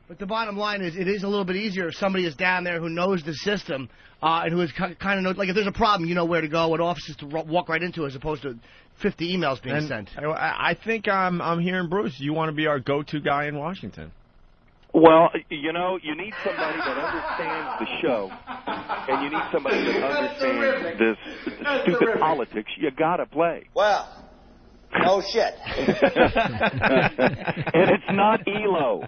But the bottom line is, it is a little bit easier if somebody is down there who knows the system and who is kind of knows, like if there's a problem, you know where to go, what offices to walk right into, as opposed to 50 emails being sent. I think I'm hearing Bruce. You want to be our go-to guy in Washington. Well, you know, you need somebody that understands the show, and you need somebody that understands this stupid politics you gotta play. Well, no shit. And it's not ELO.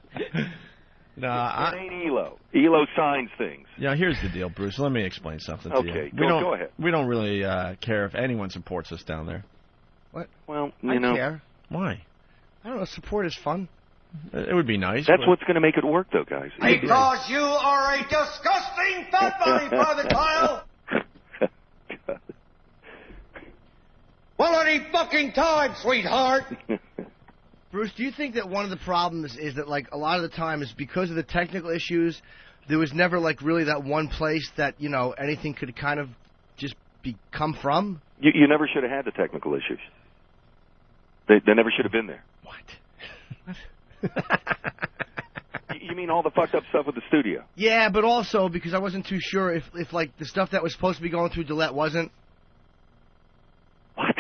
No, it ain't ELO. ELO signs things. Yeah, here's the deal, Bruce. Let me explain something to you. Okay, Go ahead. We don't really care if anyone supports us down there. What? Well, I you know. care. Why? I don't know. Support is fun. It would be nice. That's but... what's going to make it work, though, guys. Because you are a disgusting fat body, Private Kyle. Well, any fucking time, sweetheart. Bruce, do you think that one of the problems is that, like, a lot of the time is because of the technical issues, there was never, like, really that one place that, you know, anything could kind of just come from? You never should have had the technical issues. They never should have been there. What? You mean all the fucked up stuff with the studio? Yeah, but also because I wasn't too sure if like, the stuff that was supposed to be going through Gillette wasn't. What?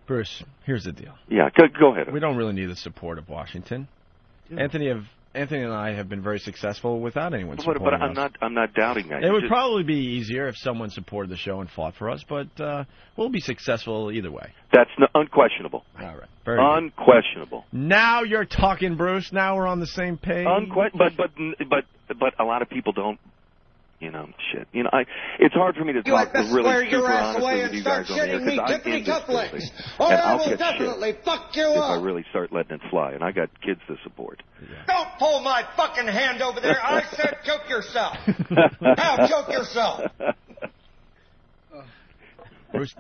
Bruce, here's the deal. Yeah, go ahead. We don't really need the support of Washington. Yeah. Anthony and I have been very successful without anyone supporting but us. I'm not doubting that. It would probably be easier if someone supported the show and fought for us, but we'll be successful either way. That's unquestionable. All right. Very unquestionable. Good. Now you're talking, Bruce. Now we're on the same page. But a lot of people don't. You know, shit. You know, it's hard for me to talk really super honestly with you guys on the air because I'm in this building, or and I I'll will get definitely shit fuck you if up. I really start letting it fly, and I got kids to support. Yeah. Don't pull my fucking hand over there. I said choke yourself. Now choke yourself. Bruce,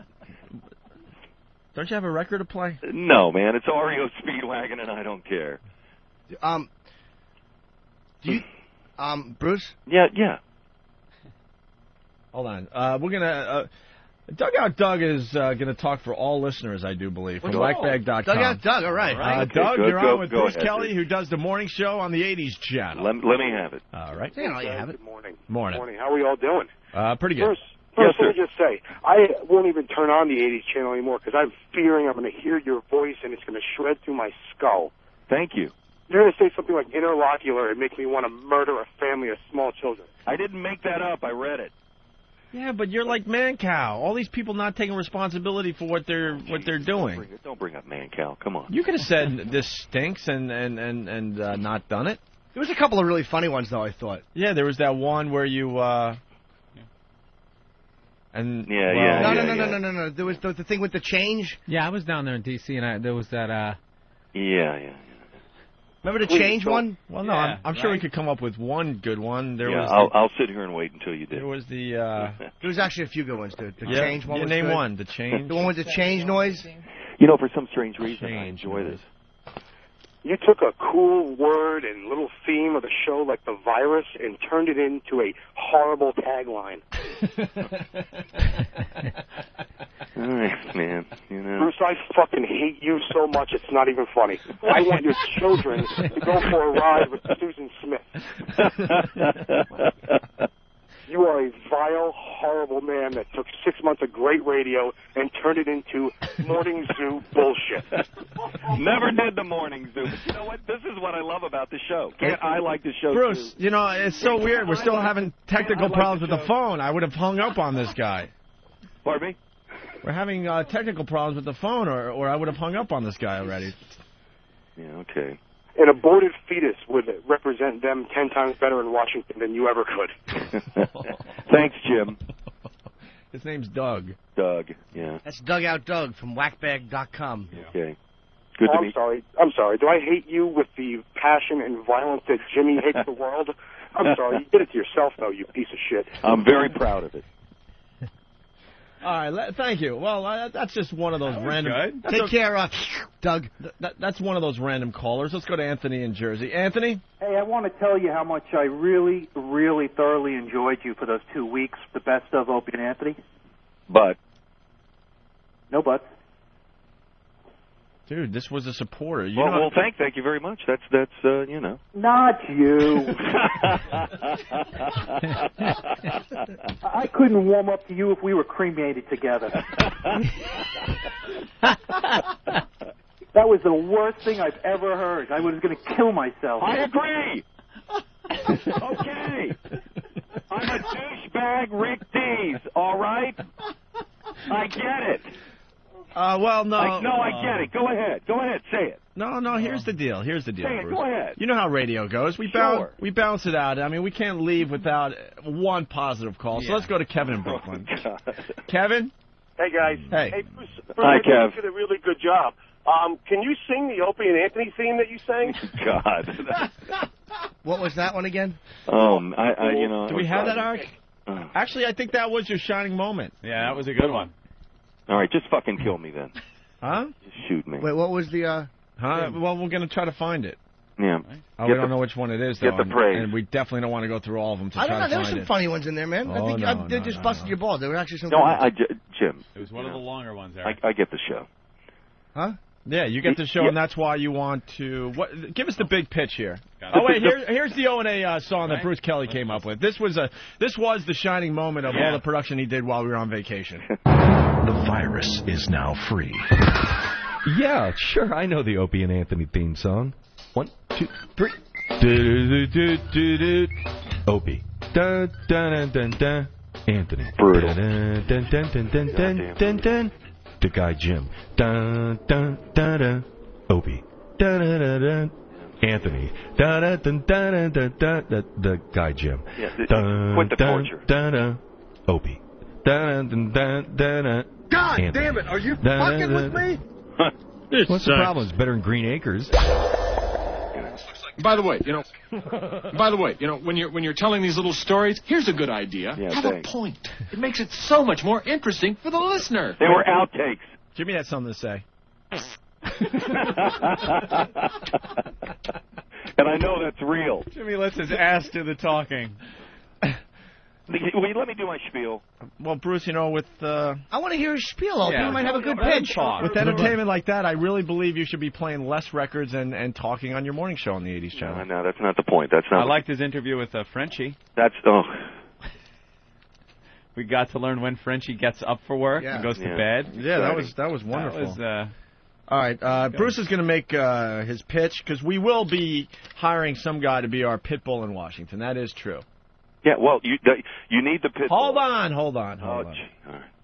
don't you have a record to play? No, man. It's REO Speedwagon, and I don't care. Do you, Bruce? Yeah. Hold on. We're gonna. Dugout Doug is gonna talk for all listeners, I do believe, from Whackbag.com. Dugout Doug, all right. Okay, Doug, you're on with Bruce ahead, Kelly, who does the morning show on the 80s channel. Let me have it. All right. You know you have it. Good morning. Morning. How are we all doing? Pretty good. First, Yes, let me just say, I won't even turn on the 80s channel anymore because I'm fearing I'm going to hear your voice and it's going to shred through my skull. Thank you. You're going to say something like interlocular and make me want to murder a family of small children. I didn't make that up. I read it. Yeah, but you're like Mancow. All these people not taking responsibility for what they're doing. Don't bring up Mancow. Come on. You could have said this stinks and not done it. There was a couple of really funny ones, though, I thought. Yeah, there was that one where you No. There was the thing with the change. Yeah, I was down there in D.C. and there was that. Yeah. Remember the change one? Well, no, Yeah, I'm sure we could come up with one good one. I'll sit here and wait until you do. There was the. There was actually a few good ones. The change one. You was name good. one. The change. The one with the change noise. You know, for some strange reason, I enjoy this. You took a cool word and little theme of the show like the virus and turned it into a horrible tagline. All right, man. You know. Bruce, I fucking hate you so much it's not even funny. I want your children to go for a ride with Susan Smith. You are a vile, horrible man that took 6 months of great radio and turned it into morning zoo bullshit. Never did the morning zoo. But you know what? This is what I love about the show. I like the show, Bruce, too. you know, it's so weird. We're still having technical problems with the phone. I would have hung up on this guy. Pardon me? We're having technical problems with the phone, or I would have hung up on this guy already. Yeah, okay. An aborted fetus would represent them 10 times better in Washington than you ever could. Thanks, Jim. His name's Doug. Doug, yeah. That's Dugout Doug from whackbag.com. Okay. Good to meet you. I'm sorry. Do I hate you with the passion and violence that Jimmy hates the world? I'm sorry. You did it to yourself, though, you piece of shit. I'm very proud of it. All right, thank you. Well, that's just one of those random... Take care, Doug. That's one of those random callers. Let's go to Anthony in Jersey. Anthony? Hey, I want to tell you how much I really, really thoroughly enjoyed you for those 2 weeks, the best of Opie and Anthony. But? No buts. Dude, this was a supporter. Well, thank you very much. That's you know. Not you. I couldn't warm up to you if we were cremated together. That was the worst thing I've ever heard. I was going to kill myself. I agree. Okay. I'm a douchebag Rick Dees, all right? I get it. Well, no. I get it. Go ahead, say it. No, here's the deal. Say it, Bruce. go ahead. You know how radio goes. We bounce it out. I mean, we can't leave without one positive call. So let's go to Kevin in Brooklyn. Kevin? Hey, guys. Hey. Bruce, Hi, Kev. You did a really good job. Can you sing the Opie and Anthony theme that you sang? God. What was that one again? You know. Do we have that, Art? Actually, I think that was your shining moment. Yeah, that was a good one. All right, just fucking kill me then. Huh? Just shoot me. Wait, what was the, Huh? Well, we're going to try to find it. Yeah. We don't know which one it is, though. Get the praise. And we definitely don't want to go through all of them to I don't try know. There to were find some it. funny ones in there, man. I think they just busted your balls. There were actually some. No, Jim. It was one of the longer ones, I get the show. Huh? Yeah, you get the show, and that's why you want to... Give us the big pitch here. Oh, wait, here's the O&A song that Bruce Kelly came up with. This was the shining moment of all the production he did while we were on vacation. The virus is now free. Yeah, sure, I know the Opie and Anthony theme song. 1, 2, 3. Opie. Dun, dun, dun, dun. Anthony. Brutal. Dun, dun, dun, dun, dun, dun, dun, dun. The guy Jim. Dun, dun, dun, dun. Opie. Dun, dun, dun, dun. Anthony. Dun, dun, dun, dun, dun, dun, dun. The guy Jim. Yeah, dun, quit the dun, torture. Dun, dun. Opie. Dun, dun, dun, dun, dun. God Anthony. damn it! Are you Dun, fucking dun, with dun. me? What's the problem? It's better than Green Acres. By the way, when you're telling these little stories, here's a good idea. Yeah, have a point. It makes it so much more interesting for the listener. They were outtakes. Jimmy had something to say. And I know that's real. Jimmy lets his ass do the talking. Will you let me do my spiel? Well, Bruce, with... I want to hear his spiel. Yeah. You might have a good pitch. With entertainment like that, I really believe you should be playing less records and talking on your morning show on the 80s channel. No, that's not the point. That's not. I liked his interview with Frenchie. We got to learn when Frenchie gets up for work and goes to bed. Yeah, that was wonderful. That was, all right, Bruce is going to make his pitch, because we will be hiring some guy to be our pit bull in Washington. That is true. Yeah, well, you need the pit bull. Hold on. All right.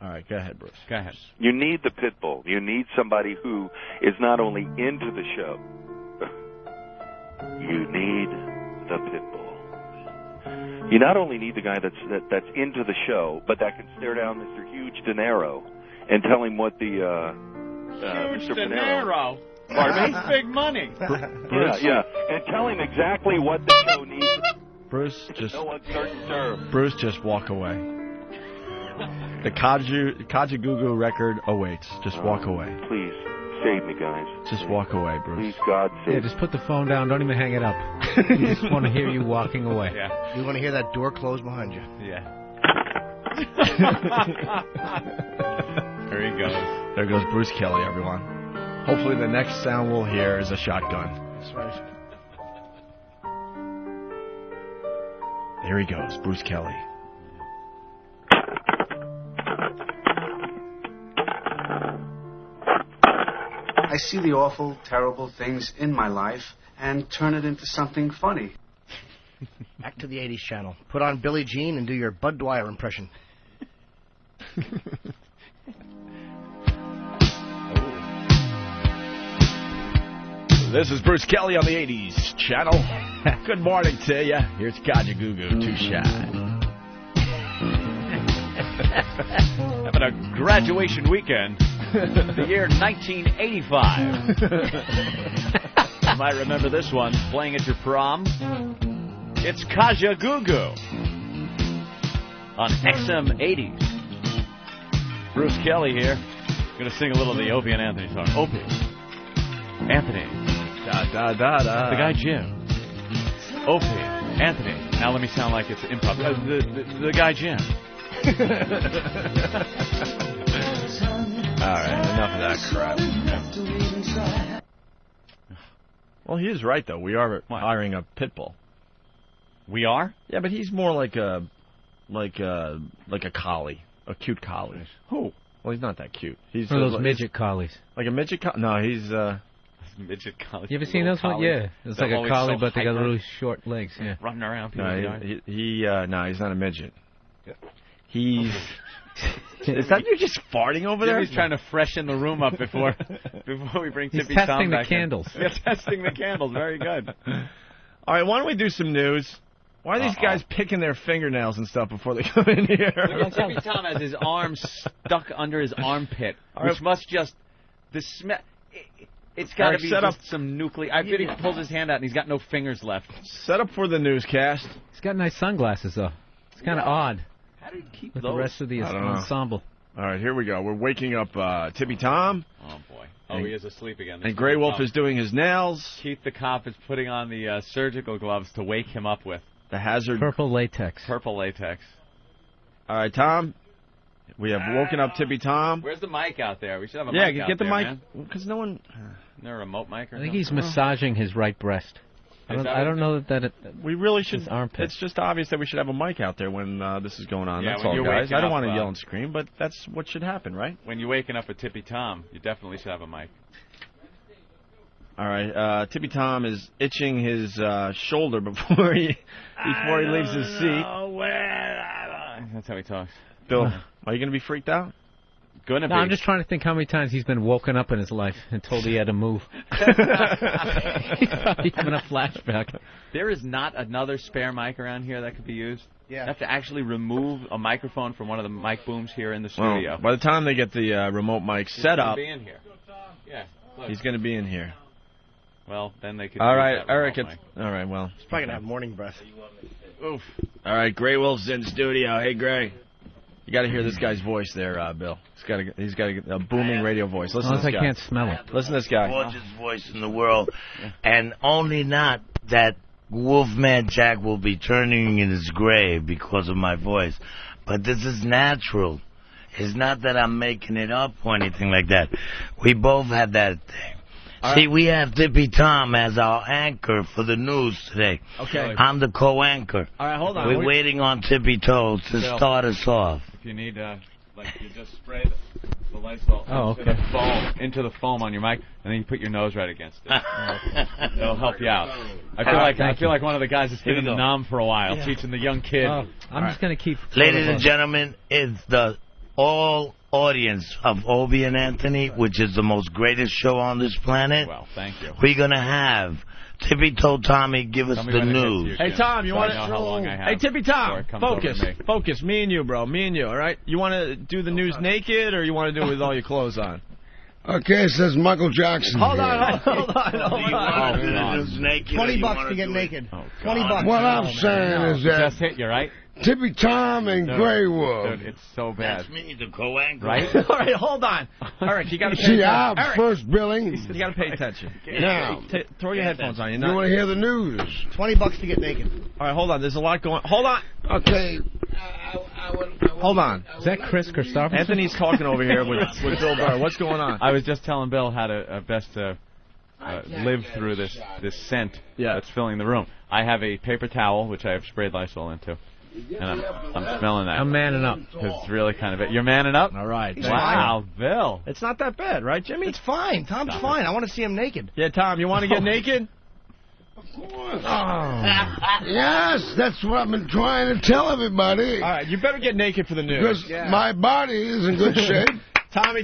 All right, go ahead, Bruce. Go ahead. You need the pit bull. You need somebody who is not only into the show. You need the pit bull. You not only need the guy that's into the show, but that can stare down Mr. Huge Dinero and tell him what the Mr. Dinero. Pardon me? That's big money. Yeah, and tell him exactly what the show needs. Bruce, No uncertain term. Bruce, just walk away. The Kajagoogoo record awaits. Just walk away. Please, save me, guys. Just walk away, Bruce. Please, God, save me. Yeah, just put the phone down. Don't even hang it up. We just want to hear you walking away. Yeah. We want to hear that door close behind you. Yeah. There he goes. There goes Bruce Kelly, everyone. Hopefully the next sound we'll hear is a shotgun. That's right. There he goes, Bruce Kelly. I see the awful, terrible things in my life and turn it into something funny. Back to the 80s channel. Put on Billie Jean and do your Bud Dwyer impression. This is Bruce Kelly on the 80s channel. Good morning to you. Here's Kaja Gugu, Too Shy. Having a graduation weekend. The year 1985. You might remember this one, playing at your prom. It's Kaja Gugu on XM 80s. Bruce Kelly here. Going to sing a little of the Opie and Anthony song. Opie. Anthony. Da, da, da, da. The guy Jim. Opie. Anthony. Now let me sound like it's improv. The guy Jim. All right, enough of that crap. Well, he is right, though. We are hiring a pit bull. We are? Yeah, but he's more like a collie, a cute collie. Who? Well, he's not that cute. He's one of those midget collies. Like a midget collie? No, he's midget collie. You ever seen those ones? Yeah, it's like a collie, but they got really short legs. Yeah, running around. No, he's not a midget. He's. Is that you just farting over there? He's trying to freshen the room up before we bring Tippy Tom back. He's testing the candles. Yeah, testing the candles. Very good. All right, why don't we do some news? Why are these guys picking their fingernails and stuff before they come in here? Tippy Tom has his arm stuck under his armpit, which must just the smell. It's got to be set up some nuclear. I bet he pulls his hand out and he's got no fingers left. Set up for the newscast. He's got nice sunglasses though. It's kind of odd. How do you keep with those? The rest of the ensemble? All right, here we go. We're waking up Tippy Tom. Oh boy! Oh, he is asleep again. And Grey Wolf is doing his nails. Keith the cop is putting on the surgical gloves to wake him up with. The hazard. Purple latex. Purple latex. All right, Tom. We have woken up Tippy Tom. Where's the mic out there? We should have a mic out there. Yeah, get the mic. Because no one. Isn't there a remote mic or I think he's massaging his right breast. I don't know that we really should. Armpit. It's just obvious that we should have a mic out there when this is going on. Yeah, that's all, guys. I don't want to yell and scream, but that's what should happen, right? When you're waking up with Tippy Tom, you definitely should have a mic. All right, Tippy Tom is itching his shoulder before he leaves his seat. That's how he talks. Bill, are you going to be freaked out? No, I'm just trying to think how many times he's been woken up in his life and told he had to move. He's probably having a flashback. There is not another spare mic around here that could be used. Yeah. You have to actually remove a microphone from one of the mic booms here in the studio. Well, by the time they get the remote mic set up, he's going to be in here. Yeah, look. He's going to be in here. Well, then they could. All right, Eric. All right, well. He's probably going to have morning breath. Oof. All right, Grey Wolf's in studio. Hey, Grey. You got to hear this guy's voice there, Bill. He's got a booming radio voice. Listen to this guy. I can't smell it. Listen to this guy. Gorgeous voice in the world, and only not that Wolfman Jack will be turning in his grave because of my voice, but this is natural. It's not that I'm making it up or anything like that. We both had that thing. See, we have Tippy Tom as our anchor for the news today. Okay. I'm the co-anchor. All right, hold on. We're waiting on Tippy Toes to start us off. If you need, you just spray the Lysol into the foam on your mic, and then you put your nose right against it. It'll help you out. I feel like one of the guys that's been in the nom for a while, teaching the young kid. I'm just going to keep... Ladies and gentlemen, it's the all audience of Opie and Anthony, which is the most greatest show on this planet. Well, thank you. We're going to have Tippy Toe Tommy give us the news. Hey, Tom, you want to... Hey, Tippy Tom, focus. Me and you, bro. Me and you, all right? You want to do the news naked, or you want to do it with all your clothes on? Okay, it says Michael Jackson. Hold on. $20 to get naked. $20. What I'm saying is that... Just hit you, right? Tippy Tom and Grey Wolf. Dude, it's so bad. That's me, the co-anchor. Right? All right, hold on. Eric, you got to pay attention. Eric, first billing. You got to pay attention. Now, throw your headphones on. You want to hear the news? $20 to get naked. All right, hold on. There's a lot going... Hold on. Okay. Hold on. Is that Chris Christopherson? Anthony's talking over here with Bill Burr. What's going on? I was just telling Bill how to best live through this scent that's filling the room. I have a paper towel, which I have sprayed Lysol into. And I'm smelling that. I'm manning up. It's really kind of it. You're manning up? All right. Wow, Bill. It's not that bad, right, Jimmy? It's fine. Tom's fine. I want to see him naked. Yeah, Tom, you want to get naked? Of course. Yes, that's what I've been trying to tell everybody. All right, you better get naked for the news. Because my body is in good shape. Tommy,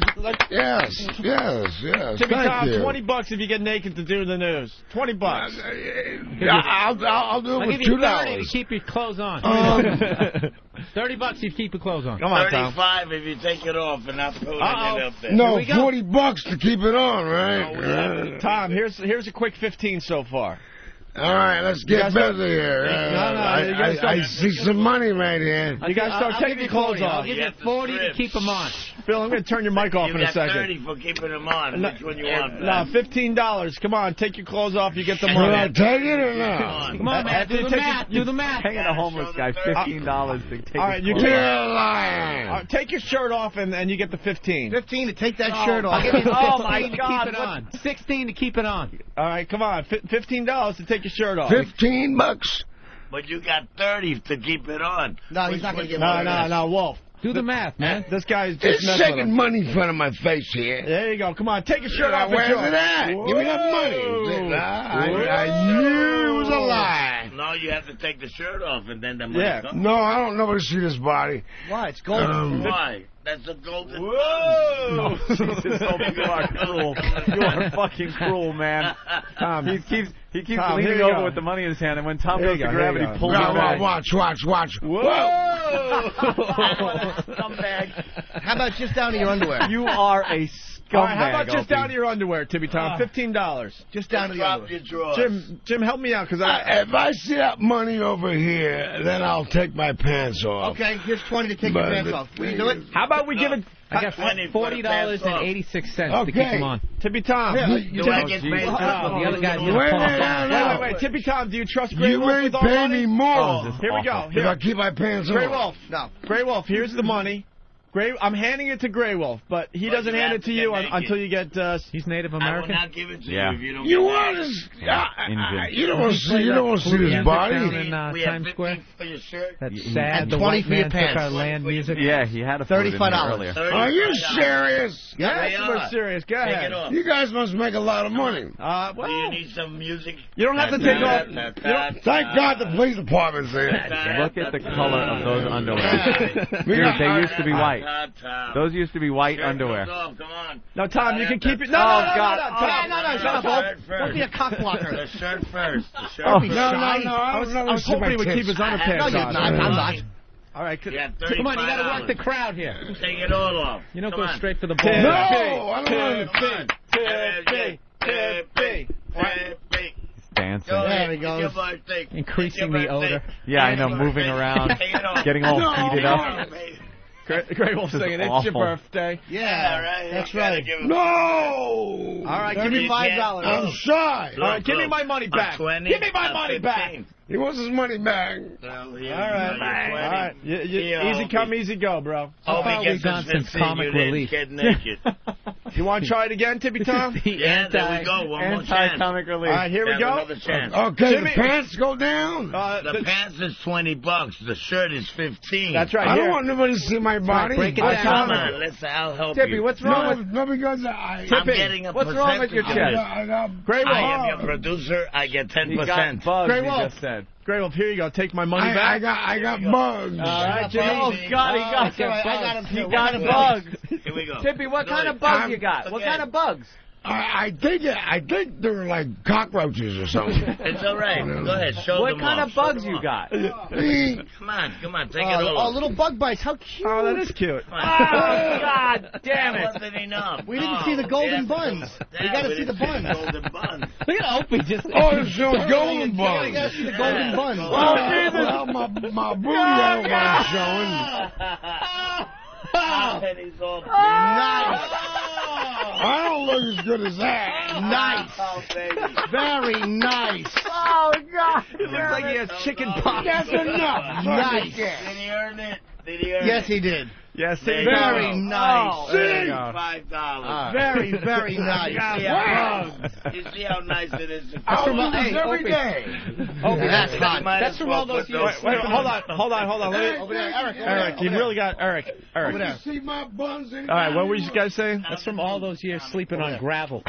Yes. Timmy Thank Tom, you. $20 if you get naked to do the news. $20. I'll do it I'll with give you $30 $2. to keep your clothes on. $30 if you keep your clothes on. Come on, Tom. 35 if you take it off and not put it up there. No, $40 to keep it on, right? Tom, here's a quick 15 so far. All right, let's get busy here. I see some money right here. You guys start taking your clothes off. I'll give you 40 to keep them on. Bill, I'm going to turn your mic off in a second. 30 for keeping them on. Which one you want? No, $15. Come on, take your clothes off. You get the money. Will I take it or not? Come on, man. Do the math. Do the math. Paying a homeless guy $15 to take All right, his you clothes take, You're lying. take your shirt off and you get the 15. 15 to take that shirt off. I'll give you 15 Oh, my to God, keep it on. 16 to keep it on. All right, come on. $15 to take your shirt off. $15. But you got 30 to keep it on. No, he's not going to get more. No, Wolf. Do the math, man. This guy's It's just messing with shaking him. money in front of my face here. There you go. Come on, take your shirt off. Where's and it at? Give me that money. I knew it was a lie. No, you have to take the shirt off and then the money comes. No, I don't know to see this body. Why? It's golden. Why? That's a golden. Whoa! Jesus, Opie, you are cruel. You are fucking cruel, man. Tom, He keeps Tom, leaning here you over go. with the money in his hand, and when Tom Here goes you to go, grab here it, you he go. pulls it back. Watch. Whoa! Scumbag. How about just down to your underwear? You are a scumbag. All right, how about just Opie. down to your underwear, Timmy Tom? $15. Just down to the Drop underwear. your drawers. Jim, help me out, because If I see that money over here, then I'll take my pants off. Okay, here's 20 to take your pants off. Will you do it? How about we give it... I got $40.86 to keep them on. Tippy Tom. Do I get paid? The other guy's going to Wait, pull them down. Wait. Tippy Tom, do you trust Grey You Wolf may with our pay money? me more Here we go. if I keep my pants Grey on. Wolf. No. Grey Wolf, here's the money. I'm handing it to Grey Wolf, but he doesn't hand it to you until you get... He's Native I will American? not give it to Yeah. you if you don't You get want paid. to? You don't want to see. You don't want to see this Down body. in We have Times 50 Square. for your shirt. That's And sad. The 20 white for your man took pants. our land music. Yeah, he had a food in here $35. earlier. Are you serious? Yes, they we're are. serious. Go Take ahead. it off. You guys must make a lot of money. Do you Well, need some music? you don't have to take off... Thank God the police department's there. Look at the color of those underwear. Dude, they used to be white. Those used to be white underwear. Come on. No, Tom, you can keep it... No, God. Shut up, Hope. Don't be a cockblocker. The shirt first. The shirt Don't be first. shy. I was hoping he would keep his underpants No, on. you're not. I'm not. All right, You got Come on, you got to work $35. the crowd here. Take it all off. You don't Come go on. straight for the No, ball. I don't want Tippy. Dancing. There he goes. Increasing the odor. Yeah, I know, moving around, getting all heated up. Grey Wolf singing, it's your awful. birthday. Yeah, right. that's right. No. All right, give me $5. I'm shy. All right, give me my money back. 20, Give me my money back. He wants his money back. All right. Easy come, easy go, bro. How far we've gone since comic relief. Get naked. You want to try it again, Tippy Tom? Yeah, there we go. One more chance. Anti-comic relief. All right, here we Have go. another chance. Okay, Jimmy- the pants go down. The pants is $20. The shirt is $15. That's right. I Here. don't want nobody to see my body. break it Oh, down. come on, I'll help Tippy, you. what's wrong with... No, because I I'm getting a What's wrong with your percentage. chest? I got Grey Wolf. I am your producer. I get 10%. He got bugs, Grey he Wolf. just said. Grey Wolf, here you go. Take my money back. I got bugs. All right, Jimmy. Oh, God, he got That's all right, I got him He too. got What bugs. Here we go. Tippy, what Go kind ahead. of bugs you got? What Again. kind of bugs? I think they're like cockroaches or something. It's all right. Go ahead. Show What them kind off. of bugs Show them you off. got? Come on. Take it all off. little bug bites. How cute. Oh, that is cute. Come on. Oh, God damn That it. wasn't enough. We didn't see the golden buns. We got to see the buns. Golden buns. Look at Opie just... Oh, it's showing golden We bugs. got to see the golden buns. Oh, well, my booty hole was showing. And he's all Nice. I don't look as good as that. Nice. Oh, baby. Very nice. Oh, God. It looks like he has chicken pox. That's enough. Nice. Did he earn it? Yes, he did. Yes, There you Very go. nice. Oh, there you go. $5. Very, very nice. You see how nice it is? I'll from do this hey, every Opie. day. That's hot. That's from all those years. Wait, hold on. Over there, Eric, you really got Eric. Over there. See my buns in All right, what were you guys saying? That's from all those years sleeping on gravel.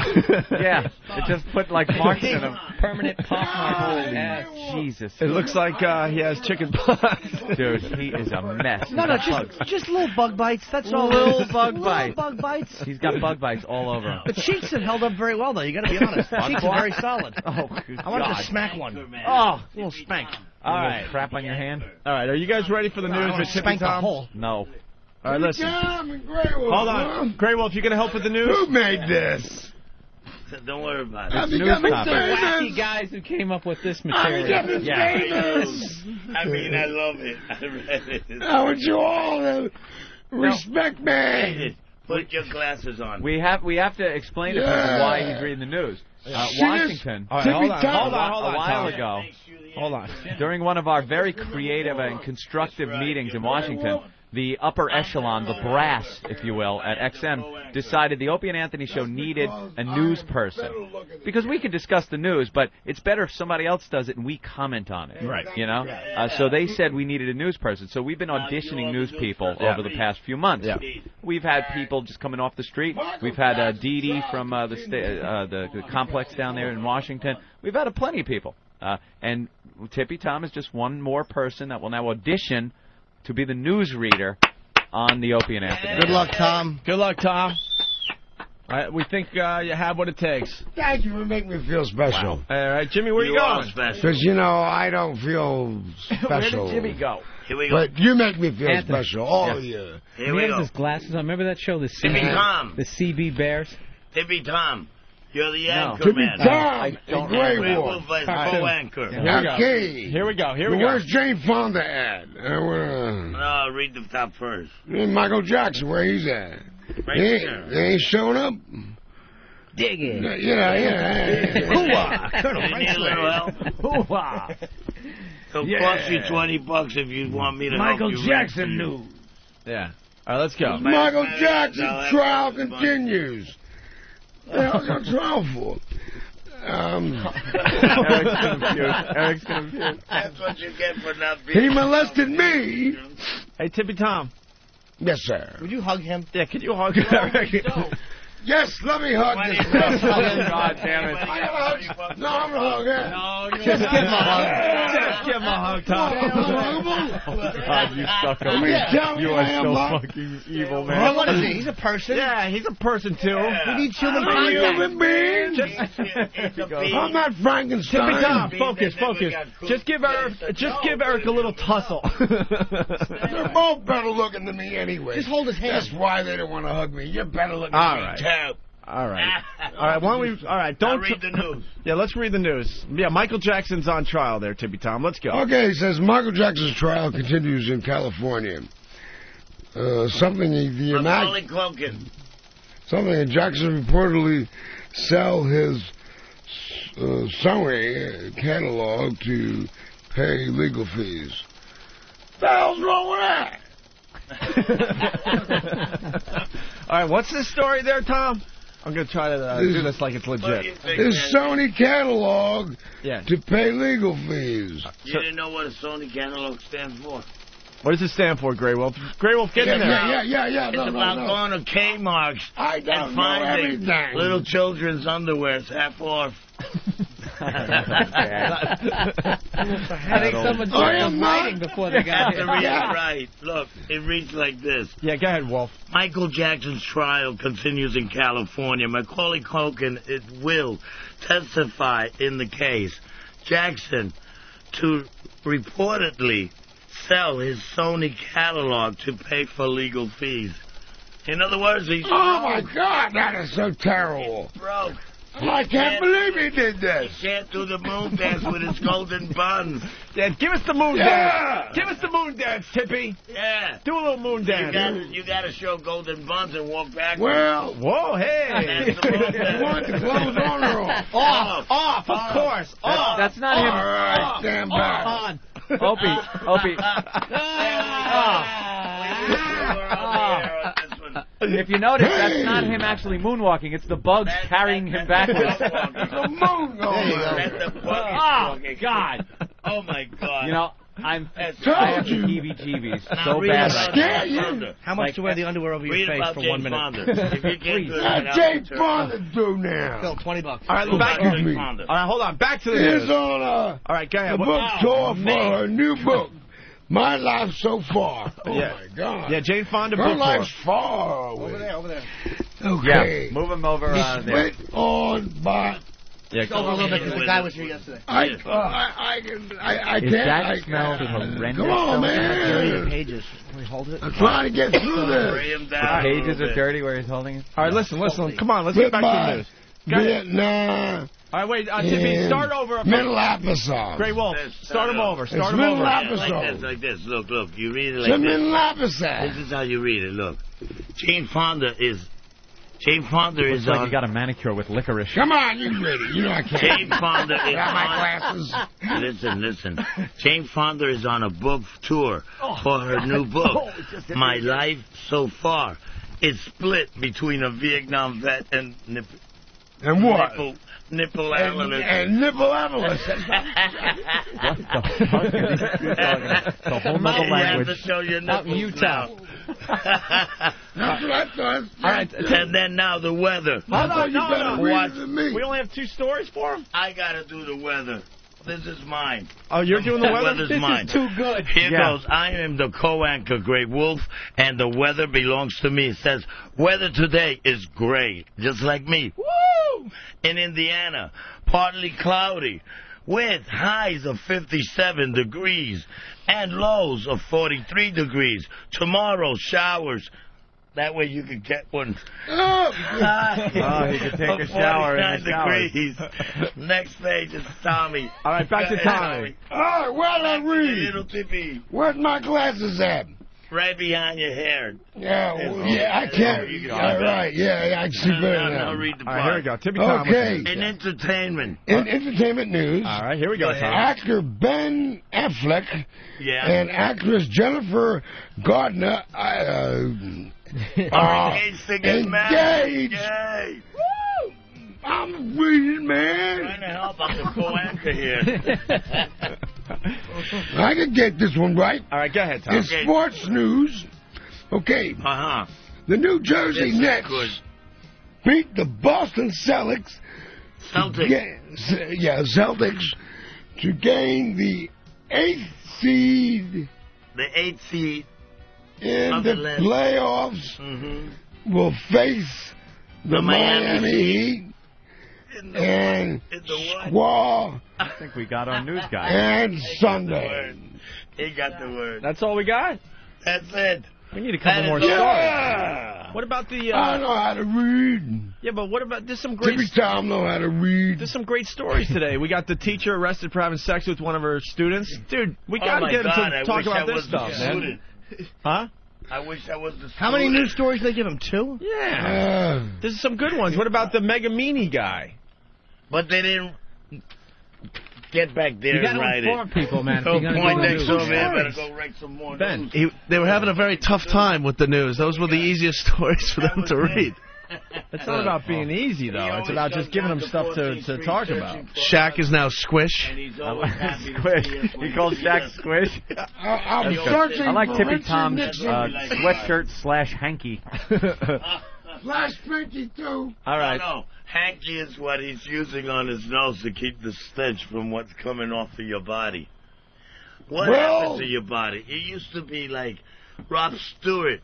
Yeah, it just put like marks in him. Permanent pockmarks. Jesus. It looks like he has chicken pox. Dude, he is a mess. No, just little bug bites. That's all. Little bug bites. Bug bites. He's got bug bites all over him. The cheeks have held up very well, though. You got to be honest. The cheeks are very solid. Oh, I want to smack one. Oh, a little spank. All right. Crap on your hand? All right, are you guys ready for the news with Tippy Tom? No. All right, listen. Grey Wolf, Hold on. Grey Wolf, you going to help with the news? Who made this? Don't worry about Have it. you got me Wacky guys who came up with this material. famous? I mean, I love it. I read it. I want you all to respect me. Put your glasses on. We have to explain to people why he's reading the news. Washington. All right, hold on. A while ago. Hold on. During one of our very creative and constructive meetings in Washington, the upper echelon, the brass, if you will, at XM decided the Opie and Anthony show needed a news person. Because we could discuss the news, but it's better if somebody else does it and we comment on it. Right. You know? So they said we needed a news person. So we've been auditioning news people over the past few months. Yeah. We've had people just coming off the street. We've had Dee Dee from the complex down there in Washington. We've had plenty of people. And Tippy Tom is just one more person that will now audition to be the news reader on the Opie and Anthony. Good luck, Tom. Good luck, Tom. All right, we think you have what it takes. Thank you for making me feel special. All right, Jimmy, where you going? Because, you know, I don't feel special. Where did Jimmy go? Here we go. But you make me feel Anthony. special, all of you. Here we He go. has his glasses on. Remember that show, the Tippy Tom. CB Bears? Tippy Tom. You're the anchor Tippy man. Tom and Grey Wolf. Co-anchor. Okay. Here we go. Where's Jane Fonda at? No, read the top first. Michael Jackson, where he's at? They ain't showing up? Dig it. Yeah. Hoo-ah. Colonel You need a little help? Hoo-ah. It'll cost you $20 if you want me to help you. Michael Jackson news. Yeah. All right, let's go. Michael Jackson trial continues. What the hell's on trial for? Eric's confused. That's what you get for not being... He molested me. Hey, Tippy Tom. Yes, sir. Would you hug him? Yeah, can you hug Eric? Yes, let me hug this God man. damn it. No, I'm gonna hug him. No, just give him a hug. Just give him a hug, Tom. God, you suck Let me tell You you are I am so like... fucking evil, Well, man. what is he? He's a person. Yeah, he's a person, too. He needs human I'm a contact. human being. I'm not Frankenstein. Tippy Tom, focus. Just give Eric a little tussle. They're both better looking than me anyway. Just hold his hand. That's why they don't want to hug me. You're better looking All than right. me, too. All right. Why don't we... All right, don't... Now read the news. Yeah, let's read the news. Yeah, Michael Jackson's on trial there, Tippy Tom. Let's go. Okay, it says Michael Jackson's trial continues in California. Something Jackson reportedly sell his Sony catalog to pay legal fees. What the hell's wrong with that? All right, what's this story there, Tom? I'm going to try to do this like it's legit. His Sony catalog Yeah. to pay legal fees. You didn't know what a Sony catalog stands for? What does it stand for, Grey Wolf? Grey Wolf, get in there. Yeah. It's about going to Kmart I don't and know finding everything. little children's underwear half off. I think someone was writing before they got here. Read it right. Look, it reads like this. Yeah, go ahead, Wolf. Michael Jackson's trial continues in California. Macaulay Culkin will testify in the case. Jackson to reportedly sell his Sony catalog to pay for legal fees. In other words, he's Oh, my God, that is so terrible. broke. I can't believe he did this. He can't do the moon dance with his golden buns. Dad, give us the moon dance. Give us the moon dance, Tippy. Yeah. Do a little moon dance. You got to show golden buns and walk backwards. Well, Whoa, hey. That's the moon you dance. want the clothes on or off? Off, of course. Off. That's not him. All right, stand back. On. Opie. If you notice, that's not him actually moonwalking. It's the bugs carrying him backwards. The moon going. Oh, God. Oh, my God. You know, I have Told the you. heebie-jeebies Now so read bad about right Scared now. you. How much to wear the underwear over your Read face about for Jane 1 minute? Fonda. If you can't do that, That's I'll Jane turn. Fonda do now. Bill, $20. All right, back. Excuse me. All right, hold on. Back to the It's news. on All right, go a ahead. book tour for her new book, My life so far. Oh, my God. Yeah, Jane Fonda Her book tour. life's far away. Over there. Okay. Yeah, move him over there. Split on by... Yeah, over a little bit because the guy was here yesterday. I Is can't. that smell horrendous? Come on, man. Pages. Can we hold it? I'm trying to get through this. The pages are dirty where he's holding it. All right, listen. Come on, let's get back to the news. Vietnam. All right, wait, Tippy, start over. Middle episode. Great Wolf, start him over. Start him middle over. episode. Like this. Look. You read it It's like a this. middle episode. This is how you read it. Look. Jane Fonda is Looks like on... you got a manicure with licorice. Come on, you ready? You know I can't. Jane Fonda is got my on... glasses. Listen. Jane Fonda is on a book tour for her new book, My Life So Far. It's split between a Vietnam vet and And what? Nipple analyst. And nipple analyst. What the fuck is he talking about? It's a whole nother You have language. to show your Out in nipples Utah. now. That's what I thought. All right, And then now the weather. No. Watch. We only have 2 stories for him? I gotta do the weather. This is mine. Oh, you're doing the weather? weather's This mine. is too good. Here goes. I am the co-anchor, Great Wolf, and the weather belongs to me. It says, weather today is gray, just like me. Woo! In Indiana, partly cloudy, with highs of 57 degrees and lows of 43 degrees. Tomorrow, showers. That way you can get one. Oh, he can take a shower in the shower. degrees. Next page is Tommy. All right, back to Tommy. all right, well, I read. Little Tippy. Where's my glasses at? Right behind your hair. Yeah, I can't. All right, yeah, I can see better Now now. read the All part. right, here we go. Tippy Tom. Okay. In entertainment. In entertainment news, All right, here we go, Tom. actor Ben Affleck Yeah. and actress Jennifer Gardner Engaged to get married. engaged. Yay. Woo! I'm reading, man. Trying to help. I'm the co-anchor here. I can get this one right. All right, go ahead, Tom. In sports news, okay, Uh-huh. the New Jersey This is Nets good. beat the Boston Celtics. Celtics. Celtics to gain the 8th seed The 8th seed. in Of the the list. playoffs. Mm-hmm. Will face the Miami Heat and Squall I think we got our news guy. and Sunday. He got the word. That's all we got? That's it. We need a couple That more is stories. Yeah. What about the... I know how to read. Yeah, but what about... There's some great... Tippy Tom know how to read. There's some great stories today. We got the teacher arrested for having sex with one of her students. Dude, we got to get him to talk about this stuff, man. Huh? I wish I was the student. How many news stories did they give him? 2? Yeah. There's some good ones. What about the Mega Meanie guy? But they didn't get back there You got and to write inform it. people, man. No If you're gonna point do next news. to me. I better go write some more news. They were having a very tough time with the news. Those were the easiest stories for them to read. It's not about being easy, though. It's about just giving them stuff to talk about. Shaq is now Squish. Squish. You called Shaq Squish? I'm That's good. searching I like for Tippy Richard Tom's Nixon. sweatshirt/hanky. Flash 22. All right. No, hanky is what he's using on his nose to keep the stench from what's coming off of your body. What happened to your body? It used to be like Rob Stewart.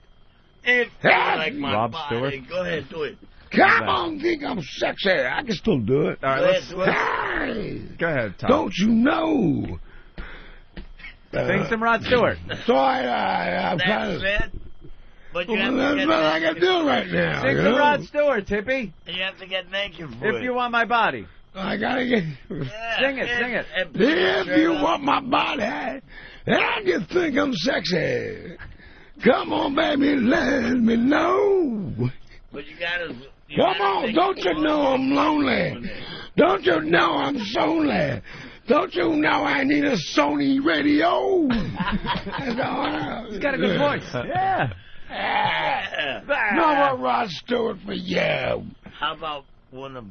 If you like my Rob body, Stewart? go ahead, do it. Come on, think I'm sexy. I can still do it. All right, let's Hey, go ahead, Tom. don't you know? Sing some Rod Stewart. So I'm trying That's to... it. But you have Well, to that's get what I naked. can do right now. Sing you some know? Rod Stewart, Tippy. You have to get naked for it. If you want my body. I gotta get... Yeah, Sing it, sing it. and put your If shirt you on. want my body, and you think I'm sexy, come on, baby, let me know. But you gotta... Come on, don't you know I'm lonely? Don't you know I'm lonely? Don't you know I need a Sony radio? He's got a good voice. Yeah. No more Rod Stewart for you. How about one of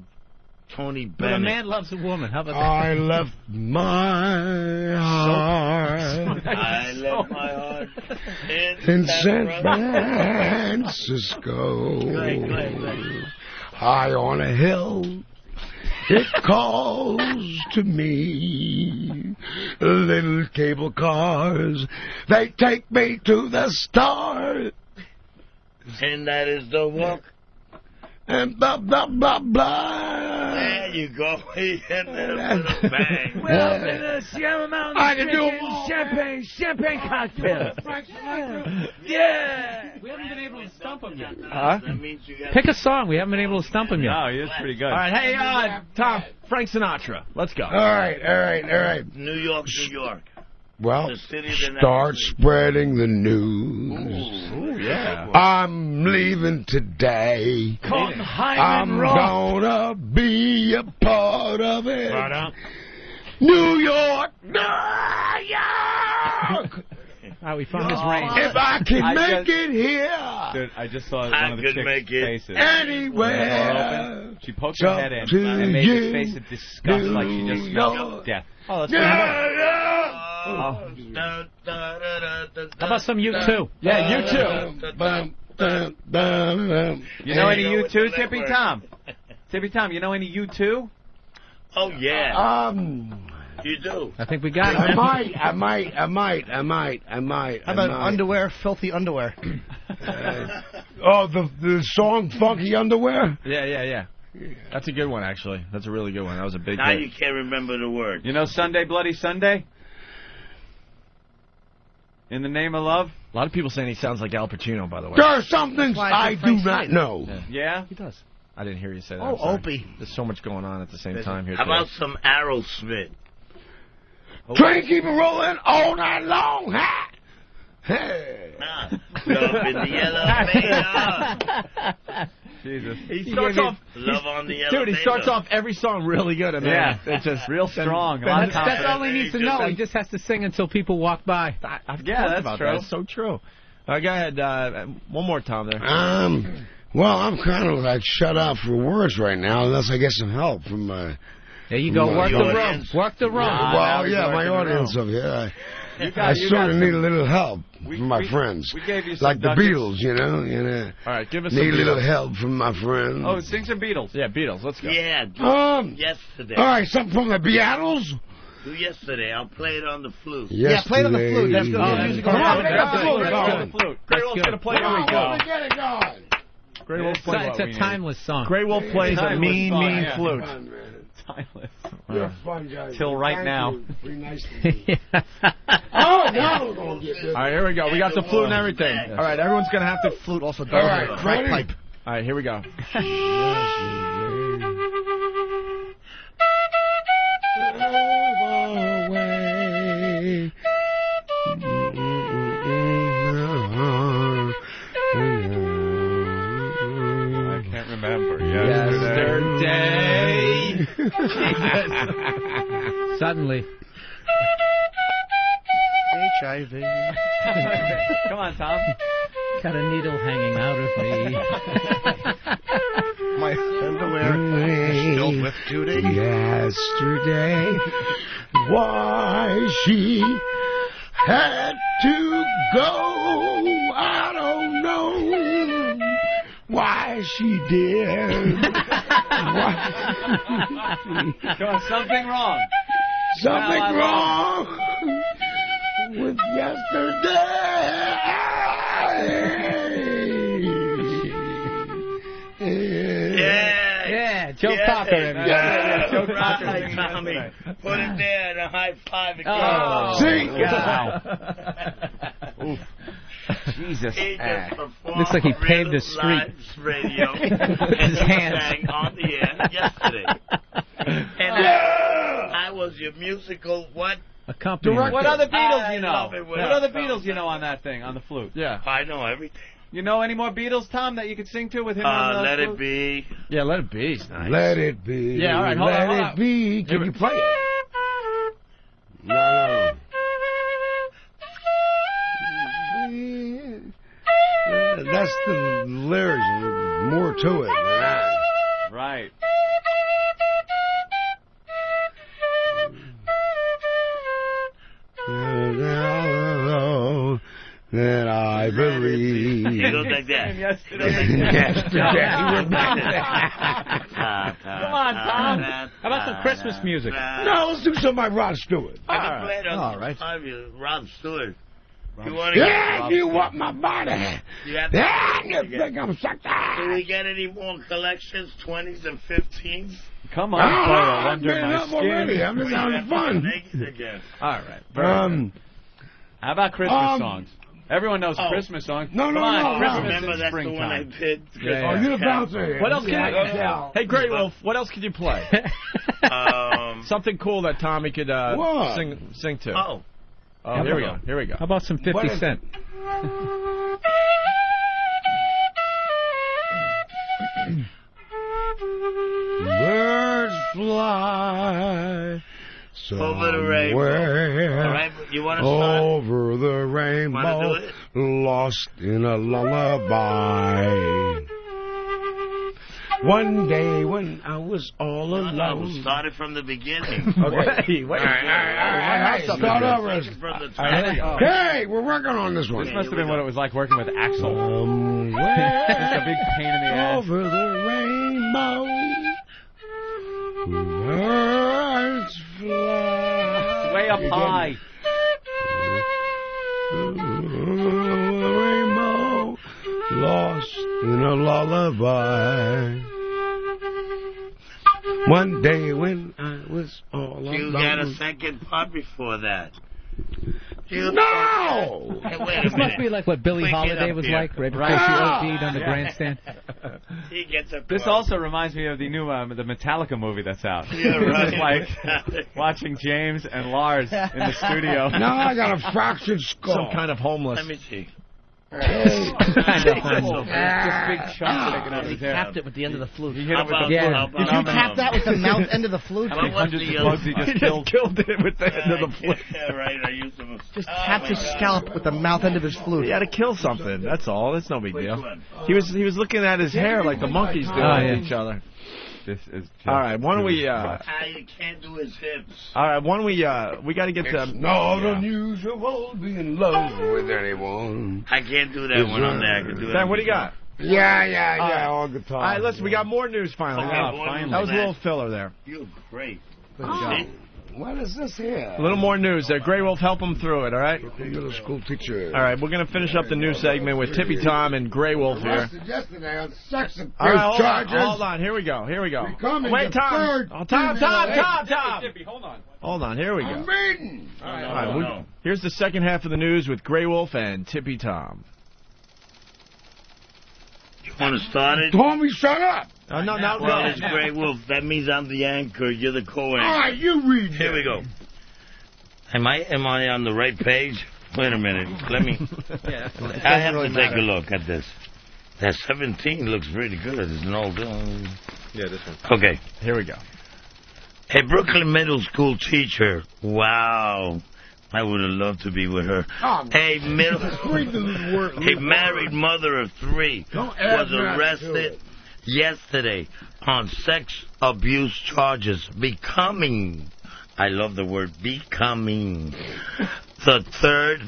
Tony But a Bennett? man loves a woman. How about that? I left my heart I left my heart in San Francisco, Go ahead. high on a hill It calls to me. Little cable cars, they take me to the stars. And that is the walk. And blah, blah, blah, blah. There you go. He hit it with a bang. Well, in the Sierra Mountains, I can do drinking champagne cocktails. Yeah. We haven't been able to stump him yet. That means you got Pick a song. We haven't been able to stump him yet. No, he is pretty good. All right, hey, Tom, Frank Sinatra. Let's go. All right. New York, New York. Well, The city that start never spreading the news. Ooh, yeah. I'm leaving today. I'm gonna be a part of it. New York, New York. We found his range. If I can make it here, Dude, I just saw one of the could chick's make it faces. anywhere. She poked her head in and made his face of disgust, like she just smelled death. Oh, that's pretty good. How about some U2? Yeah, U2. You know any U2, Tippy Tom? Tippy Tom, you know any U2? Oh, yeah. You do. I think we got it. I might. How about underwear, filthy underwear? The song Funky Underwear? Yeah. That's a good one, actually. That's a really good one. That was a big Now hit. you can't remember the word. You know Sunday Bloody Sunday? In the Name of Love? A lot of people saying he sounds like Al Pacino, by the way. There are some things I do not know. Yeah? He does. I didn't hear you say that. Oh, I'm sorry. Opie. There's so much going on at the same time here. How today. about some Aerosmith? Train keep it rolling all night long. Ha! Hey. Love in the elevator. Jesus. He starts off. Love on the elevator. Dude, he starts off every song really good. And Yeah. it's just Real strong. A lot of That's confidence. all he needs to know. He just has to sing until people walk by. I've Yeah, talked that's about true. That. It's so true. Go ahead. One more, Tom. There. Well, I'm kind of like shut out for words right now, unless I get some help from There you go. My Work the room. audience. Work the room. well, yeah, my audience over here. I sort of need a little help from my friends. We gave you some like the ducats. Beatles, you know. All right, give us some Need a little Beatles. help from my friends. Oh, sing some Beatles. Yeah, Beatles. Let's go. Yeah. Yesterday. All right, something from the Beatles. Do yesterday. I'll play it on the flute. Yeah, play it on the flute. That's good. Come on, Grab the flute. Grey Wolf's good. going to play. Here we go. Get it going. Grey Wolf plays. It's a timeless song. Grey Wolf plays a Timeless mean song, flute. Timeless. You're fun, guys. Till right Thank now. you. Pretty nice to me. Oh, now we're going to get this. All right, here we go. We got the flute and everything. All right, everyone's going to have to flute also. All right, crack ready? pipe. All right, here we go. Away. I can't remember. Yesterday. Suddenly. HIV. Come on, Tom. Got a needle hanging out of me. My underwear is filled with duty. Yesterday, why she had to go, I don't know. Why she did. Come on, something wrong. Something wrong with yesterday. Yeah, Joe Cocker. Yeah, Joe Cocker. Right, Tommy. Put it there and a high five again. Oh, See? Oof. Jesus. He just performed Looks like he for paved Real the street. Lives Radio His and hands. sang on the air yesterday. And I was your musical what? Accompaniment. What other Beatles you know? love it when What it other comes Beatles you know on that thing, on the flute? Yeah. I know everything. You know any more Beatles, Tom, that you could sing to with him on the Let flute? It Be. Yeah, let it be. Nice. Let it be. Yeah, all right, hold on, hold Let on. it be. Can you play it? No. That's the lyrics. There's more to it than that. Right. That I believe. He goes like that. Come on, Tom. How about some Christmas music? No, let's do some by Rod Stewart. All right. Rob Stewart. You want to Yeah, you want my body. You have Yeah, you think I'm sucked out. Do we get any more collections, 20s and 15s? Come on, I've under been my up already. skin. I'm just having fun. All right. How about Christmas songs? Everyone knows Christmas songs. No, Come on, Christmas Remember, and that's the one I springtime. did. Oh, you're the bouncer here. What else can Yeah, Hey, Grey Wolf, what else could you play? Something cool that Tommy could What? sing to. Oh, here we go. Here we go. How about some 50 Cent? Birds fly Over the rainbow. somewhere. All right, you want to start? Over the rainbow, do it? lost in a lullaby. One day when I was all alone. No, we'll start it from the beginning. Okay. Wait. Start over. From the Hey, we're working on this one. This must have been what it was like working with Axel. Somewhere Just a big pain in the ass. over the rainbow, birds fly. Way up high. Rainbow, lost in a lullaby. One day when I was all alone. You got a second part before that. No! Hey, wait a This must minute. be like what Billie Quick, get Holiday up was here. like, right before she OD'd on the grandstand. He gets a This also reminds me of the new the Metallica movie that's out. Yeah, right. It's like watching James and Lars in the studio. Now I got a fractured skull. Some kind of homeless. Let me see. Kind of homeless. Just big chunks taken out of He his hair. tapped it with the end of the flute. He hit it with the Yeah. flute. Did you tap that with the mouth end of the flute? How about Hundreds the of bugs he just killed. Killed it with the end of the flute. Yeah, right. I used them. Just tapped his scalp with the mouth end of his flute. He had to kill something. That's all. That's no big deal. He was looking at his hair like the monkeys do at each other. This is just All right, why don't we? You can't do his hips. All right, why don't we? We got to get to. Not unusual to be in love with anyone. I can't do that one on there. I can do it. Dan, what do you got? Yeah, all the time. All right, listen. We got more news finally. Okay, That was a little filler there. You're great. What is this here? A little more news there. Grey Wolf, help him through it. All right. You're the school teacher. All right, we're gonna finish up the news segment with Tippy Tom and Grey Wolf here. Arrested yesterday on sex abuse All right, charges. hold on. Here we go. Becoming Wait, the Tom. third Tom. female- Tippy, hold on. Hold on. Here we go. I'm reading. All right, here's the second half of the news with Grey Wolf and Tippy Tom. You want to start it? Tommy, shut up. No, Well, it's Grey Wolf. That means I'm the anchor. You're the co-anchor. All right, you read. Here we go. Am I on the right page? Wait a minute. Let me. I have to take a look at this. That 17 looks pretty good. It's an old. Yeah, this one. Okay. Here we go. A Brooklyn middle school teacher. Wow. I would have loved to be with her. A married mother of 3 was arrested yesterday on sex abuse charges, becoming, I love the word becoming, the third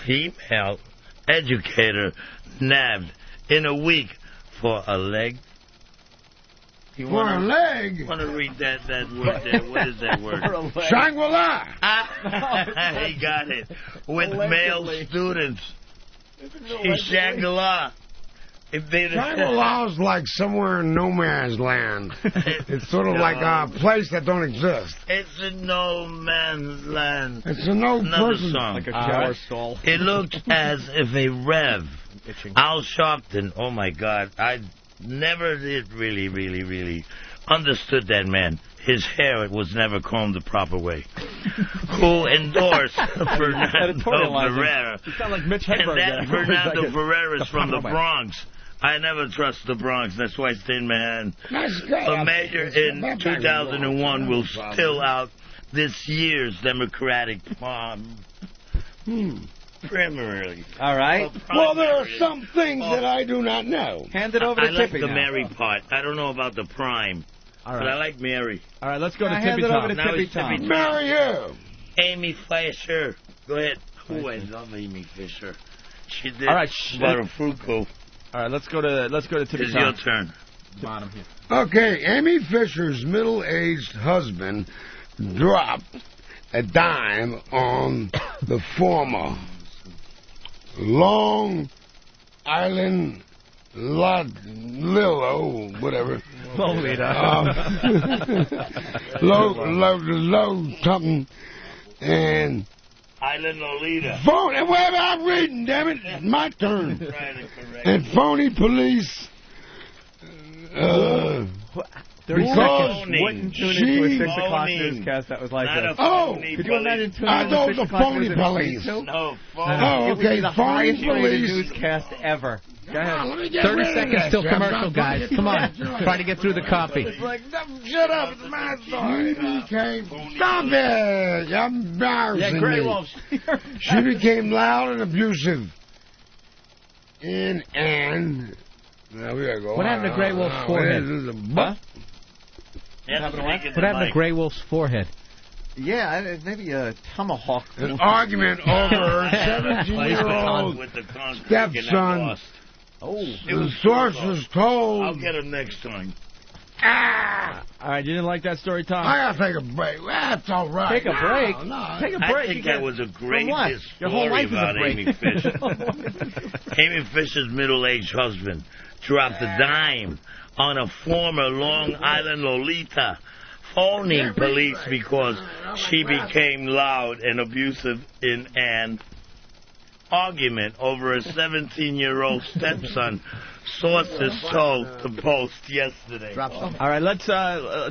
female educator nabbed in a week for a leg. You For a leg? Want to read that word there? What is that word? Shangri-La. He got it. With male students. She's Shangri-La. Shangri-La's like somewhere in no man's land. It's sort of like a place that don't exist. It's a no man's land. It's a no Another person. song. Like a shower stall. It looked as if a Rev, Al Sharpton, oh my God, I never did really understood that man. His hair was never combed the proper way. Who endorsed Fernando Ferreira. You sound like Mitch And Hedberg that there. Fernando Ferreira is from the Bronx. Bronx. I never trust the Bronx. That's why I stay in Manhattan. Nice guy. The mayor in 2001 will still out this year's Democratic primary. All right. Well, there are some things that I do not know. Hand it over I to like Tippy the now. Mary part. I don't know about the prime. All But I right. like Mary. All right, let's go to Hand Tippy it over to Tom. Now Tippy it's Tom. Tippy Tom. Marry you. Amy Fisher. Go ahead. Oh, I love Amy Fisher. She did. All right, About a fruit coat. All right, let's go to Tippy It's Tom. your turn. Bottom here. Okay, Amy Fisher's middle-aged husband dropped a dime on the former Long Island Lilo, whatever. Low something, and Island Lolita. phony. Well, I'm reading, damn it. It's my turn. And phony police. 30 because seconds. Wouldn't tune into a 6 o'clock newscast that was like this. Oh, could you imagine tuning I into thought 6 the o'clock phony news police. No, Oh, It would okay, be the phony highest rated police. newscast ever. Go ahead. 30 seconds till commercial, guys. Come on. Try to get through the coffee. It's like, shut up, it's my story. Stop it. You're embarrassing Grey me. Wolf. She became loud and abusive. And now we gotta go. What happened to Grey Wolf's forehead? Huh? What happened to Grey Wolf's forehead? Yeah, maybe a tomahawk. An argument over her 17-year-old stepson. The source was told. I'll get him next time. All right, you didn't like that story, Tom? I gotta take a break. That's all right. Take a break? No. Take a break. I think that was a great Your whole life story is a about break. Amy Fisher. Amy Fisher's middle-aged husband dropped a dime on a former Long Island Lolita, phoning police because she became loud and abusive in an argument over a 17-year-old stepson, sources told the Post yesterday. All right, let's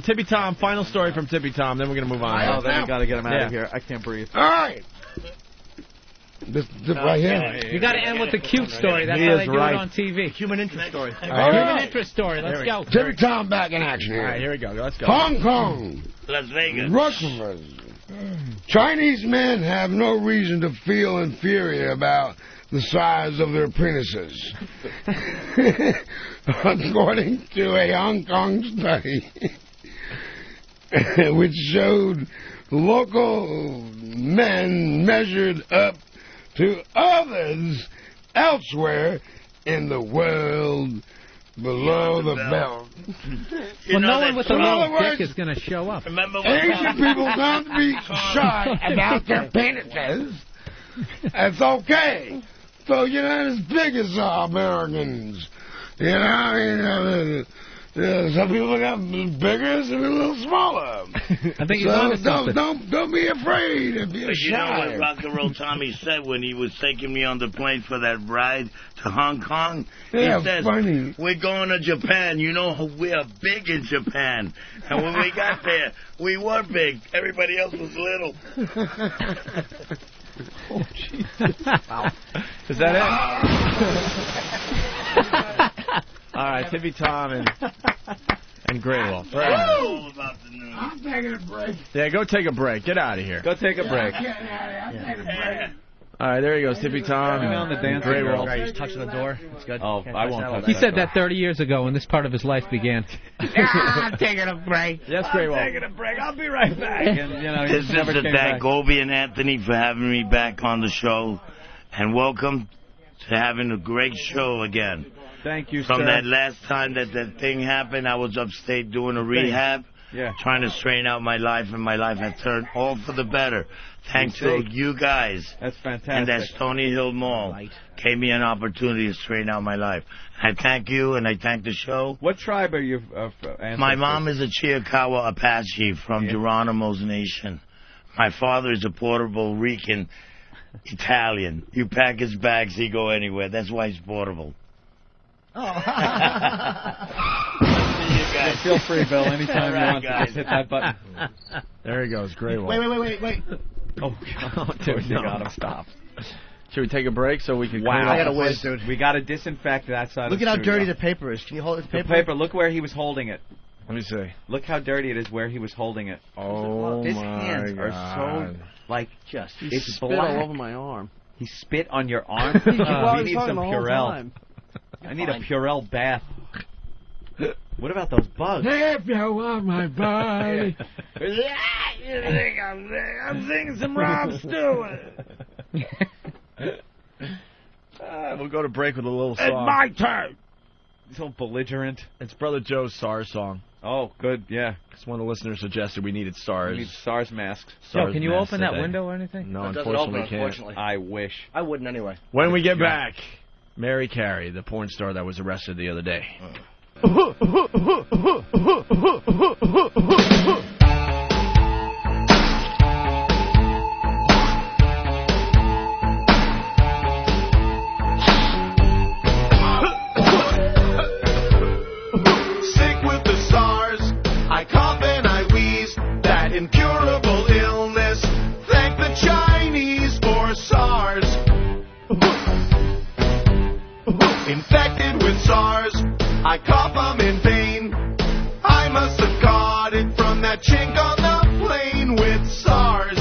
Tippy Tom. Final story from Tippy Tom. Then we're gonna move on. Oh, then we gotta get him out of here. I can't breathe. All right. This right here. You got to end with the cute story. That's He how is they do right. it on TV. Human interest story. Human interest story. Let's go. Tippy Tom back in action here. All right, here we go. Let's go. Hong Kong. Las Vegas. Russians. Chinese men have no reason to feel inferior about the size of their penises. According to a Hong Kong study, which showed local men measured up to others elsewhere in the world below the belt. Well, no one with a little words, dick is going to show up. Asian people don't be shy about their penises. That's okay. So you're not as big as Americans. You know, I mean, some people got bigger, some people a little smaller. I think he's onto something. Don't be afraid of being But you know shy. what Rock and Roll Tommy said when he was taking me on the plane for that ride to Hong Kong? Yeah, he says, funny. we're going to Japan. You know, we are big in Japan. And when we got there, we were big. Everybody else was little. Oh, Jesus. Wow. Is that it? All right, Tippy Tom and Grey Wolf. I'm taking a break. Yeah, go take a break. Get out of here. Go take a break. I'm taking a break. All right, there he goes, Tippy Tom on the dance Grey floor. Wolf. He's touching the door. It's good. Oh, I won't touch He that said door. that 30 years ago when this part of his life began. I'm taking a break. Yes, Grey Wolf. a break. I'll be right back. And, you know, he This is never to came thank back. Opie and Anthony for having me back on the show. And welcome to having a great show again. Thank you, From sir. that last time that thing happened, I was upstate doing a rehab, trying to straighten out my life, and my life had turned all for the better. Thanks to you guys. That's fantastic. And that Stony Hill Mall gave me an opportunity to straighten out my life. I thank you, and I thank the show. What tribe are you ancestors? My mom is a Chiricahua Apache from Geronimo's Nation. My father is a Puerto Rican Italian. You pack his bags, he go anywhere. That's why he's portable. Yeah, feel free, Bill. Anytime you want to just hit that button. There he goes, Grey Wolf. Wait. Oh, dude, no. Stop. Should we take a break so we can... Wow. clean I up got to the whiz, place? dude. We got to disinfect that side Look of at the how studio. dirty the paper is. Can you hold the The paper? paper, look where he was holding it. Let me see. Look how dirty it is where he was holding it. Oh, His my hands God. are so, like, Just it's spit black. all over my arm. He spit on your arm? Well, We I was need talking some the whole Purell. time. I need a Purell bath. What about those bugs? If you want my body. You think I'm singing some Rob Stewart. We'll go to break with a little song. It's my turn. So belligerent. It's Brother Joe's SARS song. Oh, good, yeah. Because one of the listeners suggested we needed SARS. We need SARS masks. Yo, can you open that window or anything? No, It doesn't open, unfortunately can't. I wish. I wouldn't anyway. When we get back, Mary Carey, the porn star that was arrested the other day. Sick with the SARS, I cough and I wheeze, that incurable illness. Thank the Chinese for SARS. Infected with SARS, I cough, I'm in pain. I must have caught it from that chink on the plane with SARS.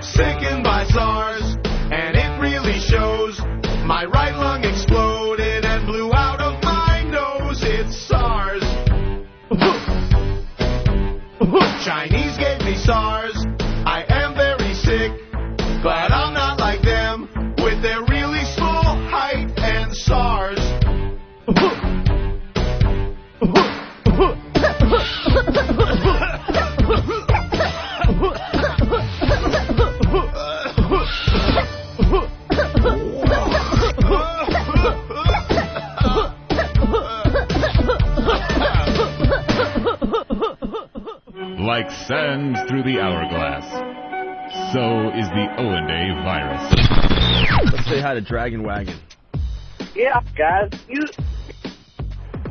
Sickened by SARS, and it really shows. My right lung exploded and blew out of my nose. It's SARS. Chinese gave me SARS. I am very sick, but I'm not like them with their really small height and SARS. Like sands through the hourglass, so is the Owen virus. Let's say hi to Dragon Wagon. Yeah, guys, you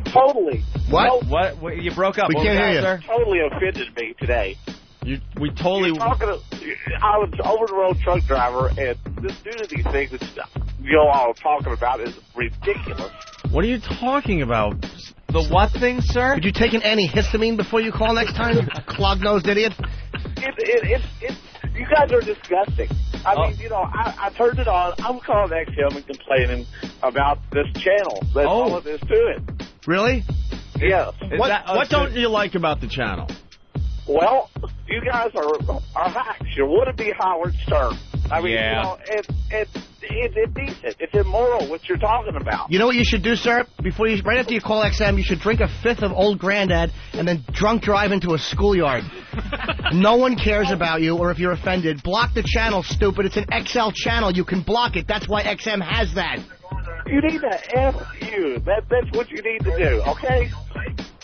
totally. What? What? You broke up. We What can't was hear that, you. sir? Totally offended me today. We totally. I was an over-the-road truck driver, and this due to these things that you all are talking about is ridiculous. What are you talking about? The what thing, sir? Could you take an antihistamine before you call next time, you clog-nosed idiot? You guys are disgusting. I mean, you know, I turned it on. I'm calling XM and complaining about this channel. That's all it is to it. Really? Yes. What don't you like about the channel? Well, you guys are hacks. You're would-be Howard Stern. I mean, you know, it's indecent. It's immoral what you're talking about. You know what you should do, sir? Right after you call XM, you should drink a fifth of Old Grandad and then drunk drive into a schoolyard. No one cares about you, or if you're offended, block the channel, stupid. It's an XL channel. You can block it. That's why XM has that. You need to F you. That's what you need to do, okay?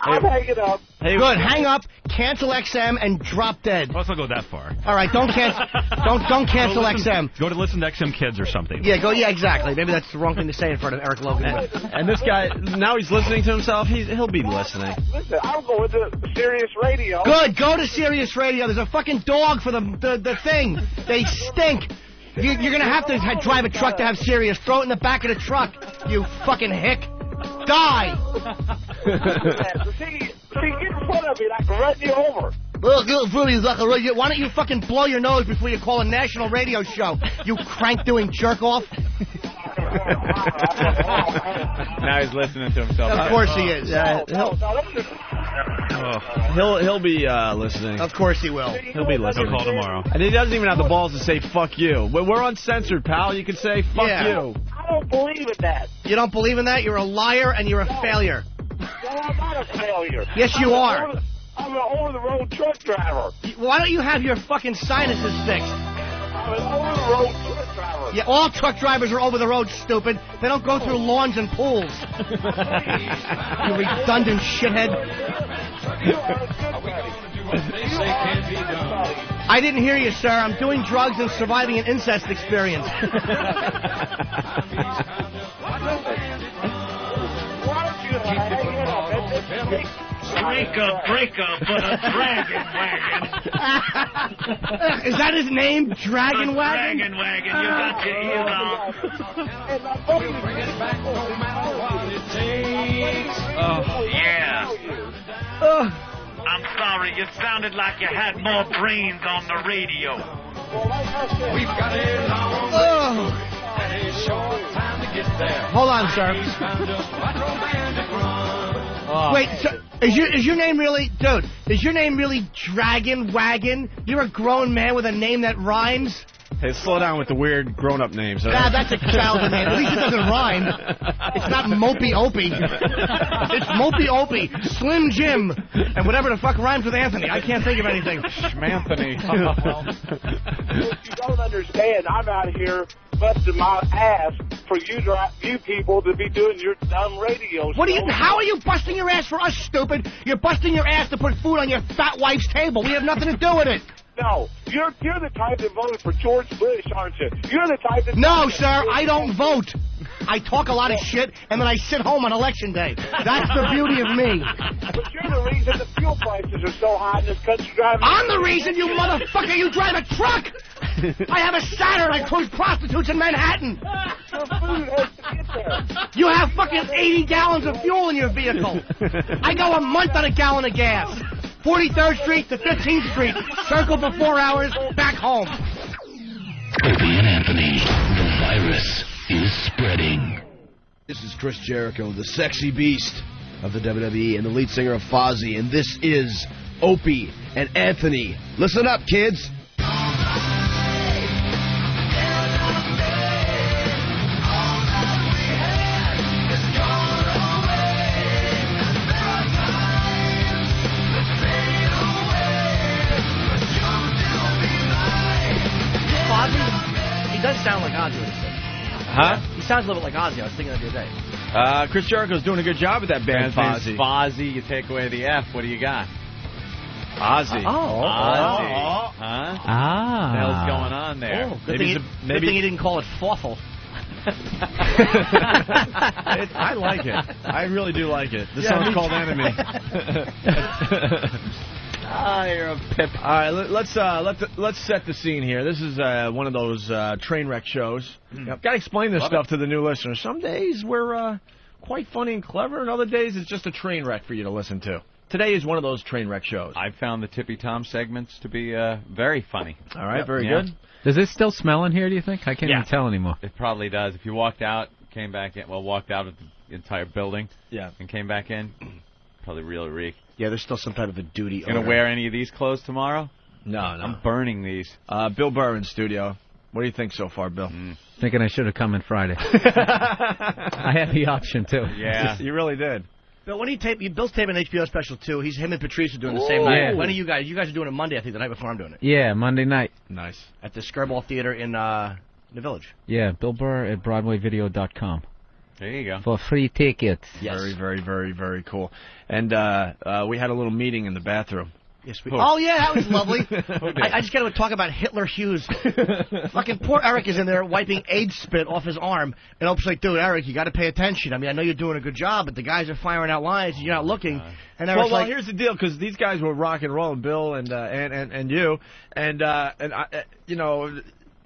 I'm hanging up. Hey, good. Hang up, cancel XM, and drop dead. Let's not go that far. All right, don't cancel. don't cancel XM. Go to listen to XM Kids or something. Yeah, Yeah, exactly. Maybe that's the wrong thing to say in front of Eric Logan. And this guy, now he's listening to himself. He'll be listening. Listen, I'm going to Sirius Radio. Good. Go to Sirius Radio. There's a fucking dog for the thing. They stink. You're going to have to drive a truck to have Sirius. Throw it in the back of the truck, you fucking hick. Die. See, get in front of me and I can run you over. Why don't you fucking blow your nose before you call a national radio show, you crank-doing jerk-off? Now he's listening to himself. Of course he is. He'll be listening. Of course he will. He'll be listening. He'll call tomorrow. And he doesn't even have the balls to say fuck you. We're uncensored, pal. You can say fuck you. I don't believe in that. You don't believe in that? You're a liar and you're a failure. No, I'm not a failure. Yes, you are. I'm an over-the-road truck driver. Why don't you have your fucking sinuses fixed? I'm an over-the-road truck driver. Yeah, all truck drivers are over the road, stupid. They don't go through lawns and pools. You redundant shithead. I didn't hear you, sir. I'm doing drugs and surviving an incest experience. Break up, but a dragon wagon. Is that his name? Dragon Wagon? Dragon wagon, you got your ears off. Oh, yeah. I'm sorry, you sounded like you had more brains on the radio. We've got a long way and a short time to get there. Hold on, sir. Wait, so is your name really, dude? Is your name really Dragon Wagon? You're a grown man with a name that rhymes. Hey, slow down with the weird grown-up names. Nah, that's a child's name. At least it doesn't rhyme. It's not Mopey Opie. It's Mopey Opie, Slim Jim, and whatever the fuck rhymes with Anthony. I can't think of anything. Schmanthony. What you don't understand, I'm out here busting my ass for you people to be doing your dumb radio show. How are you busting your ass for us, stupid? You're busting your ass to put food on your fat wife's table. We have nothing to do with it. No, you're the type that voted for George Bush, aren't you? You're the type that... No, sir, I don't vote. I talk a lot of shit, and then I sit home on Election Day. That's the beauty of me. But you're the reason the fuel prices are so high in this country driving... I'm the reason, you motherfucker! You drive a truck! I have a Saturn. I cruise prostitutes in Manhattan. Your food has to get there. You have fucking 80 gallons of fuel in your vehicle. I go a month on a gallon of gas. 43rd Street to 15th Street. Circle for 4 hours, back home. Opie and Anthony, the virus is spreading. This is Chris Jericho, the sexy beast of the WWE and the lead singer of Fozzy, and this is Opie and Anthony. Listen up, kids. He does sound like Ozzy. Huh? He sounds a little bit like Ozzy. I was thinking that the other day. Chris Jericho's doing a good job with that band, Fozzy. Fozzy, you take away the F, what do you got? Ozzy. Ozzy. Huh? Ah. What the hell's going on there? Oh, good thing he didn't call it Fawful. I like it. I really do like it. The song's called Enemy. You're a pip. All right, let's set the scene here. This is one of those train wreck shows. Got to explain this stuff to the new listeners. Some days we're quite funny and clever, and other days it's just a train wreck for you to listen to. Today is one of those train wreck shows. I found the Tippy Tom segments to be very funny. All right, very good. Does it still smell in here, do you think? I can't even tell anymore. It probably does. If you walked out, came back in, walked out of the entire building and came back in, probably really reek. Yeah, there's still some type of a duty. Going to wear any of these clothes tomorrow? No. I'm burning these. Bill Burr in studio. What do you think so far, Bill? Thinking I should have come in Friday. I had the option, too. Yeah. You really did. Bill, when Bill's taping an HBO special, too. Him and Patrice are doing the same night. Yeah. When are you guys? You guys are doing it Monday, I think, the night before I'm doing it. Yeah, Monday night. Nice. At the Skirball Theater in the Village. Yeah, Bill Burr at BroadwayVideo.com. There you go. For free tickets. Yes. Very, very, very, very cool. And we had a little meeting in the bathroom. Yes, oh, yeah, that was lovely. I just got to talk about Hitler Hughes. Fucking poor Eric is in there wiping AIDS spit off his arm. And Opie's like, dude, Eric, you got to pay attention. I mean, I know you're doing a good job, but the guys are firing out lines and you're not looking. And Eric's well, here's the deal, because these guys were rock and roll, Bill and you. And you know,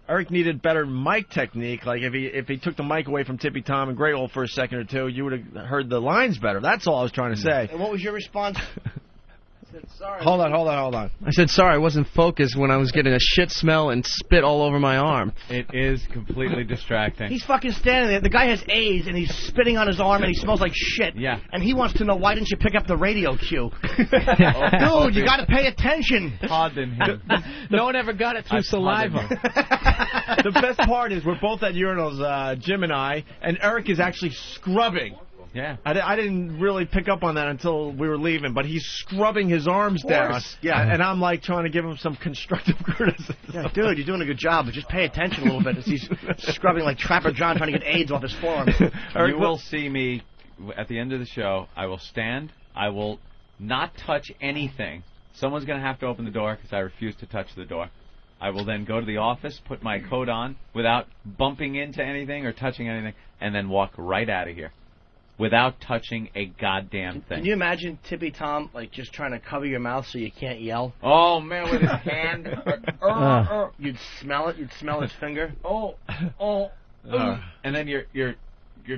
Eric needed better mic technique. Like, if he took the mic away from Tippy Tom and Grey Hole for a second or two, you would have heard the lines better. That's all I was trying to say. And what was your response? Sorry. Hold on. I said sorry, I wasn't focused when I was getting a shit smell and spit all over my arm. It is completely distracting. He's fucking standing there. The guy has AIDS, and he's spitting on his arm, and he smells like shit. Yeah. And he wants to know, why didn't you pick up the radio cue? Dude, you got to pay attention. Pardon him. No one ever got it through saliva. The best part is we're both at urinals, Jim and I, and Eric is actually scrubbing. Yeah. I didn't really pick up on that until we were leaving, but he's scrubbing his arms down. Yeah. And I'm like trying to give him some constructive criticism. Yeah, dude, you're doing a good job, but just pay attention a little bit as he's scrubbing like Trapper John trying to get AIDS off his forearm. You will see me at the end of the show. I will stand. I will not touch anything. Someone's going to have to open the door because I refuse to touch the door. I will then go to the office, put my coat on without bumping into anything or touching anything, and then walk right out of here. Without touching a goddamn thing. Can you imagine Tippy Tom, like, just trying to cover your mouth so you can't yell? Oh, man, with his hand. You'd smell it. You'd smell his finger. And then your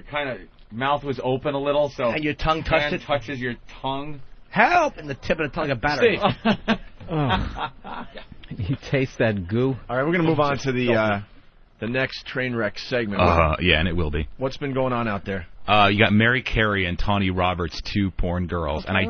kind of mouth was open a little, so... And your tongue touches your tongue. Help! And the tip of the tongue of battery. You taste that goo. All right, we're going to move on to the next train wreck segment. Yeah, and it will be. What's been going on out there? You got Mary Carey and Tawny Roberts, 2 porn girls, and I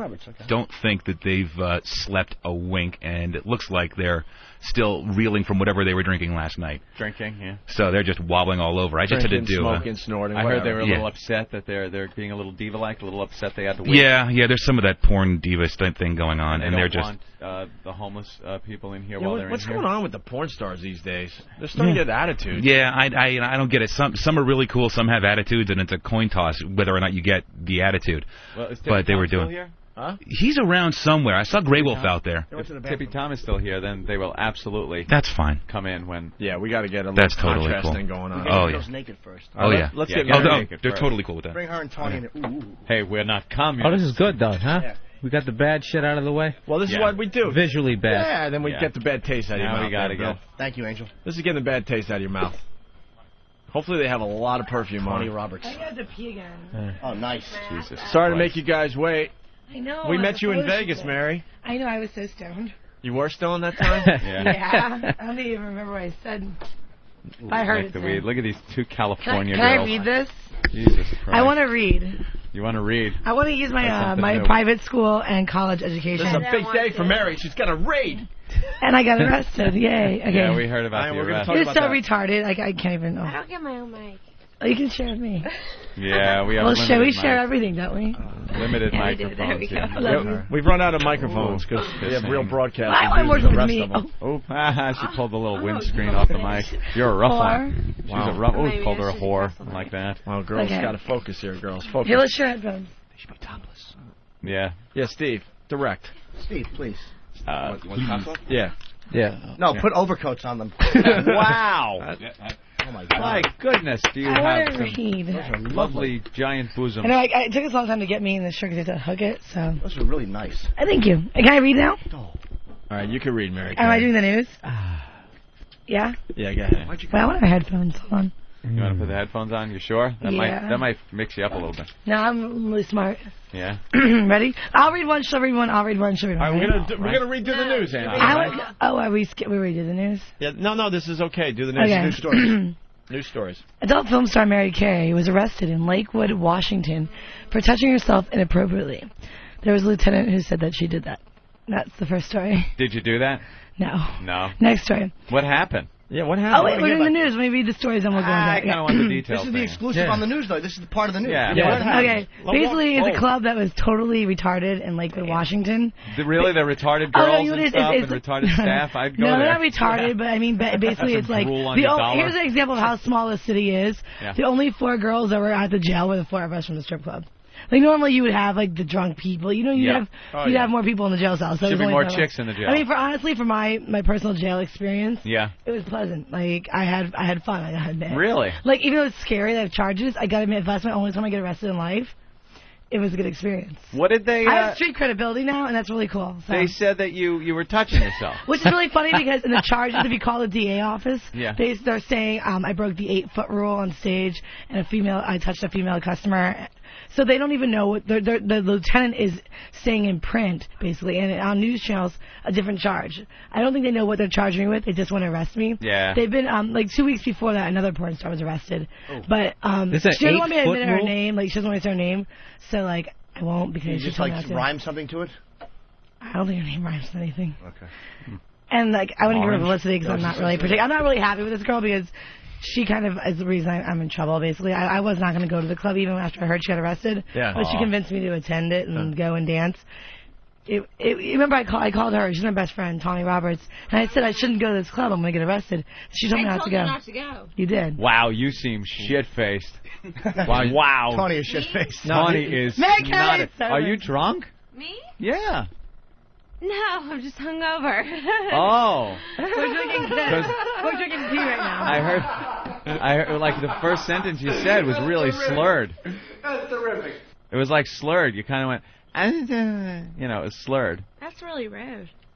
don't think that they've slept a wink, and it looks like they're still reeling from whatever they were drinking last night. Drinking, yeah. So they're just wobbling all over. I just had to do smoking, snorting. I heard they were a little Yeah. upset that they're being a little diva-like, a little upset they had to wait. Yeah, there's some of that porn diva thing going on, and they're don't just... want the homeless people in here Yeah, while they're what's in here. going on with the porn stars these days? They're starting to get attitudes. Yeah, I don't get it. Some are really cool, some have attitudes, and it's a coin toss whether or not you get the attitude. Well, is but they Tom were still doing. Here? Huh? He's around somewhere. I saw Grey Wolf out there. If Tippy Tom is still here, then they will absolutely. That's fine. Come in when. Yeah, we got to get a little That's totally contrast cool. thing going on. Oh, yeah. Girls naked first. Oh, yeah. Let's Yeah, get get Mary naked They're first. totally cool with that. Bring her and Tawny in. Ooh. Hey, we're not communists. Oh, this is good, though, huh? Yeah. We got the bad shit out of the way. Well, this is what we do. Visually bad. Yeah, then we get the bad taste out of your Now mouth. we got to Bill. get. Thank you, Angel. This is getting the bad taste out of your mouth. Hopefully they have a lot of perfume on. Tawny Roberts. I have to pee again. Oh, nice. Jesus. Sorry to make you guys wait. I know. We on met the you in photo Vegas, shoot. Mary. I know. I was so stoned. You were stoned that time? Yeah. I don't even remember what I said. I heard it. Weed. Look at these 2 California Can I girls. read this? Jesus Christ. I want to read. You want to read? I want to use my That's something my new. private school and college education. This is a big day for Mary. She's got to read. And I got arrested. Yay. Okay. Yeah, we heard about the arrest. You're so retarded. I can't even know. I don't get my own mic. Oh, you can share with me. Yeah, we have Well, limited we share mic. everything, don't we? Limited Yeah, we do. There microphones we go. here. I love you. We've run out of microphones because we have real broadcasters. Why am I using the working rest with me? of them. Oh, she pulled the little windscreen off the mic. You're a rough one. She's a rough. Oh, Maybe called her I a should whore. have something. Like that. Well, girls, Okay. got to focus here, girls. Focus. Here, let's share headphones. Yeah. Yeah, Steve, direct. Steve, please. Yeah. Yeah. No, put overcoats on them. Wow. Oh, my God. My goodness, do you I have want to some read. lovely giant bosoms? I know. It took us a long time to get me in the shirt because I had to hook it. So. Those are really nice. Thank you. Can I read now? All right, you can read, Mary. Am I doing the news? Yeah. Yeah, go ahead. Well, I want my headphones. Hold on. You want to put the headphones on? You sure? That might mix you up a little bit. No, I'm really smart. Yeah. Ready? I'll read one. She'll read one. I'll read one. She'll read one. All right, Ready? we're gonna read through the news, Andy. Are we? We already did the news. Yeah, no, this is okay. Do the news. Okay. News stories. News stories. Adult film star Mary Carey was arrested in Lakewood, Washington, for touching herself inappropriately. There was a lieutenant who said that she did that. That's the first story. Did you do that? No. No. Next story. What happened? Yeah, what Oh, wait, we're doing the news. Let me read the stories and we'll go I into kind of want the details. This is the exclusive on the news, though. This is the part of the news. Yeah. Okay. Basically, it's a club that was totally retarded in Lakewood, Washington. Really, the retarded Oh, no, girls you know, and stuff and retarded staff? I'd go no, there. they're not retarded, but I mean, basically, it's like drool on your dollar. here's an example of how small the city is. Yeah. The only 4 girls that were at the jail were the 4 of us from the strip club. Like normally you would have like the drunk people, you know, you'd have more people in the jail cell. So Should it was be only more 5 of chicks us. in the jail. I mean, for my personal jail experience, Yeah. it was pleasant. Like I had fun. I gotta admit. Really? Like even though it's scary, they have charges. I gotta admit, if that's my only time I get arrested in life, it was a good experience. What did they? I have street credibility now, and that's really cool. So. They said that you were touching yourself. Which is really funny because in the charges, if you call the DA office, Yeah. they're saying I broke the 8-foot rule on stage, and I touched a female customer. So they don't even know what the lieutenant is saying in print, basically, and on news channels, a different charge. I don't think they know what they're charging me with. They just want to arrest me. Yeah. They've been like 2 weeks before that, another porn star was arrested, but Is that she doesn't want me to 8-foot admit her rule? name. Like she doesn't want me to say her name, so like I won't because Can you she just told me like not to. rhyme something to it? I don't think her name rhymes with anything. Okay. And like I wouldn't give her Orange? publicity because I'm not really happy with this girl because she kind of is the reason I'm in trouble. Basically, I was not going to go to the club even after I heard she got arrested. Yeah. But she convinced me to attend it and go and dance. Remember, I called her. She's my best friend, Tawny Roberts, and I said I shouldn't go to this club. I'm going to get arrested. She told me not to go. not to go. You did. Wow, you seem shit-faced. Wow. Tawny is shit-faced. Tawny is Mary not. Carey, Are you drunk? Me? Yeah. No, I'm just hungover. Oh. We're drinking tea right now. I heard like the first sentence you said was really slurred. That's terrific. It was like slurred. You kind of went, it was slurred. That's really rude.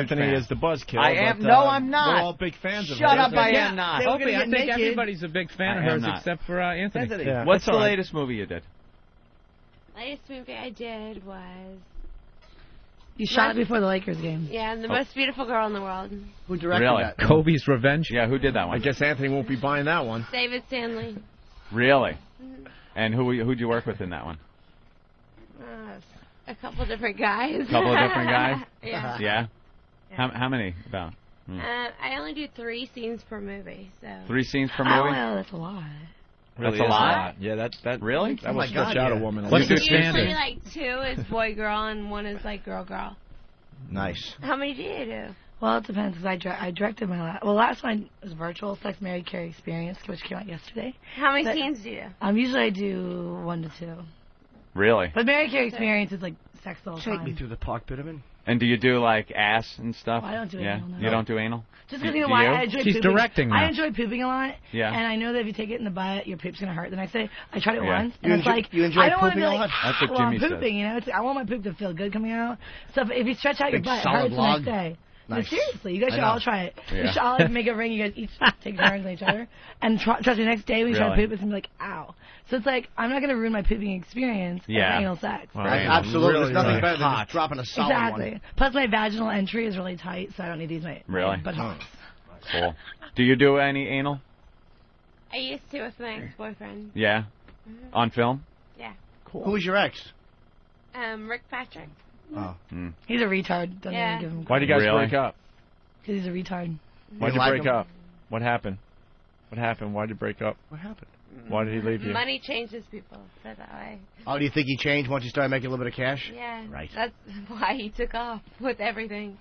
Anthony fan. is the buzzkill. I am. But, No, I'm not. We're all big fans of Shut hers. up, I am not. Opie, I think everybody's a big fan of I am hers not. except for Anthony. Yeah, What's that's the all right. latest movie you did? Latest movie I did was You shot it before the Lakers game. The Most Beautiful Girl in the World. Who directed Really? that? Kobe's Revenge. Yeah, who did that one? I guess Anthony won't be buying that one. David Stanley. Really? And who'd you work with in that one? A couple different guys. A couple of different guys? Yeah. Yeah? How many about? I only do 3 scenes per movie, so. 3 scenes per movie? Oh, well, that's a lot. That's a lot? Yeah, that really? That would stretch out a woman. What's the Usually, standard? like 2 is boy girl and 1 is like girl girl. Nice. How many do you do? Well, it depends, because I directed my last one was virtual Sex, Marry, Carrie Experience, which came out yesterday. How many But, scenes do you do? Usually I do 1 to 2. Really? But Marry, Carrie Experience is like sex the whole time. Take me through the park, Bitterman. And do you do like ass and stuff? Oh, I don't do yeah? anal, no. You don't do anal? Just because you know why? I enjoy She's pooping. directing now. I enjoy pooping a lot. Yeah. And I know that if you take it in the butt, your poop's going to hurt the next day. I tried it Yeah. once, You and it's enjoy- like, you enjoy I don't want to pooping be a like, lot? That's what well, I'm Jimmy says. pooping, you know? It's, I want my poop to feel good coming out. So if you stretch out your Big butt, it solid hurts the log. next day. No, Nice. seriously, you guys I should know. all try it. Yeah. You should all make a ring. You guys each take turns on each other. And trust me, next day when you try to Really? poop, it's going to be like, ow. So it's like, I'm not going to ruin my pooping experience Yeah. with anal sex. Absolutely. There's nothing better than just dropping a solid Exactly. one. Plus, my vaginal entry is really tight, so I don't need to use my Really? buttocks. Cool. Do you do any anal? I used to with my ex-boyfriend. Yeah. On film? Yeah. Cool. Who was your ex? Rick Patrick. Oh. He's a retard. Don't Yeah. even give him Why'd you guys Really? break up? Because he's a retard. Why'd you like break him? up? What happened? What happened? Why'd you break up? What happened? Why did he leave you? Money changes people, put it that way. Oh, do you think he changed once you started making a little bit of cash? Yeah. Right. That's why he took off with everything.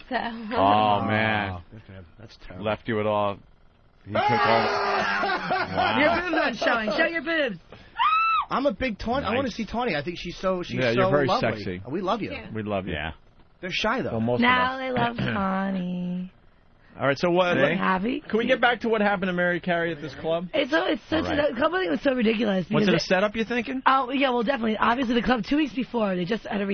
So. Oh, man. Good for him. That's terrible. Left you at all. He took all. Your Wow. boobs aren't showing. Show your boobs. I'm a big Tawny. I Nice. want to see Tawny. I think she's so Yeah, you're very lovely. sexy. We love you. Yeah. We love you. Yeah. They're shy though. Well, most Now of they us. love Connie. All right, so what? Happy? Can we get back to what happened to Mary Carey at this club? It's such All right. the club thing was so ridiculous. Was because it a setup, you thinking? Oh, yeah, well, definitely. Obviously, the club, 2 weeks before, they just had a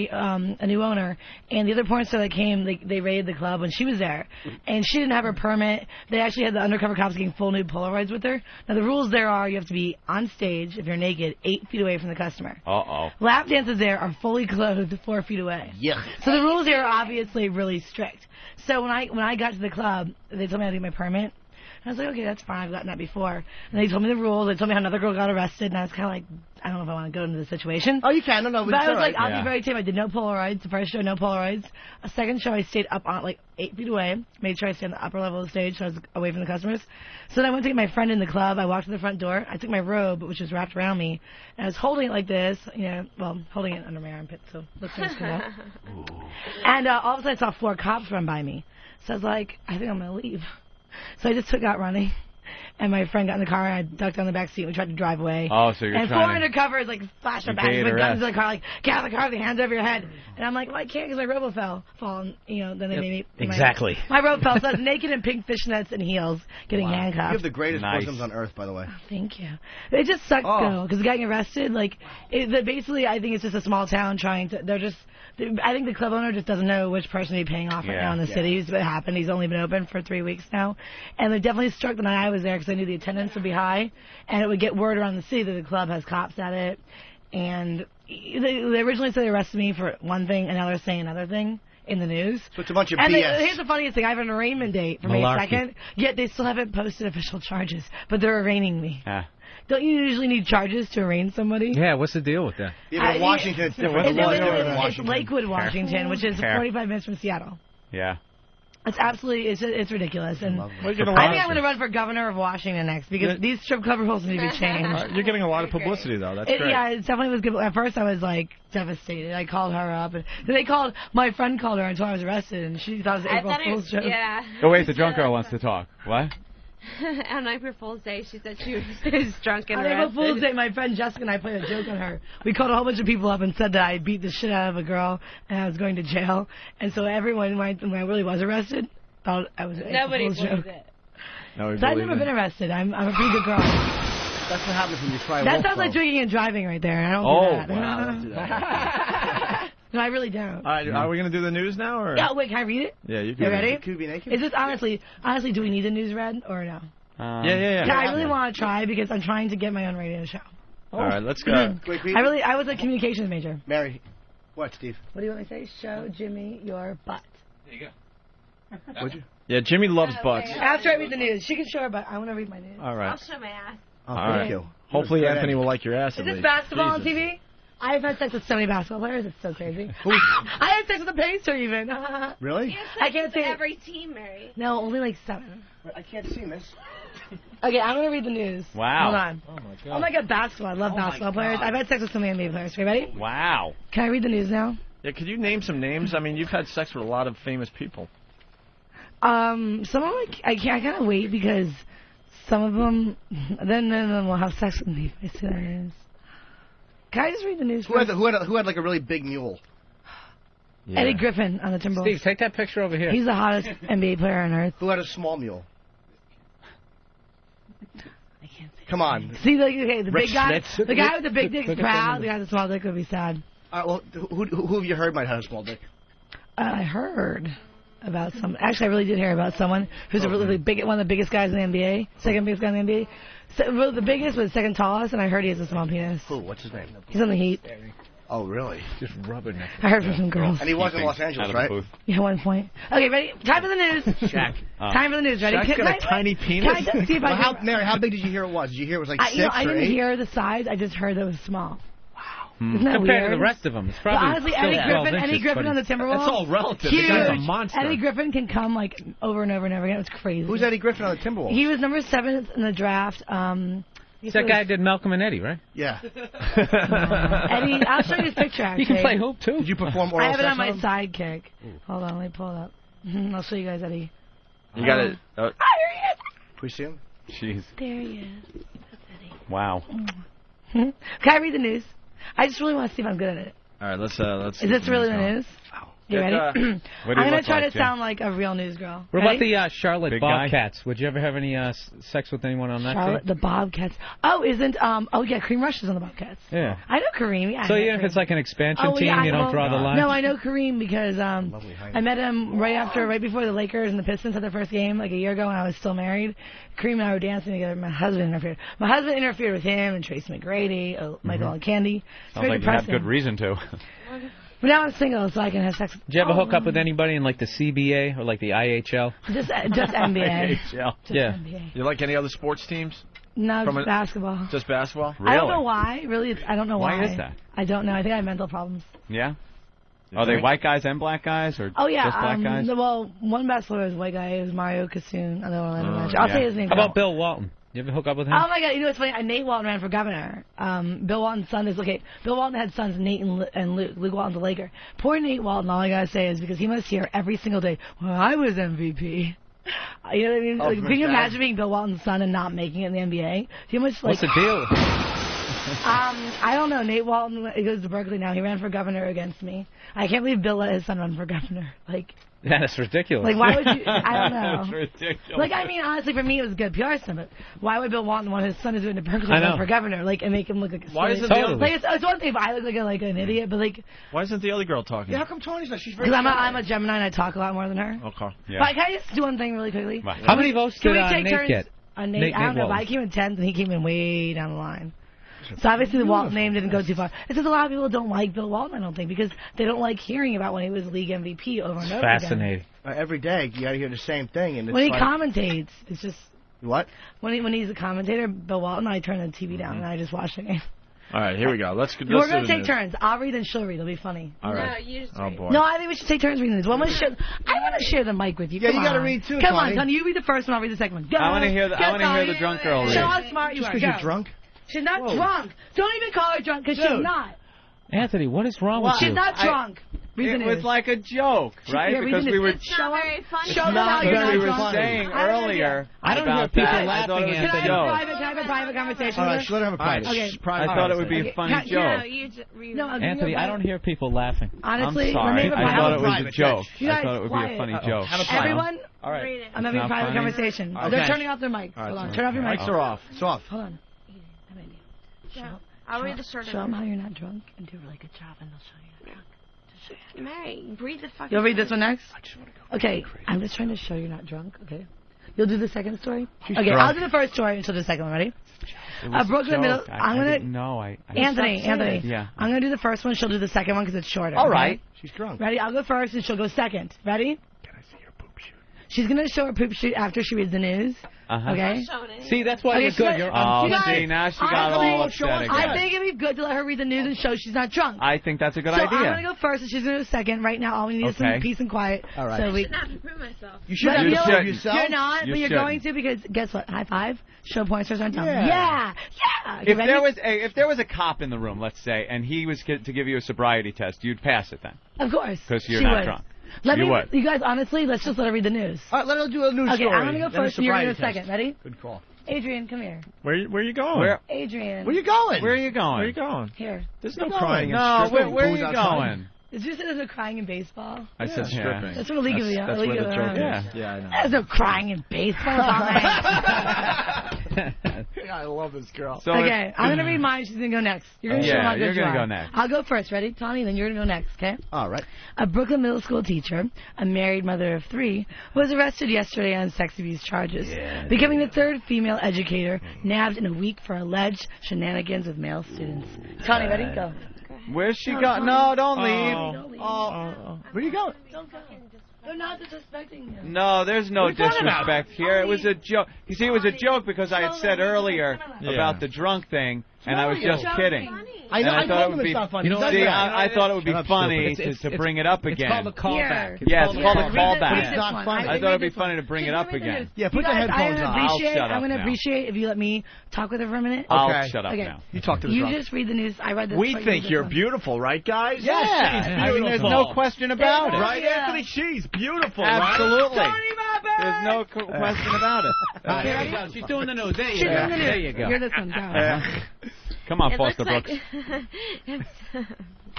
new owner, and the other porn star that came, they raided the club when she was there, and she didn't have her permit. They actually had the undercover cops getting full nude Polaroids with her. Now, the rules there are you have to be on stage, if you're naked, 8 feet away from the customer. Uh-oh. Lap dances there are fully clothed 4 feet away. Yeah. So the rules here are obviously really strict. So when I got to the club, they told me I had to get my permit. I was like, okay, that's fine. I've gotten that before. And they told me the rules. They told me how another girl got arrested, and I was kind of like, I don't know if I want to go into the situation. Oh, you can. No, But I was like, I'll Yeah. be very tame. I did no Polaroids. The first show, no Polaroids. A second show, I stayed up on like 8 feet away. Made sure I stayed on the upper level of the stage so I was away from the customers. So then I went to get my friend in the club. I walked to the front door. I took my robe, which was wrapped around me, and I was holding it like this, holding it under my armpit, so looks nice, you know. And all of a sudden I saw 4 cops run by me. So I was like, I think I'm going to leave. So I just took out running. And my friend got in the car, and I ducked on the back seat, and we tried to drive away. Oh, so you're and trying 4 undercovers, like, flashed our backs evade with guns arrest. in the car, like, get out of the car with your hands over your head. And I'm like, well, I can't because my robe will fall. And, then they made me... Exactly. My robe fell, so I was naked in pink fishnets and heels, getting You handcuffed. have the greatest Nice. bosoms on earth, by the way. Thank you. It just sucks, though, because getting arrested, basically, I think it's just a small town trying to... I think the club owner just doesn't know which person to be paying off right Yeah. now in the city. It's what happened. He's only been open for 3 weeks now. And they definitely struck the night I was there because I knew the attendance would be high. And it would get word around the city that the club has cops at it. And they originally said they arrested me for one thing, and now they're saying another thing in the news. So it's a bunch of And BS. here's the funniest thing. I have an arraignment date for May Malarkey. 2nd, yet they still haven't posted official charges. But they're arraigning me. Yeah. Don't you usually need charges to arraign somebody? Yeah, what's the deal with that? Yeah, but in Washington, it's different. It's, The laws are in it's Washington. Lakewood, Washington, which is Fair. 45 minutes from Seattle. Yeah. It's absolutely, it's ridiculous. And I Well, think I'm going to run for governor of Washington next because these strip club rules need to be changed. You're getting a lot of publicity, though. That's great. Yeah, it definitely was good. At first, I was like devastated. I called her up, and then my friend called her and told her I was arrested, and she thought it was April Fool's joke. Yeah. Oh, wait, the drunk girl wants to talk. What? On April Fool's Day, she said she was drunk and On April arrested. Fool's Day, my friend Jessica and I played a joke on her. We called a whole bunch of people up and said that I beat the shit out of a girl and I was going to jail. And so everyone, when I really was arrested, thought I was an April Nobody Fool's joke. believed it. No, we So I've believe never it. been arrested. I'm a pretty good girl. That's what happens when you try That wolf sounds like club. drinking and driving right there. I don't Oh, do that. Wow, don't do that. No, I really don't. All right, are we going to do the news now? Or? Yeah, wait, can I read it? Yeah, you can. You ready? Could be naked. Is this honestly, do we need the news read or no? Yeah. I really want to try because I'm trying to get my own radio show. All right, let's go. Wait, I was a communications major. Mary, what, Steve? What do you want me to say? Show Jimmy your butt. There you go. Would you? Yeah, Jimmy loves butts. After I read the news. She can show her butt. I want to read my news. All right. I'll show my ass. Oh, All thank right. you. Hopefully Good Anthony end. will like your ass Is at this least. basketball on Jesus. TV? I've had sex with so many basketball players. It's so crazy. I had sex with a pacer even. Really? I can't say every team, Mary. No, only like 7. I can't see, miss. Okay, I'm going to read the news. Wow. Hold on. Oh, my God. Oh, my God, basketball. I love basketball players. I've had sex with so many NBA players. You ready? Wow. Can I read the news now? Yeah, could you name some names? I mean, you've had sex with a lot of famous people. Some of them, I kind of wait because some of them, then will have sex with me if I see the news. Can I just read the news? Who had like a really big mule? Yeah. Eddie Griffin on the Timberwolves. Steve, take that picture over here. He's the hottest NBA player on earth. Who had a small mule? Come on. See, okay, the Rich big guy, Schnitz. the guy with the big dick's Look at proud. them. The guy with the small dick would be sad. Well, who have you heard might have a small dick? I heard about some. Actually, I really did hear about someone who's a really big, one of the biggest guys in the NBA, second biggest guy in the NBA. So, well, the biggest was second tallest, and I heard he has a small penis. Who? What's his name? He's on the Heat. Oh, really? Just rubbing it. I heard from some girls. And he was in Los Angeles, right? Yeah, 1 point. Okay, ready? Time for the news. Shaq. Time for the news. Ready? Shaq's got a tiny penis. Can I just see if I can... Mary, how big did you hear it was? Did you hear it was like 6 I or didn't 8? hear the size. I just heard that it was small. Isn't that Compared weird? to the rest of them, it's probably But honestly, still Eddie 12 Griffin inches, on the but Timberwolves. That's all relative. Huge. The guy's a monster. Eddie Griffin can come like over and over and over again. It's crazy. Who's Eddie Griffin on the Timberwolves? He was number 7 in the draft. It's that guy who did Malcolm and Eddie, right? Yeah. Eddie, I'll show you his picture. Actually, You can play hoop too. Did you perform oral I have it sex on my him? sidekick. Hold on, let me pull it up. I'll show you guys Eddie. You got it. There he is. Can we see him? Jeez. There he is. That's Eddie. Wow. Can I read the news? I just really want to see if I'm good at it. All right, let's. Is this really the news? You ready? What do you I'm going to look try like, to Jim? sound like a real news girl. What Ready? about the Charlotte Big guy? Bobcats? Would you ever have any sex with anyone on that Charlotte, team? the Bobcats. Oh, isn't oh yeah, Kareem Rush is on the Bobcats. Yeah. I know Kareem. Yeah, So I know even if Kareem. it's like an expansion team, yeah, you don't draw the line? No, I know Kareem because I met him right before the Lakers and the Pistons had their first game like a year ago when I was still married. Kareem and I were dancing together. My husband interfered. My husband interfered with him and Tracy McGrady, Michael and Candy. It's Sounds very like you had depressing. good reason to. But now I'm single, so I can have sex. Did you ever hook up with anybody in like the CBA or like the IHL? Just NBA. Yeah. NBA. You like any other sports teams? No, From just a- basketball. Just basketball? I don't know why. Really, I don't know why. Why is that? I don't know. I think I have mental problems. Yeah? Are they white guys and black guys, or Oh yeah. just black guys? Well, one basketball player is a white guy. It was Mario Kassoon. I don't know. Oh, I'll yeah. say his name. How about Bill Walton? You ever hook up with him? Oh my God! You know what's funny? Nate Walton ran for governor. Bill Walton's son is okay. Bill Walton had sons, Nate and Luke. Luke Walton's a Laker. Poor Nate Walton. All I gotta say is because he must hear every single day, "Well, I was MVP." You know what I mean? Oh, Like, from can you his dad? imagine being Bill Walton's son and not making it in the NBA? He must like. What's the deal? I don't know. Nate Walton, he goes to Berkeley now. He ran for governor against me. I can't believe Bill let his son run for governor. Like, Yeah, that's ridiculous. like why would you? I don't know. It's ridiculous. Like, I mean, honestly, for me, it was good PR stuff, but why would Bill Walton want his son to do it to Berkeley I know. run for governor? Like, and make him look like a Why silly- isn't the other- Like, it's one thing if I look like an idiot, but like, Why isn't the other girl talking? Yeah, how come Tony's not? She's very because shy. I'm a Gemini and I talk a lot more than her. Okay. Yeah. But can I just do one thing really quickly? How many votes Can did we take Nate turns? get? Nate, I don't know, but I came in 10th and he came in way down the line. So obviously the Walton name didn't go too far. It's just a lot of people don't like Bill Walton, I don't think, because they don't like hearing about when he was league MVP over and over again. Fascinating. Every day you got to hear the same thing, and it's When he like, commentates, it's just what? when he's a commentator, Bill Walton, I turn the TV down and I just watch the game. All right, here we go. Let's We're do going to the take news. turns. I'll read and she'll read. It'll be funny. All right. No, you just Oh read. boy. No, I think we should take turns reading this. I want to share the mic with you. Yeah, Come you gotta on. read too, Come Tony. on, Tony. You read the first one. I'll read the second one. Go. I want to hear the Tony. drunk girl read. Show how smart you Just are. because Go. you're drunk? She's not Whoa. drunk. Don't even call her drunk because she's Dude. not. Anthony, what is wrong with She's you? not drunk. Read the It news. was like a joke, right? Yeah, read Because the we news. were It's not very funny. Show them not how you're because not we were drunk. saying I don't earlier. I don't about hear people that. I laughing, thought it was Can a I joke. have a private conversation All with right, her? so let her have a private. Okay. I thought it would be a Okay. funny Can- joke. No, you just read. No, I'll give you Anthony, a I don't hear people laughing. Honestly, I'm sorry. let me have a I thought it private- was a joke. You I guys, thought it would be a quiet. funny joke. Have a private. Everyone, All right. Read it. I'm having a Not private funny? conversation. Okay. They're turning off their mics. All right, Hold on. so- Turn off your mics. Mics are off. It's off. Hold on. Yeah. I'll read the short Show them how you're not drunk and do a really good job, and they'll show you you're drunk. Mary, read the fucking. You'll read this one next? I just want to go. Okay, I'm just trying to show you're not drunk, okay? You'll do the second story? She's Okay, drunk. I'll do the first story and she'll do the second one. Ready? It was a Brooklyn Middle. joke. I'm I gonna. didn't know. I Anthony. Yeah. I'm gonna do the first one. She'll do the second one because it's shorter. All okay? right. She's drunk. Ready? I'll go first and she'll go second. Ready? Can I see your poop shoot? She's gonna show her poop shoot after she reads the news. Okay? See, that's why you're good. You're see, now she got all upset again. I think it'd be good to let her read the news and show she's not drunk. I think that's a good so idea. I'm going to go first, and she's going to go second. Right now, all we need is some peace and quiet. All right. So we, I shouldn't have to prove myself. You should have to prove yourself. You're not, but you're going to, because guess what? High five. Show porn stars on top. Yeah. If there was a cop in the room, let's say, and he was to give you a sobriety test, you'd pass it then. Of course. Because you're she not would. drunk. You guys, honestly, let's just let her read the news. All right, let her do a news story. Okay, I'm going to go first, and you're going to go test. second. Ready? Good call. Adrian, come here. Where are you going? Adrian. Where you going? Where are you going? Where are you going? Here. There's no crying. No, where are you going? Did you say there's no crying in baseball? I said stripping. That's what illegally. That's where the joke is. Yeah, I know. There's no crying in baseball. I love this girl. So okay, I'm going to read mine. She's going to go next. You're going to show how good you are. Go next. I'll go first. Ready, Tony? Then you're going to go next, okay? All right. A Brooklyn middle school teacher, a married mother of 3, was arrested yesterday on sex abuse charges, becoming the 3rd female educator nabbed in a week for alleged shenanigans with male students. Tony, ready? Go. Where's she going? No, don't leave. Don't leave. Where are you going? Don't go. They're not disrespecting you. No, there's no disrespect here. It was a joke. You see, it was a joke because I had said earlier about the drunk thing, and I was just kidding. I know. I thought it would be funny. I thought it would be funny to bring it up again. It's called a callback. Yeah, it's called a callback. But it's not funny. I thought it would be funny to bring it up again. Yeah, put the headphones on. I'll shut up I'm going to now. appreciate if you let me talk with her for a minute. I'll shut up now. You talk to the You drunk. just read the news. I read this. We think you're beautiful, right, guys? Yeah. I mean, there's no question about it. Right, Anthony? She's beautiful, Absolutely. right? There's no question about it. There you go. She's doing the news. There you She's go. doing the news. There you go. You're this one. Go. Come on, It Foster looks Brooks. Like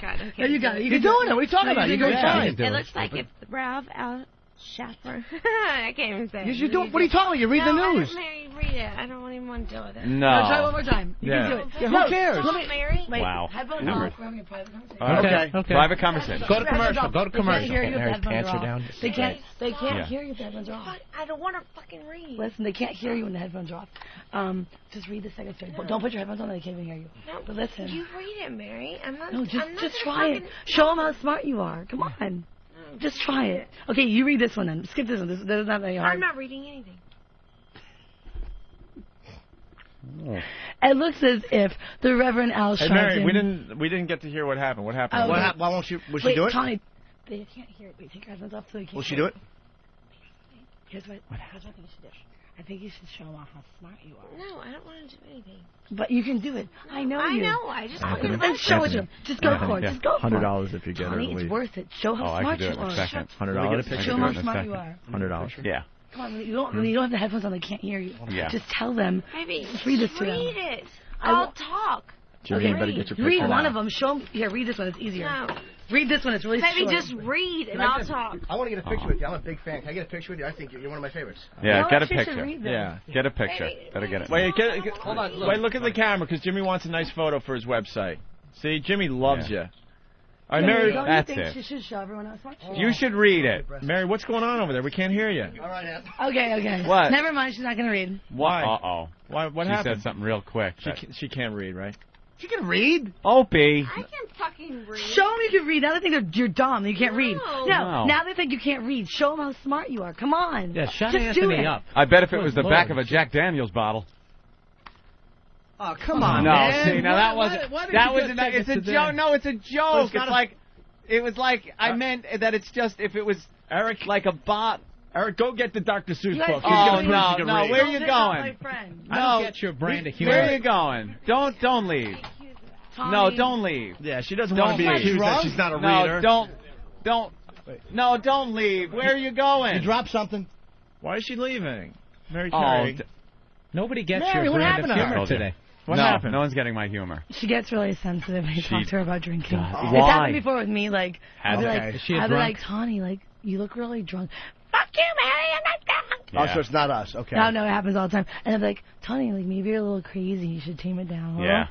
God, okay. There you go. You're doing it. What are you talking about? You're doing fine. It looks like if Ralph Al Shaffer. I can't even say it. You're doing. What are you talking about? You read the news. Mary, read it. I don't even want to deal with it. No. Try one more time. You can do it. Yeah, who cares? Mary? Wait, Wow. headphones off. We're having a private conversation. Okay. Private conversation. Go to commercial. Go to They can't hear commercial. you if the headphones are off. They can't. They can't Yeah. hear you if the headphones are off. I don't want to fucking read. Listen, they can't hear you when the headphones are off. Just read the second story. Don't put your headphones on; they can't even hear you. No, But listen. You read it, Mary. I'm not. No, I'm not just try it. Show them how smart you are. Come on. Just try it. Okay, you read this one then. Skip this one. This is not very hard. I'm not reading anything. It looks as if the Reverend Al Hey, Sharpton... Mary, we didn't get to hear what happened. What happened? Why won't she? Will she Wait, do it? Tony, they can't hear it. Wait, take your headphones off so they can't Will she hear do it? Here's what I think you should do. I think you should show them off how smart you are. No, I don't want to do anything. But you can do it. I know you. I know. I just want Then to show it to them. Just go for it. Just go for it. $100 if you get her Tony, to it's leave. worth it. Show how smart you are. $100. Show them how smart you are. $100. Yeah. Come on, when you don't have the headphones on, they can't hear you. Yeah. Just tell them. Maybe Just read this to them. read it. I'll talk. Jimmy, you better get your picture Read now. one of them. Show them. Here, read this one. It's easier. No. Read this one. It's really Maybe short. just read and I'll talk. I want to get a picture with you. I'm a big fan. Can I get a picture with you? I think you're one of my favorites. Yeah, No, get a she should picture. read this. Yeah. Get a picture. Better get it. Wait, hold on. Wait, look at the camera because Jimmy wants a nice photo for his website. See, Jimmy loves you. All right, Mary. Don't That's you think it. she should show everyone how smart she is? You should read it. Mary, what's going on over there? We can't hear you. All right, Ann. Okay. What? Never mind. She's not going to read. Why? Uh-oh. What She happened? said something real quick. She can't read, right? She can read. Opie. I can fucking read. Show them you can read. Now they think you're dumb. You can't read. No. No. Now they think you can't read. Show them how smart you are. Come on. Yeah, shut Just do Anthony it. up. I bet if it was the Good back Lord. of a Jack Daniels bottle. Oh, come on, No, man. see, now that wasn't. why did That you was. just take It's us a to joke. there? No, it's a joke. Well, It's it's like. It was like I meant that it's just if it was Eric, like a bot. Eric, go get the Dr. Seuss You guys- book. He's Oh gonna prove no, she can no! read. Where are you This is not my going? friend. I don't get your brand of humor. Where are you going? Don't leave. Tommy. No, don't leave. Yeah, she doesn't Don't want to be leave. accused that she's not a No, reader. don't leave. Where are you going? You dropped something. Why is she leaving? Mary Oh, Carey. Nobody gets Mary, your what brand happened of to her? humor today. What no, happened? no one's getting my humor. She gets really sensitive when you talk to her about drinking. God, It's why? happened before with me. Like, I'll be Okay. like, Is she a I'll be drunk? like, Tawny, like, you look really drunk. Fuck you, Mary, I'm not drunk. Yeah. Oh, so it's not us. Okay. No, it happens all the time. And I'll be like, Tawny, like, maybe you're a little crazy. You should tame it down a little. Yeah.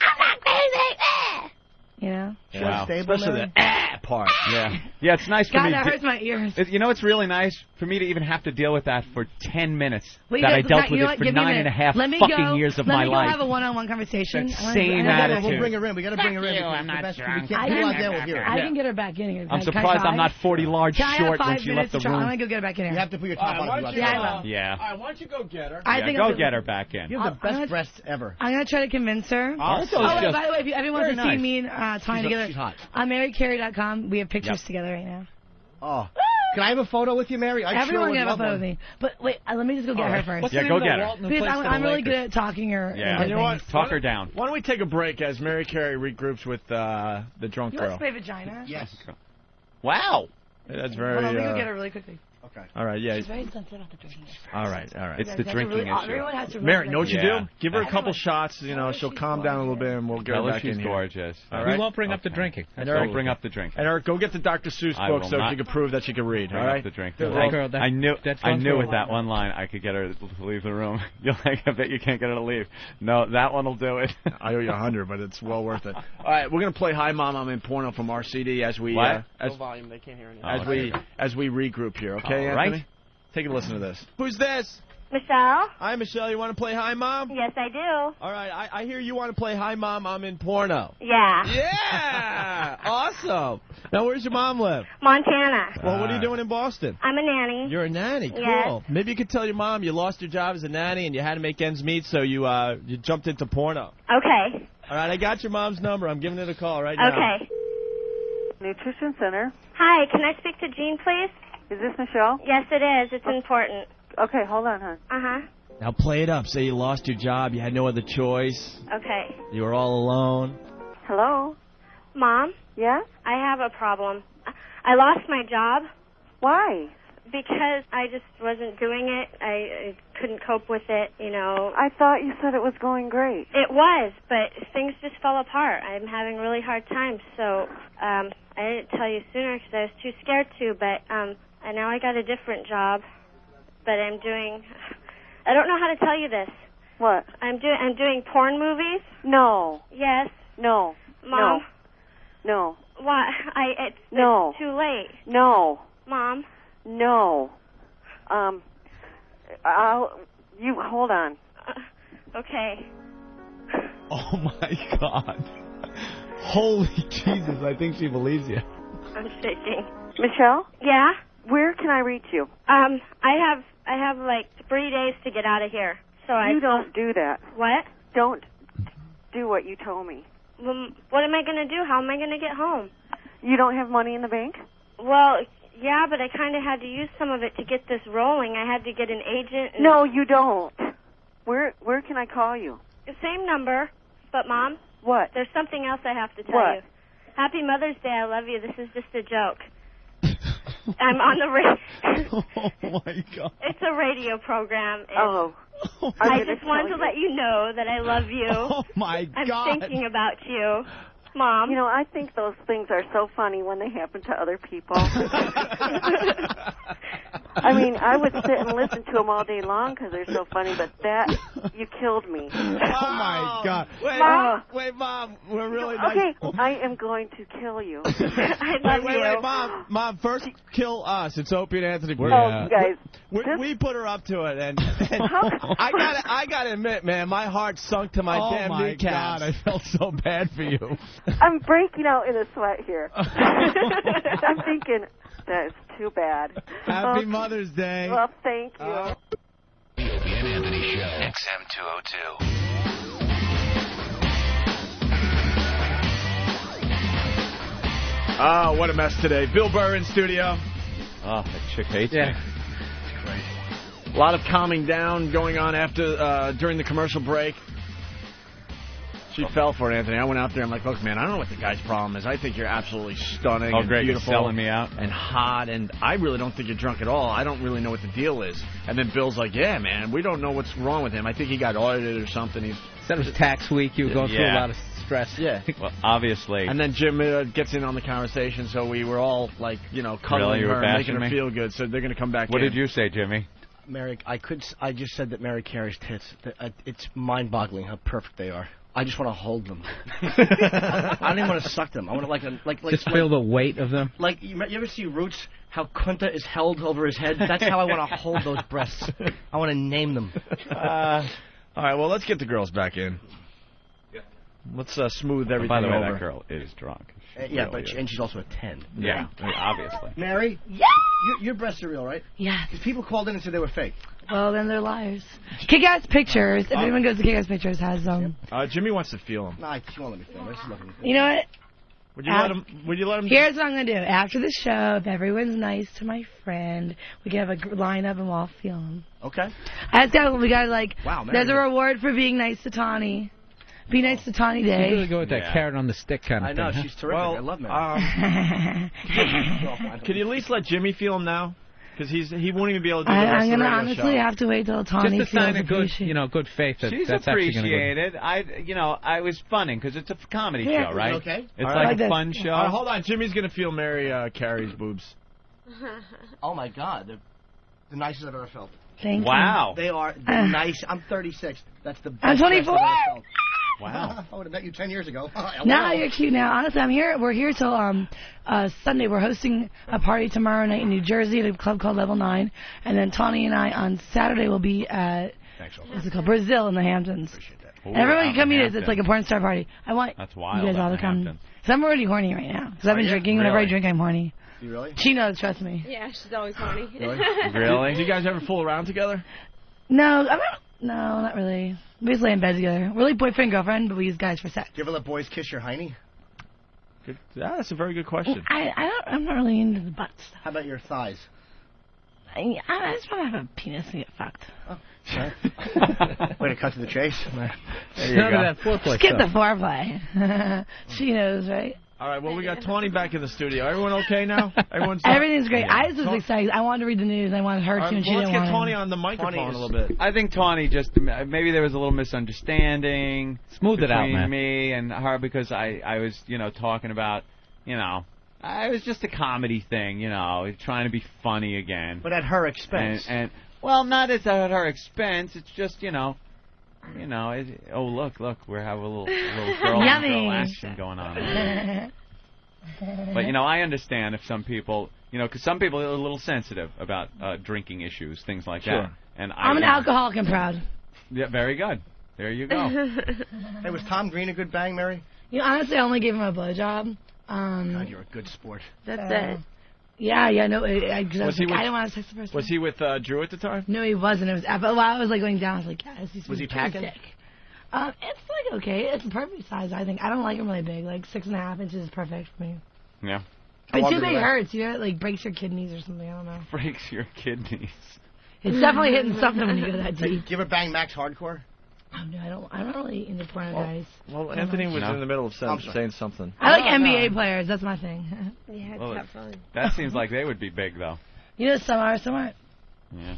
I'm not crazy. You know? She's Wow. unstable, Especially Mary. the that part. Yeah, it's nice for God, me. that hurts my ears. You know, it's really nice for me to even have to deal with that for 10 minutes. Wait, that I dealt with you know it what? for Give me a 9.5 minute. fucking years of my Let me life. go have a one-on-one conversation. That same attitude. We'll bring her in. We got to bring her in. I'm not drunk. I can get her back in here. I'm surprised I'm not 40 large short when she left the room. I'm going to go get her back in here. You have to put your top on. Yeah, I will. Yeah. All right, why don't you go get her? Go get her back in. You have the best breasts ever. I'm going to try to convince her. Oh, wait, by the way, if everyone wants to see me and Tony together, she's hot. on MaryCarey.com, we have pictures together right now. Oh. Can I have a photo with you, Mary? Everyone can have a photo with me. But wait, let me just go get her first. Go get her. Because I'm really good at talking her. Yeah. You know what? Talk her down. Why don't we take a break as Mary Carey regroups with the drunk You girl? want to spray vagina? Yes. Wow. That's very... Hold on, let me go get her really quickly. Okay. All right, yeah. She's very sensitive about the drinking. All right. It's the drinking issue. Everyone has to Mary, know what you Yeah. do? Give her a couple shots. You know, she'll calm down a little bit, and we'll get her back in she's here. gorgeous. All We right? won't bring up the drinking. And Don't bring up the drinking. And Eric, go get the Dr. Seuss I book will so not she can prove that she can read. All Bring right? up the drinking. Well, I knew with that one line I could get her to leave the room. You're like, I bet you can't get her to leave. No, that one will do it. I owe you 100, but it's well worth it. All right, we're gonna play "Hi Mom, I'm in Porno" from RCD as we What? as No volume, they can't hear anything. as we regroup here. Okay, All right. Anthony? Take a listen to this. Who's this? Michelle? Hi, Michelle. You want to play Hi Mom? Yes, I do. All right. I hear you want to play Hi Mom, I'm in Porno. Yeah. Yeah! Awesome. Now, where's your mom live? Montana. Well, what are you doing in Boston? I'm a nanny. You're a nanny. Cool. Yes. Maybe you could tell your mom you lost your job as a nanny and you had to make ends meet, so you jumped into porno. Okay. All right. I got your mom's number. I'm giving it a call right now. Okay. Nutrition Center. Hi, can I speak to Jean, please? Is this Michelle? Yes, it is. It's important. Okay, hold on, hon. Uh-huh. Now play it up. Say you lost your job. You had no other choice. Okay. You were all alone. Hello? Mom? Yes? I have a problem. I lost my job. Why? Because I just wasn't doing it. I couldn't cope with it, you know. I thought you said it was going great. It was, but things just fell apart. I'm having really hard times, so I didn't tell you sooner because I was too scared to, but and now I got a different job, but I don't know how to tell you this. What? I'm doing porn movies. No. Yes. No. Mom. No. What? It's too late. No. Mom. No. You hold on. Okay. Oh, my God. Holy Jesus, I think she believes you. I'm shaking. Michelle? Yeah? Where can I reach you? I have like 3 days to get out of here. So You don't do that. What? Don't do what you told me. Well, what am I going to do? How am I going to get home? You don't have money in the bank? Well, yeah, but I kind of had to use some of it to get this rolling. I had to get an agent. And No, you don't. Where can I call you? The same number, but Mom. What? There's something else I have to tell What? you. Happy Mother's Day. I love you. This is just a joke. I'm on the radio. Oh, my God. It's a radio program. Oh. I just wanted to let you know that I love you. Oh, my God. I'm thinking about you. Mom. You know, I think those things are so funny when they happen to other people. I mean, I would sit and listen to them all day long because they're so funny, but you killed me. Oh, my God. Wait, Mom. We're really Okay, I am going to kill you. I love you. Wait, Mom, first kill us. It's Opie and Anthony. You guys. We put her up to it, and I gotta admit, man, my heart sunk to my damn kneecaps. God, I felt so bad for you. I'm breaking out in a sweat here. I'm thinking, that is too bad. Happy Mother's Day. Well, thank you. The Opie and Anthony Show. XM 202. Oh, what a mess today. Bill Burr in studio. Oh, that chick hates me. A lot of calming down going on during the commercial break. She fell for it, Anthony. I went out there. I'm like, look, man, I don't know what the guy's problem is. I think you're absolutely stunning and great. beautiful. You're selling me out. And hot, and I really don't think you're drunk at all. I don't really know what the deal is. And then Bill's like, yeah, man, we don't know what's wrong with him. I think he got audited or something. He said it was tax week. You were going through a lot of stress. Yeah. Well, obviously. And then Jim gets in on the conversation, so we were all, like, cuddling Really? You were her, bashing making her me? feel good. So they're going to come back What in. did you say, Jimmy? Mary, I just said that Mary Carey's tits. It's mind-boggling how perfect they are. I just want to hold them. I don't even want to suck them. I want to like just feel the weight of them. Like you ever see Roots? How Kunta is held over his head. That's how I want to hold those breasts. I want to name them. All right. Well, let's get the girls back in. Let's smooth everything By the way, over. that girl is drunk. And she's also a 10. Yeah, obviously. Mary? Yeah. Your breasts are real, right? Yes. Because people called in and said they were fake. Well, then they're liars. Kick-Ass Pictures. If anyone goes to Kick-Ass Pictures, has Jimmy wants to feel them. Nah, she won't let me film. This is looking. You know what? Would you let him? Here's what I'm gonna do. After the show, if everyone's nice to my friend, we can have a lineup and we'll all feel him. Okay. We gotta like. Wow, man. There's a reward for being nice to Tawny. Be nice to Tawny Day. You really go with that carrot on the stick kind of thing. I know, huh? she's terrific. Well, I love Mary. Can you at least let Jimmy feel him now? Because he won't even be able to do the rest I'm of the gonna radio honestly show. have to wait till Tawny Just a sign of good, appreciated. good faith that She's that's actually going to appreciated. I was funning because it's a comedy Yeah, show, right? okay. It's All like right. a fun show. All right, hold on. Jimmy's going to feel Mary Carey's boobs. Oh my God, they're the nicest I've ever felt. Thank Wow. They are nice. I'm 36. That's the best. I'm 24. breasts I've ever felt. Wow. I would have met you 10 years ago. No, you're cute now. Honestly, I'm here. We're here till Sunday. We're hosting a party tomorrow night in New Jersey at a club called Level 9, and then Tawny and I on Saturday will be at what's it called, Brazil in the Hamptons. Ooh, And everyone out can come in meet us. It's Hampton. like a porn star party. I want That's wild. you guys all out to in come. Hampton. Because I'm already horny right now. Because I've been drinking. Whenever I Really? drink, I'm horny. You really? She knows. Trust me. Yeah, she's always horny. Really? Do you guys ever fool around together? No, no, not really. We just lay in bed together. We're like boyfriend and girlfriend, but we use guys for sex. Do you ever let boys kiss your hiney? Good. Yeah, that's a very good question. I'm not really into the butts. How about your thighs? I just want to have a penis and get fucked. Way to cut to the chase. None of that foreplay Skip the stuff. foreplay. She knows, right? All right, well, we got Tawny back in the studio. Everyone okay now? Everything's great. I was excited. I wanted to read the news. I wanted her to, and she let's didn't get want Tawny to. on the microphone Tawny a little bit. I think Tawny just maybe there was a little misunderstanding. Smooth it out, between man. me and her because I was talking about it was just a comedy thing, trying to be funny again. But at her expense. And well, not at her expense. It's just oh look, we have a little girl action going on. But I understand if some people because some people are a little sensitive about drinking issues, things like that. And I'm an alcoholic and proud. Yeah, very good. There you go. Hey, was Tom Green a good bang, Mary? Honestly, I only gave him a blowjob. God, you're a good sport. That's it. Yeah, no. I didn't want to sex the person. Was he with Drew at the time? No, he wasn't. It was while I was like going down. I was like, yes, he's Was he packing? Sick. It's like okay. It's a perfect size, I think. I don't like him really big. Like 6.5 inches is perfect for me. Yeah. But too big hurts. It like breaks your kidneys or something. I don't know. Breaks your kidneys. It's definitely hitting something when you go that deep. Do you ever bang Max Hardcore? Oh no, I'm not really into porno guys. Well, Anthony was in the middle of saying something. I like NBA players. That's my thing. Yeah, it's Well, fun. That seems like they would be big though. Some are. Yeah.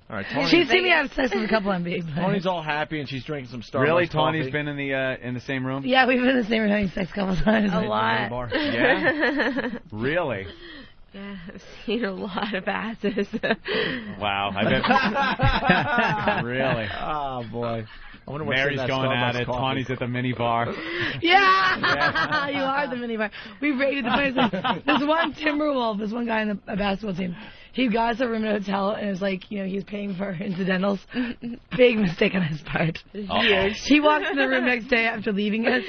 All right, Tawny. She's seen me have sex with a couple NBA players. Tawny's all happy and she's drinking some Starbucks Really, coffee. Tawny's been in the same room? Yeah, we've been in the same room having sex a couple times. A lot. Yeah. Really? Yeah, I've seen a lot of asses. Wow. I bet. Really? Oh boy. I wonder what's in Mary's that going Starbucks at it. coffee. Tawny's at the mini bar. Yeah, you are the minibar. We raided the place. There's one Timberwolf, this one guy in the basketball team. He got us a room in a hotel, and it was like, he was paying for incidentals. Big mistake on his part. Uh-oh. He walked in the room next day after leaving us.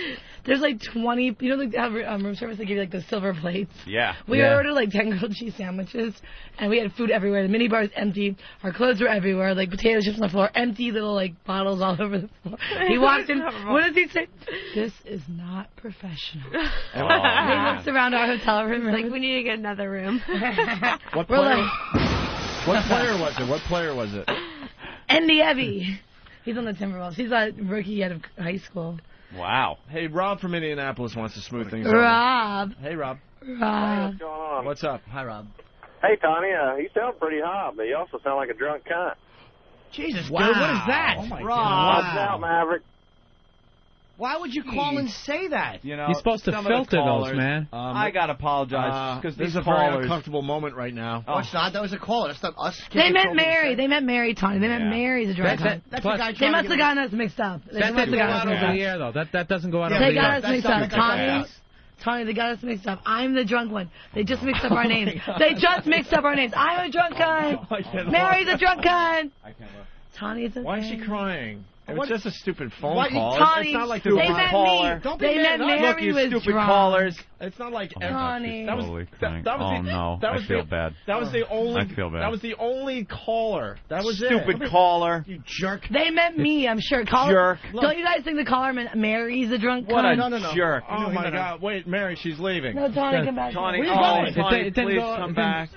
There's like 20, like how room service, they give you like the silver plates. Yeah. We ordered like 10 grilled cheese sandwiches, and we had food everywhere. The minibar was empty. Our clothes were everywhere, like potato chips on the floor, empty little like bottles all over the floor. He walked in. What does he say? This is not professional. He looks around our hotel room. He's like, we need to get another room. What player? What player was it? Andy Evie. He's on the Timberwolves. He's a rookie out of high school. Wow. Hey, Rob from Indianapolis wants to smooth things over. Rob. Hey, Rob. Hey, what's going on? What's up? Hi, Rob. Hey, Tawny, you sound pretty hot, but you also sound like a drunk cunt. Jesus, wow. dude, what is that? Oh, my Rob. Watch out, Maverick. Why would you call and say that? You know, You're supposed to some of the filter callers, those, man. I gotta apologize because this these is a very callers. uncomfortable moment right now. Oh, it's not. That was a caller. That's not us. They meant Mary. They meant Mary, Tony. They meant Mary's a drunk. That's the guy They must have gotten us mixed up. That doesn't go out over the air, though. That doesn't go out over They the air. got us mixed up. Tony, they got us mixed up. I'm the drunk one. They just mixed up our names. They just mixed up our names. I'm a drunk cunt. Mary's a drunk cunt. Tony, it's okay. Why is she crying? It was just a stupid phone Why, call. Tony, it's not like they meant caller. me. They meant Mary Look, you was stupid drunk. callers. It's not like Tony. that was Oh no, I feel bad. That was the only. I feel bad. That was the only caller. That was Stupid it. caller. You jerk. They meant me, I'm sure. Jerk. Don't you guys think the caller meant Mary's a drunk What cunt? a No. jerk. Oh my God! Wait, Mary, she's leaving. No, Tony, come back. Tony, Where Tony, please come back.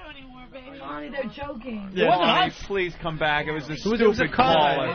Tony, they're joking. Yeah, Tony, please come back. It was a stupid caller.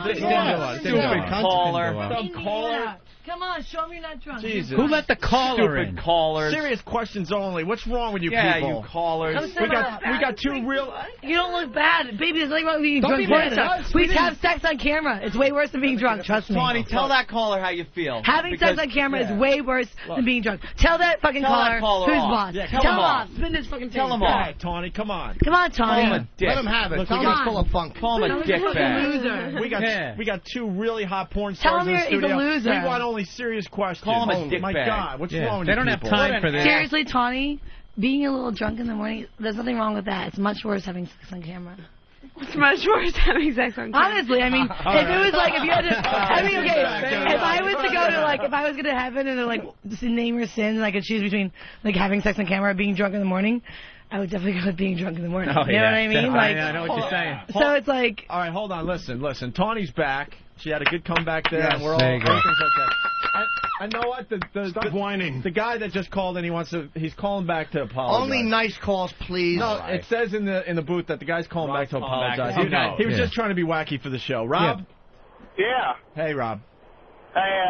Stupid caller. Some caller. Come on, show me you're not drunk. Jesus. Who let the caller in? Stupid callers. Serious questions only. What's wrong with you Yeah, people? you callers. We got two real. You don't look bad. Baby, there's nothing wrong with being Don't drunk. be mad at us. We have sex on camera. It's way worse than being drunk. Trust me. Tony, tell that caller how you feel. Having sex on camera is way worse than being drunk. Tell that fucking Tell that caller caller who's off. boss. Yeah, tell him off. Spin this fucking Tell tape. him off. Yeah, Tony, come on. Come on, Tony. Call him a dick. Let him have it. Look, Tell him he's full of funk. Call him a dick bag. Loser. We got two really hot porn Tell stars him in the he's a studio. loser. We want only serious questions. Call him a dick My bag. God, what's wrong with They you don't have people? time for this. Seriously, Tony, being a little drunk in the morning, there's nothing wrong with that. It's much worse having sex on camera. It's much worse having sex on camera. Honestly, I mean, if it was like, if you had to, I mean, okay, if I was to go to, like, if I was going to heaven and, like, name your sins, and I could choose between, like, having sex on camera or being drunk in the morning, I would definitely go with being drunk in the morning. Oh, you know what I mean? Like, I know what you're saying. So it's like... All right, hold on. Listen. Tawny's back. She had a good comeback there, Yes, and we're all... there you go. Everything's okay. I know what? Stop whining. The guy that just called in, he's calling back to apologize. Only nice calls, please. No, it says in the booth that the guy's calling back to apologize. back. He was just trying to be wacky for the show. Rob? Yeah. Hey, Rob. Hey,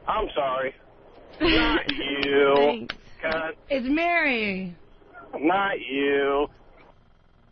I'm sorry. Not you. Thanks. Cunt. It's Mary. Not you.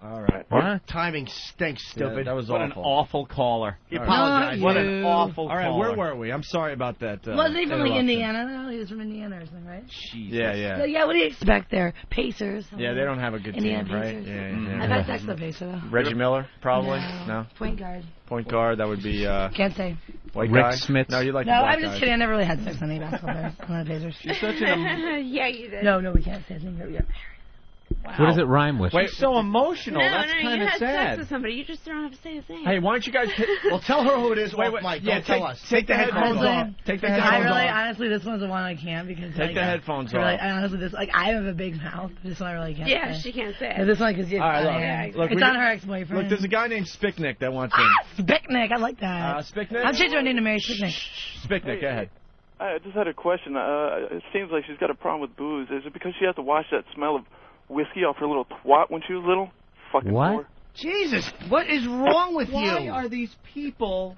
All right. What? Timing stinks, stupid. Yeah, that was What awful. an awful caller. He All apologized. What an awful All right, caller. where were we? I'm sorry about that. Wasn't he from, like, interruption. Indiana, though? He was from Indiana or something, right? Yeah. So, yeah, what do you expect there? Pacers. Yeah, they don't have a good Indiana team, right? Pacers. Yeah. I've had sex with a Pacer, though. Reggie Miller, probably? No. Point guard. Point guard, that would be Can't say. white Rick guy. Smits. No, you like No, the black I'm just guys. kidding. I never really had sex on any basketball players. On the Pacers. You're such an... Yeah, you did. No, we can't say his name. Yeah. Wow. What does it rhyme with? Wait, so emotional. No, That's you kind of had sex sad. with somebody. You just don't have to say his name. Hey, why don't you guys... Well, tell her who it is off mic. Yeah, Don't tell us. Take the headphones Honestly, off. Take the I headphones really, off. honestly, this one's the one I can't because Take the headphones I really, off. I honestly, I have a big mouth. This one I really can't. Yeah, say. she can't say No, it. this one because All right, look, it's we on got- her ex-boyfriend. Look, there's a guy named Spicknick that wants Spicknick, I like that. Spicknick? I'm changing her name to Mary Spicknick. Spicknick, go ahead. I just had a question. It seems like she's got a problem with booze. Is it because she has to wash that smell of whiskey off her little twat when she was little? Fucking What? whore. Jesus, what is wrong with Why you? are these people...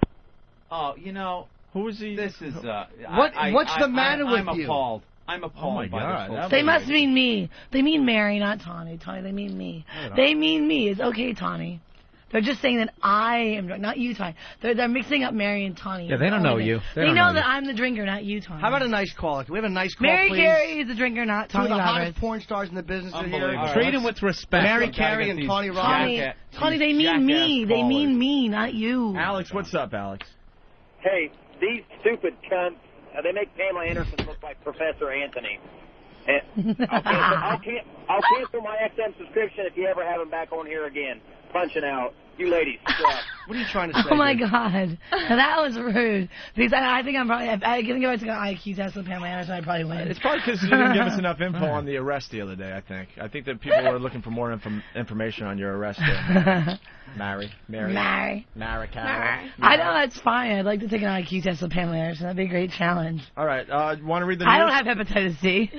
Oh, you know... Who is he? This is... What's the matter with I'm you? appalled. I'm appalled Oh, my by God, this whole They must mean me. They mean Mary, not Tawny. Tawny, they mean me. They mean me. It's okay, Tawny. They're just saying that I am drunk, not you, Tawny. They're mixing up Mary and Tawny. Yeah, they don't know you. They know that I'm the drinker, not you, Tawny. How about a nice call? Can we have a nice call, Mary please? Carey is the drinker, not Two of Tawny the Roberts. hottest porn stars in the business are here. Unbelievable. Treat him with respect. Mary Carey and Tawny Roberts. Tawny, they mean me. They mean me, not you. Alex, what's up, Alex? Hey, these stupid cunts, they make Pamela Anderson look like Professor Anthony. And I'll cancel my XM subscription if you ever have him back on here again. Punching out. You ladies suck. What are you trying to say? Oh, my God. Now, that was rude. Because I think I'm probably, if I can give it to an IQ test with Pamela Anderson, I'd probably win. It's probably because you didn't give us enough info on the arrest the other day, I think. I think that people were looking for more information on your arrest there. Mary. Mary. Carey. I know, that's fine. I'd like to take an IQ test with Pamela Anderson. That'd be a great challenge. All right, want to read the news? I don't have hepatitis C.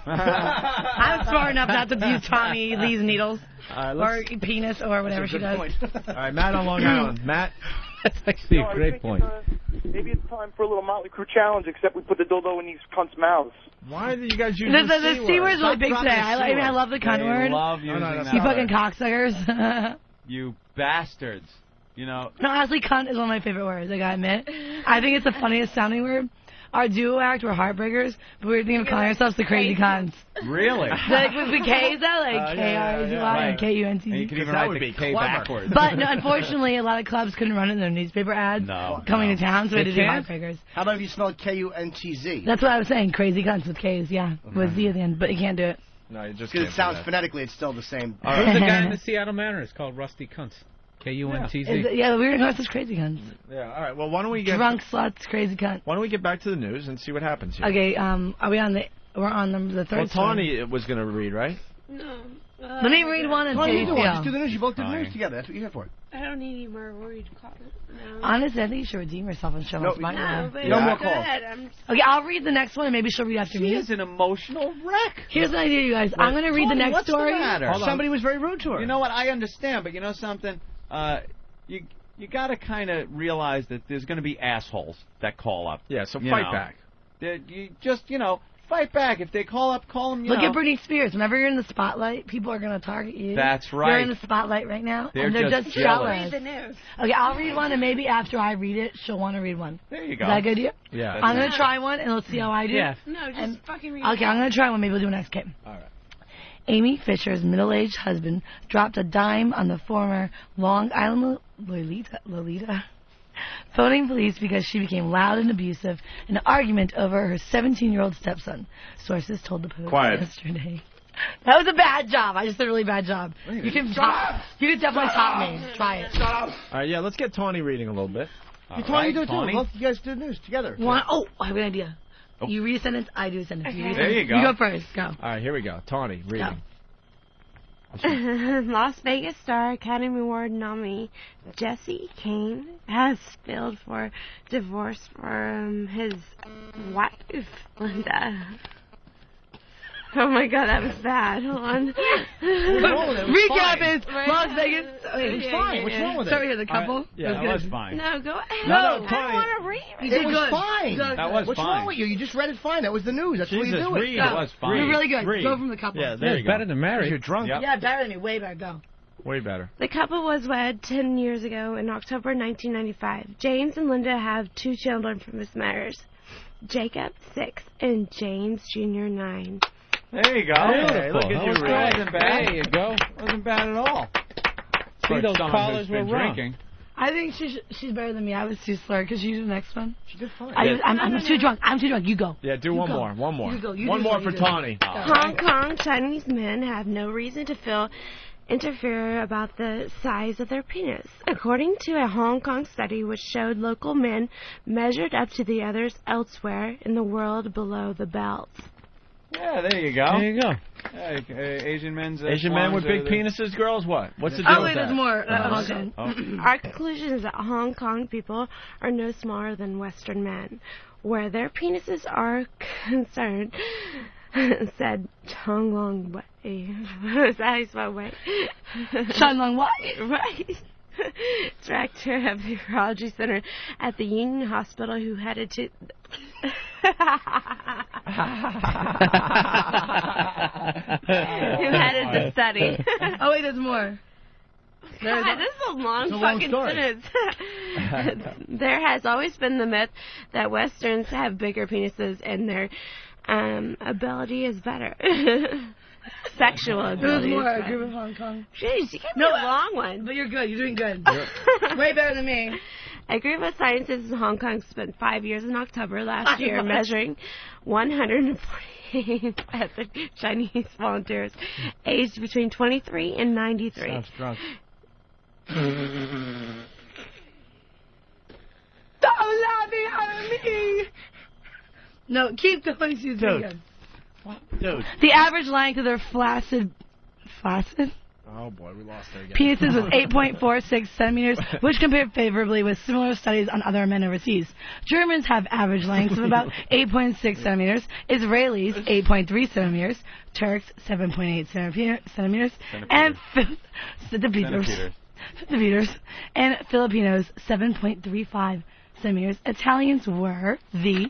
I'm smart enough not to use Tommy Lee's needles or penis or whatever she does. All right, Matt on Long Island. Matt? That's actually a great point. Maybe it's time for a little Motley Crue challenge, except we put the dildo in these cunts' mouths. Why do you guys use the C word's really big today. I love the cunt word. Love using that You word. fucking cocksuckers. You bastards. You know. No, honestly, cunt is one of my favorite words, I gotta admit. I think it's the funniest sounding word. our duo act were Heartbreakers, but we were thinking of calling ourselves the Crazy Cunts. Really? Like with the K's, though, like K-R-Z-Y and K-U-N-T. And you can even write the K backwards. But no, unfortunately, a lot of clubs couldn't run it in their newspaper ads coming to town, so we had to do Heartbreakers. How about if you spell K-U-N-T-Z? That's what I was saying, Crazy Cunts with K's, with Z at the end, but you can't do it. No, you just because it sounds phonetically, it's still the same. Who's the guy in the Seattle Mariners called Rusty Cunts? K-U-N-T-Z. Yeah, we were going to call us Crazy Cunts. Yeah, all right. Well, why don't we get... Drunk sluts, Crazy Cunt. Why don't we get back to the news and see what happens here? Okay, are we on the... We're on the third Well, Tawny was going to read, right? No. Let me read one and Tawny, see you do how you one. feel. Just do the news. You both do the news together. That's what you're here for. I don't need any more worried calls. No. Honestly, I think you should redeem yourself and show us my No more calls. Okay, I'll read the next one and maybe she'll read after me. She is an emotional wreck. Here's an idea, you guys. I'm going to read the next story. What's the matter? Somebody was very rude to her. You know what? I understand, but you know something? You got to kind of realize that there's going to be assholes that call up. Yeah, so fight back. You just, fight back. If they call up, call them, Look at Britney Spears. Whenever you're in the spotlight, people are going to target you. That's right. You're in the spotlight right now, They're and they're just just jealous. jealous. Read the news. Okay, I'll read one, and maybe after I read it, she'll want to read one. There you go. Is that a good idea? Yeah. I'm going to try one, and let's see how I do. Yeah. No, just fucking read Okay, I'm going to try one. Maybe we'll do an next game. All right. Amy Fisher's middle-aged husband dropped a dime on the former Long Island Lolita, phoning police because she became loud and abusive in an argument over her 17-year-old stepson. Sources told the Post yesterday. That was a bad job. I just did a really bad job. You can definitely top me. Try it. Shut up. All right, yeah, let's get Tawny reading a little bit. Tawny, do it too. Both you guys do the news together. I have an idea. Oh. You read a sentence, I do a sentence. Okay. There you go. You go first. Go. All right, here we go. Tawny, reading. Las Vegas Star Academy Award nominee Jesse Kane has filed for divorce from his wife, Linda. Oh my god, that was bad. Hold on. Recap is Las Vegas. It was fine. What's wrong with it? Sorry, the couple. Yeah, that was fine. No, go ahead. No, I don't want to read it. It was fine. That was What's fine. wrong with you? You just read it fine. That was the news. That's what you do. It was fine. You're really good. Go from the couple. Yeah, there you go. Better than married. You're drunk. Yep. Yeah, better than me. Way better. Go. Way better. The couple was wed 10 years ago in October 1995. James and Linda have 2 children from this marriage. Jacob, 6, and James Jr., 9. There you go. Hey, look at you. That wasn't bad. There you go. Wasn't bad at all. See, those callers were wrong. Drinking. I think she's better than me. I was too slurred. Could you do the next one? She did fine. I'm too drunk. I'm too drunk. You go. Yeah, do one more. One more. You go. One more for Tawny. Hong Kong Chinese men have no reason to interfere about the size of their penis. According to a Hong Kong study which showed local men measured up to the others elsewhere in the world below the belt. Yeah, there you go. There you go. Asian men with big penises, girls, what? What's the deal Oh, with wait, that? there's more. Hong Kong. Our conclusion is that Hong Kong people are no smaller than Western men. Where their penises are concerned, said Chong Long Wei. Is that how you spell Wei? Chong Long Wei? Right. Director of the Urology Center at the Union Hospital who headed to... who headed the study. Oh, wait, there's more. God, this is a long fucking sentence. There has always been the myth that Westerns have bigger penises and their ability is better. Sexual ability. There's more. I is agree better. with Hong Kong. Jeez, you gave me a long one. But you're good. You're doing good. Way better than me. A group of scientists in Hong Kong spent 5 years in October last year measuring 148 Chinese volunteers aged between 23 and 93. Sounds drunk. Don't laugh at me. No, keep going. She's doing good. Dude. The average length of their flaccid? Oh, boy, we lost her again. Penises was 8.46 centimeters, which compared favorably with similar studies on other men overseas. Germans have average lengths of about 8.6 centimeters, Israelis 8.3 centimeters, Turks 7.8 centimeters, and centimeters, and Filipinos 7.35 centimeters. Italians were the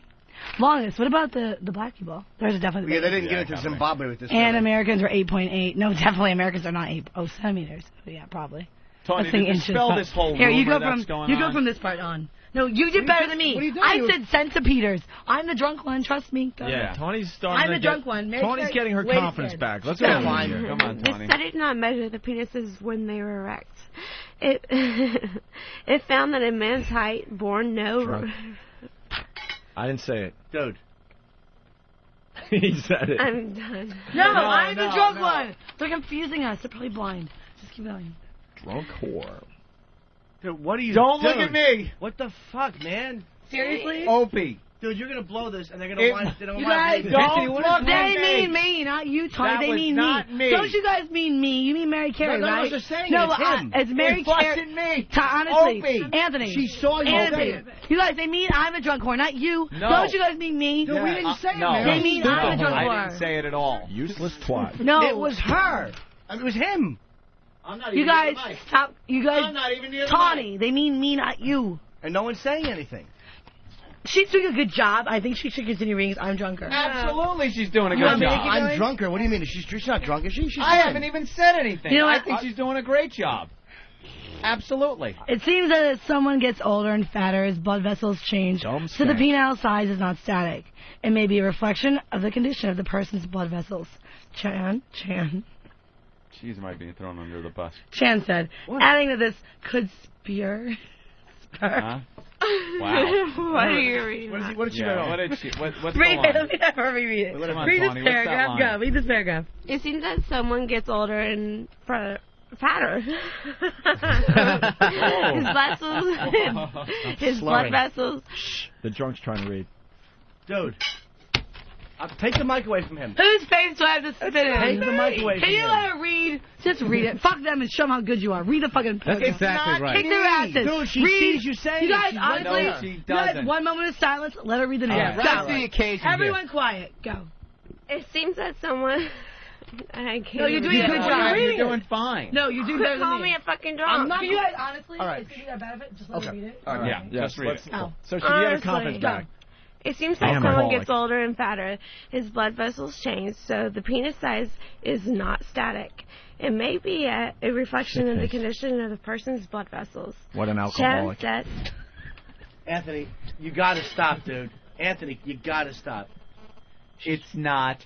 longest. What about the black people? There's definitely. Yeah, they didn't give it to Zimbabwe with this. And Americans were 8.8. No, definitely Americans are not 8 centimeters. Yeah, probably. Tony, Let's think to inches. dispel this whole Here, you rumor go from that's going you on. go from this part on. No, you did better than me. What are you doing? I said centipeders. I'm the drunk one. Trust me. Go Yeah, ahead. Tony's starting I'm to the drunk one. Mary Tony's Carey, getting her way confidence scared. back. Let's go. Come on, The Tony. study did not measure the penises when they were erect. It it found that a man's height born no. Drunk. I didn't say it. Dude. He said it. I'm done. No, I'm the drunk one. They're confusing us. They're probably blind. Just keep going. Drunk whore. Dude, what are you Don't doing? look at me. What the fuck, man? Seriously? Opie. Dude, you're gonna blow this, and they're gonna want. They don't You want guys to don't what look is They wrong? mean me, not you, Tony. That They was mean not me. Don't you guys mean me? You mean Mary Carey, No, no, right? they're saying no, it's him. It's Mary It Carey. wasn't me. Honestly, Opie. Anthony. She saw you Anthony. say it. You guys, they mean I'm a drunk whore, not you. No. Don't you guys mean me? Dude, we didn't say it, no. man. They mean I'm a drunk I whore. didn't say it at all. Useless twat. No. It was her. I mean, it was him. I'm not You even guys, near the mic. stop. You guys, I'm not even near the Tawny, they mean me, not you. And no one's saying anything. She's doing a good job. I think she should continue reading. I'm drunker. Absolutely, she's doing a You good want me to job. keep I'm going? drunker. What do you mean? She's not drunk, is she? She's I fine. haven't even said anything. You know I what? think she's doing a great job. Absolutely. It seems that as someone gets older and fatter, his blood vessels change, so the penile size is not static. It may be a reflection of the condition of the person's blood vessels. Chan Jeez, am I being thrown under the bus? said, adding to this, could spear. Huh? Wow. What are you reading? What did she Yeah, write? what did she? What's Read the line? it. Let me have her reread it. Come on, Read Tawny, this what's that paragraph. line? Go. Read this paragraph. It seems that someone gets older and fatter. His vessels, his blood vessels. The drunk's trying to read. Dude. Take the mic away from him. Whose face do I have to spit in? Take the mic away Can from you him. let her read? Just read it. Fuck them and show them how good you are. Read the fucking That's paragraph. exactly right. Kick their asses. Dude, she read. sees you saying You guys, it. She's honestly, No, she you guys, doesn't. one moment of silence. Let her read the news. Yeah, Go. rise to the occasion here. Everyone quiet. Go. It seems that someone. I can't. No, you're doing a even- good job. You're Reading doing it. fine. No, you're doing Quit better than calling me a fucking drunk. I'm not. Can you guys, honestly, All right. it's giving you a benefit. Just let her read it. All right. Yeah, Yes, just read it. Oh. So she get her Honestly, confidence back. It seems I that am someone alcoholic. gets older and fatter. His blood vessels change, so the penis size is not static. It may be a reflection of the condition of the person's blood vessels. What an Chan alcoholic. said, Anthony, you gotta stop, dude. Anthony, you gotta stop. It's not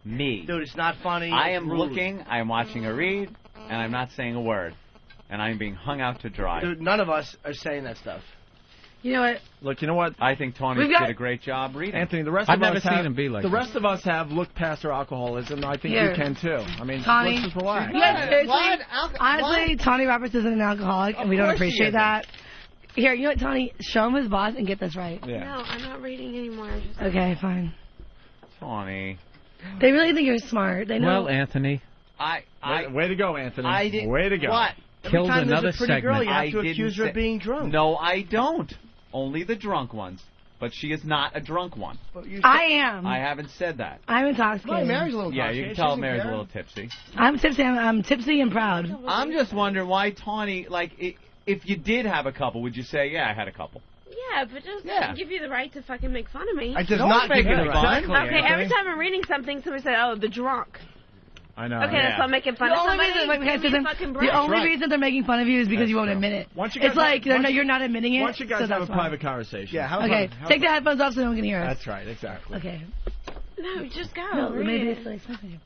me. Dude, it's not funny. I It's am rude. looking, I am watching her read, and I'm not saying a word. And I'm being hung out to dry. Dude, none of us are saying that stuff. You know what? Look, you know what? I think Tony We've got- did a great job reading. Anthony, the rest I've of never us seen have, him be like the that. rest of us have looked past our alcoholism. I think Here. you can too. I mean, Tawny. let's just relax. You guys, seriously, What? honestly, Tawny Roberts isn't an alcoholic, and we don't course he appreciate isn't. that. Here, you know what, Tawny? Show him his boss and get this right. Yeah. no, I'm not reading anymore. I'm just- Okay, fine. Tony. They really think you're smart. They know. Well, Anthony, Way to go, Anthony. I did. Way to go. What? killed Every time another there's a pretty girl, segment. you have I to didn't accuse her say- of being drunk. No, I don't. Only the drunk ones. But she is not a drunk one. I am. I haven't said that. I'm intoxicated. Well, Mary's a little Yeah, you can tell Mary's a little tipsy. I'm tipsy. I'm tipsy and proud. I'm just wondering why Tawny, like, if you did have a couple, would you say, yeah, I had a couple? Yeah, but just Yeah. give you the right to fucking make fun of me. I does Don't not make give you it the fun. right. Okay, every time I'm reading something, somebody said, "Oh, the drunk." I know. Okay, that's why I'm making fun The of only somebody. reason, wait, Give me a fucking break. the only reason they're making fun of you is because you won't admit it. Why don't you guys It's like have- no, you're not admitting it. Why don't you guys so have a that's why. private conversation? Yeah, how Okay, about take the headphones off so no one can hear us. That's right, exactly. Okay. No, just go. No, read maybe it. it's like something.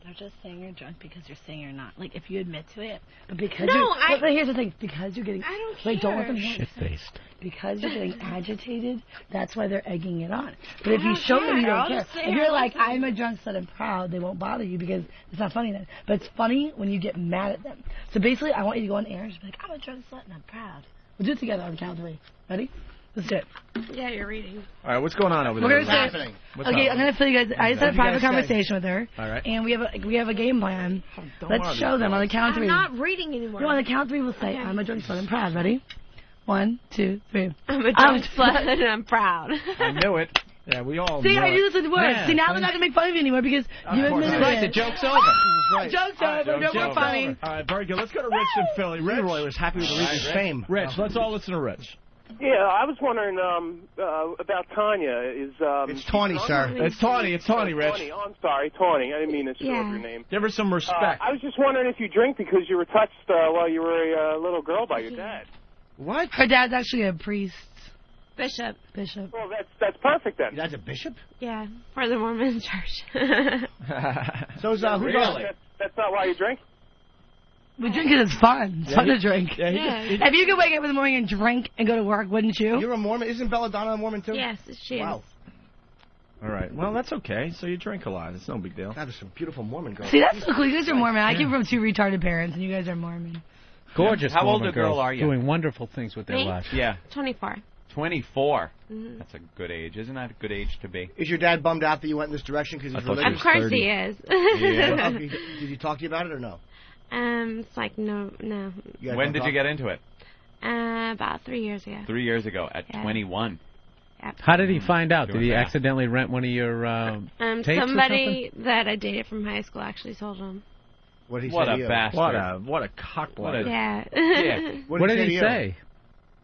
They're just saying you're drunk because you're saying you're not. Like if you admit to it, but because No, you're, but here's the thing: because you're getting. I don't Wait, don't let them care. hear. Shit-faced. Because you're getting agitated, that's why they're egging it on. But if I you don't show them you care. don't I'll care, just say if you're I like, listen. I'm a drunk son and proud, they won't bother you because it's not funny then. But it's funny when you get mad at them. So basically, I want you to go on air and just be like, I'm a drunk slut and I'm proud. We'll do it together on the count of 3. Ready? Let's do it. Yeah, you're reading. All right, what's going on over We're there? gonna start. happening? What's Okay, up? I'm gonna fill you guys. I just had a What do you private guys say? conversation with her. All right. And we have a game plan. Don't Let's worry show them on the count of I'm 3. not reading anymore. No, on the count of 3, we'll say, Okay. I'm a drunk slut and proud. Ready? 1, 2, 3. I'm a drunk slut and I'm proud. I knew it. Yeah, we all See, knew I it. do this with words. Yeah, See, now funny. they're not going to make fun of you anymore because you course. admitted Right, it. the joke's over. Right. Joke's over. No more funny. All right, very good. Let's go to Rich in Philly. Rich. Leroy was happy with Reese's fame. Rich, let's all listen to Rich. Yeah, I was wondering about Tanya. It's Tawny, sir. It's Tawny. It's Tawny, Rich. Tawny. Oh, I'm sorry, Tawny. I didn't mean to screw up Yeah. your name. Give her some respect. I was just wondering if you drink because you were touched while you were a little girl by your dad. What? Her dad's actually a priest. Bishop. Bishop. Well, that's perfect then. That's a bishop? Yeah, for the Mormon church. So who's Really? That's not why you drink? We drink it. It's fun. It's fun to drink. Yeah, If you could wake up in the morning and drink and go to work, wouldn't you? You're a Mormon. Isn't Belladonna a Mormon too? Yes, she is. Wow. All right. Well, that's okay. So you drink a lot. It's no big deal. God, there's some beautiful Mormon girls. See, that's so cool. You guys are Mormon. I came from 2 retarded parents, and you guys are Mormon. Gorgeous. How old Mormon a girl girls are you? Doing wonderful things with their Me? lives. Yeah. 24. 24. Mhm. That's a good age. Isn't that a good age to be? Is your dad bummed out that you went in this direction because he's religious? Of course he is. Yeah. Did he talk to you about it or no? It's like, no. When did you get into it? About 3 years ago. 3 years ago, at Yeah. 21. Yep. How did he find out? Did Doing he fast. accidentally rent one of your tapes Somebody that I dated from high school actually told him. What did he What say a to you? bastard. What a cockblocker. Yeah. What did he say?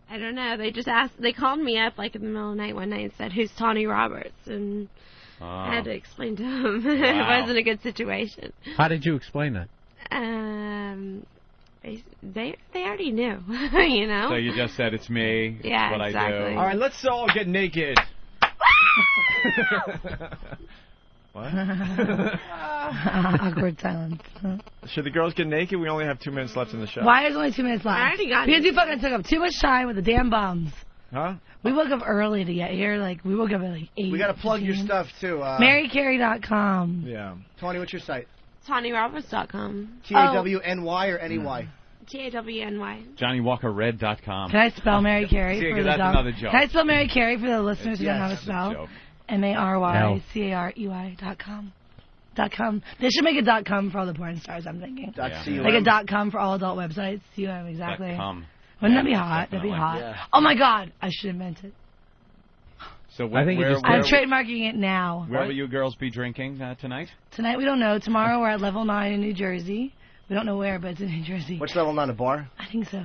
I don't know. They just asked. They called me up like in the middle of the night one night and said, "Who's Tawny Roberts?" And I had to explain to him. It Wow. wasn't a good situation. something? How did you explain that? They already knew, you know. So you just said it's me. Yeah, it's what I exactly. do. All right, let's all get naked. What? Awkward silence. Should the girls get naked? We only have 2 minutes left in the show. Why is only 2 minutes left? I already got Because it. you fucking took up too much time with the damn bums. Huh? We woke up early to get here. Like, we woke up at like 8. We got to plug your stuff, too. MaryCarey.com. Yeah. Tony, what's your site? TawnyRoberts.com. TAWNY or NEY? TAWNY. JohnnyWalkerRed.com. Can I spell Mary Carey See, for the that's dumb? another joke. Can I spell Mary Carey for the listeners who don't know how to That's a spell? joke. MaryCarey.com. .com. They should make a .com for all the porn stars, I'm thinking. .com. Like a .com for all adult websites. .com, exactly. .com. Wouldn't that be Yeah, hot? That'd be definitely. hot. Yeah. Oh my God, I should invent it. So I think I'm trademarking it now. Where will you girls be drinking tonight? Tonight we don't know. Tomorrow we're at Level 9 in New Jersey. We don't know where, but it's in New Jersey. What's level 9, a bar? I think so.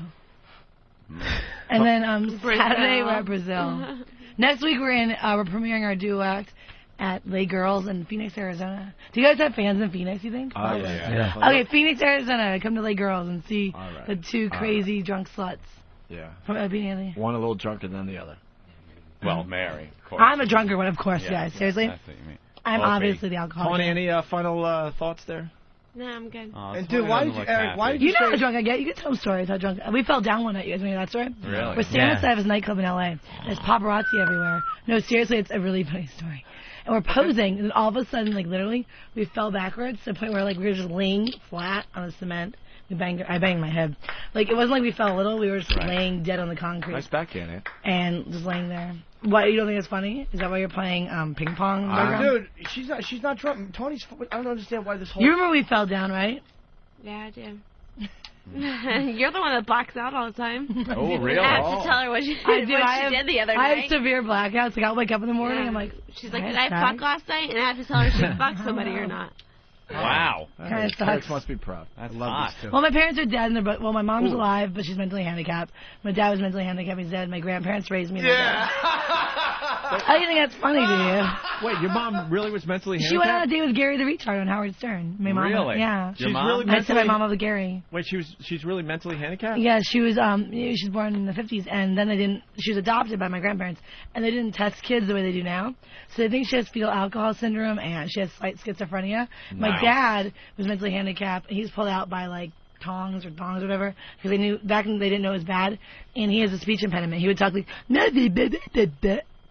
And then Saturday we're at Brazil. Next week we're premiering our duo act at Lay Girls in Phoenix, Arizona. Do you guys have fans in Phoenix, you think? Oh, yeah. Okay, Phoenix, Arizona. Come to Lay Girls and see right. the 2 crazy drunk sluts. Yeah. From Opie and Anthony. One a little drunker than the other. Well, Mary, of course. I'm a drunker one, of course, guys. Seriously? That's what you mean. I'm Opie. obviously the alcoholic. Tony, any final thoughts there? No, I'm good. And dude, why did you, Eric? Why did You you know say? how drunk I get. You can tell stories how drunk. We fell down one night. You guys remember that story? Really? We're standing outside of his nightclub in L.A. There's paparazzi everywhere. No, seriously, it's a really funny story. And we're posing, and all of a sudden, like literally, we fell backwards to the point where like we were just laying flat on the cement. I banged my head. Like it wasn't like we fell a little. We were just laying dead on the concrete. Nice backhand, eh? And just laying there. What, you don't think it's funny? Is that why you're playing ping pong? Dude, she's not drunk. Tony's. I don't understand why this whole. You remember we fell down, right? Yeah, I do. You're the one that blacks out all the time. Oh, really? I have to tell her what she did, I do. did the other I night. have severe blackouts. Like I'll wake up in the morning. Yeah. I'm like, She's like, did I fuck last night? And I have to tell her she fucked somebody or not. Wow. Kinda sucks. Alex must be proud. That's love hot. this too. Well, my parents are dead, and they're well, my mom's alive, but she's mentally handicapped. My dad was mentally handicapped. He's dead. My grandparents raised me. Yeah. How do you think that's funny to you? Wait, your mom really was mentally handicapped? She went on a date with Gary the retard on Howard Stern. My mom, Really? Yeah. She's really I said my mentally. mom with Gary. Wait, she's really mentally handicapped? Yeah, she was she was born in the 50s, and then she was adopted by my grandparents, and they didn't test kids the way they do now. So they think she has fetal alcohol syndrome, and she has slight schizophrenia. My Wow. dad was mentally handicapped, and he was pulled out by like tongs or whatever, because they knew back then they didn't know it was bad, and he has a speech impediment. He would talk like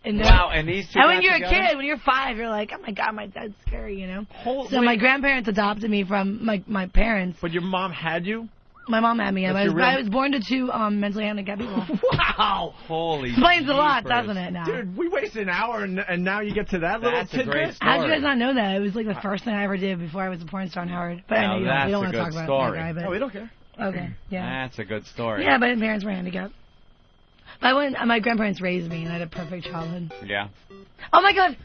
and Wow, and these two and when got you're together? a kid, when you're 5, you're like, oh my god, my dad's scary, you know. So wait. my grandparents adopted me from my parents. But your mom had you? My mom had me. That's I your real- was born to 2 mentally handicapped people. Wow! Holy Explains a lot, jeepers. doesn't it? Now, Dude, we wasted an hour and now you get to that little That's a great tidbit? story. how did you guys not know that? It was like the first thing I ever did before I was a porn star on Howard. But I know Now you don't, that's we don't a want to good talk about story. that guy. But, Oh, we don't care. okay, yeah. That's a good story. Yeah, but my parents were handicapped. But my grandparents raised me, and I had a perfect childhood. Yeah. Oh my god,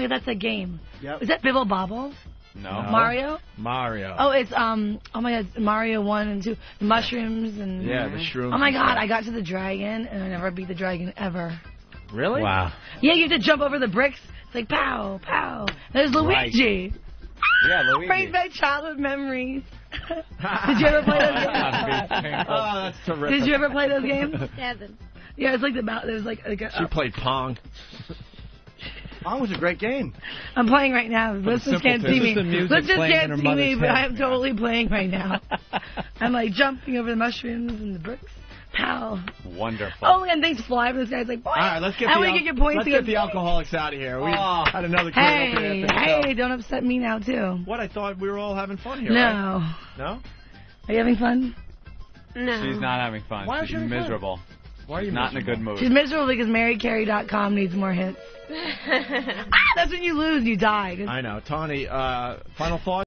that's a game. Yep. Is that Bibble Bobble? No. Mario? Mario. Oh, it's oh my god, it's Mario 1 and 2, the mushrooms and. Yeah, the shrooms. Oh my and god, stuff. I got to the dragon, and I never beat the dragon ever. Really? Wow. Yeah, you have to jump over the bricks. It's like pow, pow. There's Right. Luigi. Yeah, Luigi. Brings back childhood memories. Did you ever play those games? Oh, that's terrific. Did you ever play those games? Devin. Yeah, it's like there's like a. She played Pong. Pong was a great game. I'm playing right now. Listeners can't see me. Listeners can't see me, but I'm totally playing right now. I'm like jumping over the mushrooms and the bricks. Pow. Wonderful. Oh, and things fly, but this guy's like, boy. All right, let's get your points. Let's get the alcoholics out of here. We had another great Hey, don't upset me now, too. What? I thought we were all having fun here. No. Right? No? Are you having fun? No. She's not having fun. Why She's are you miserable. Why are you not miserable? in a good mood? She's miserable because MaryCarey.com needs more hits. That's when you lose, you die. I know. Tawny, final thoughts?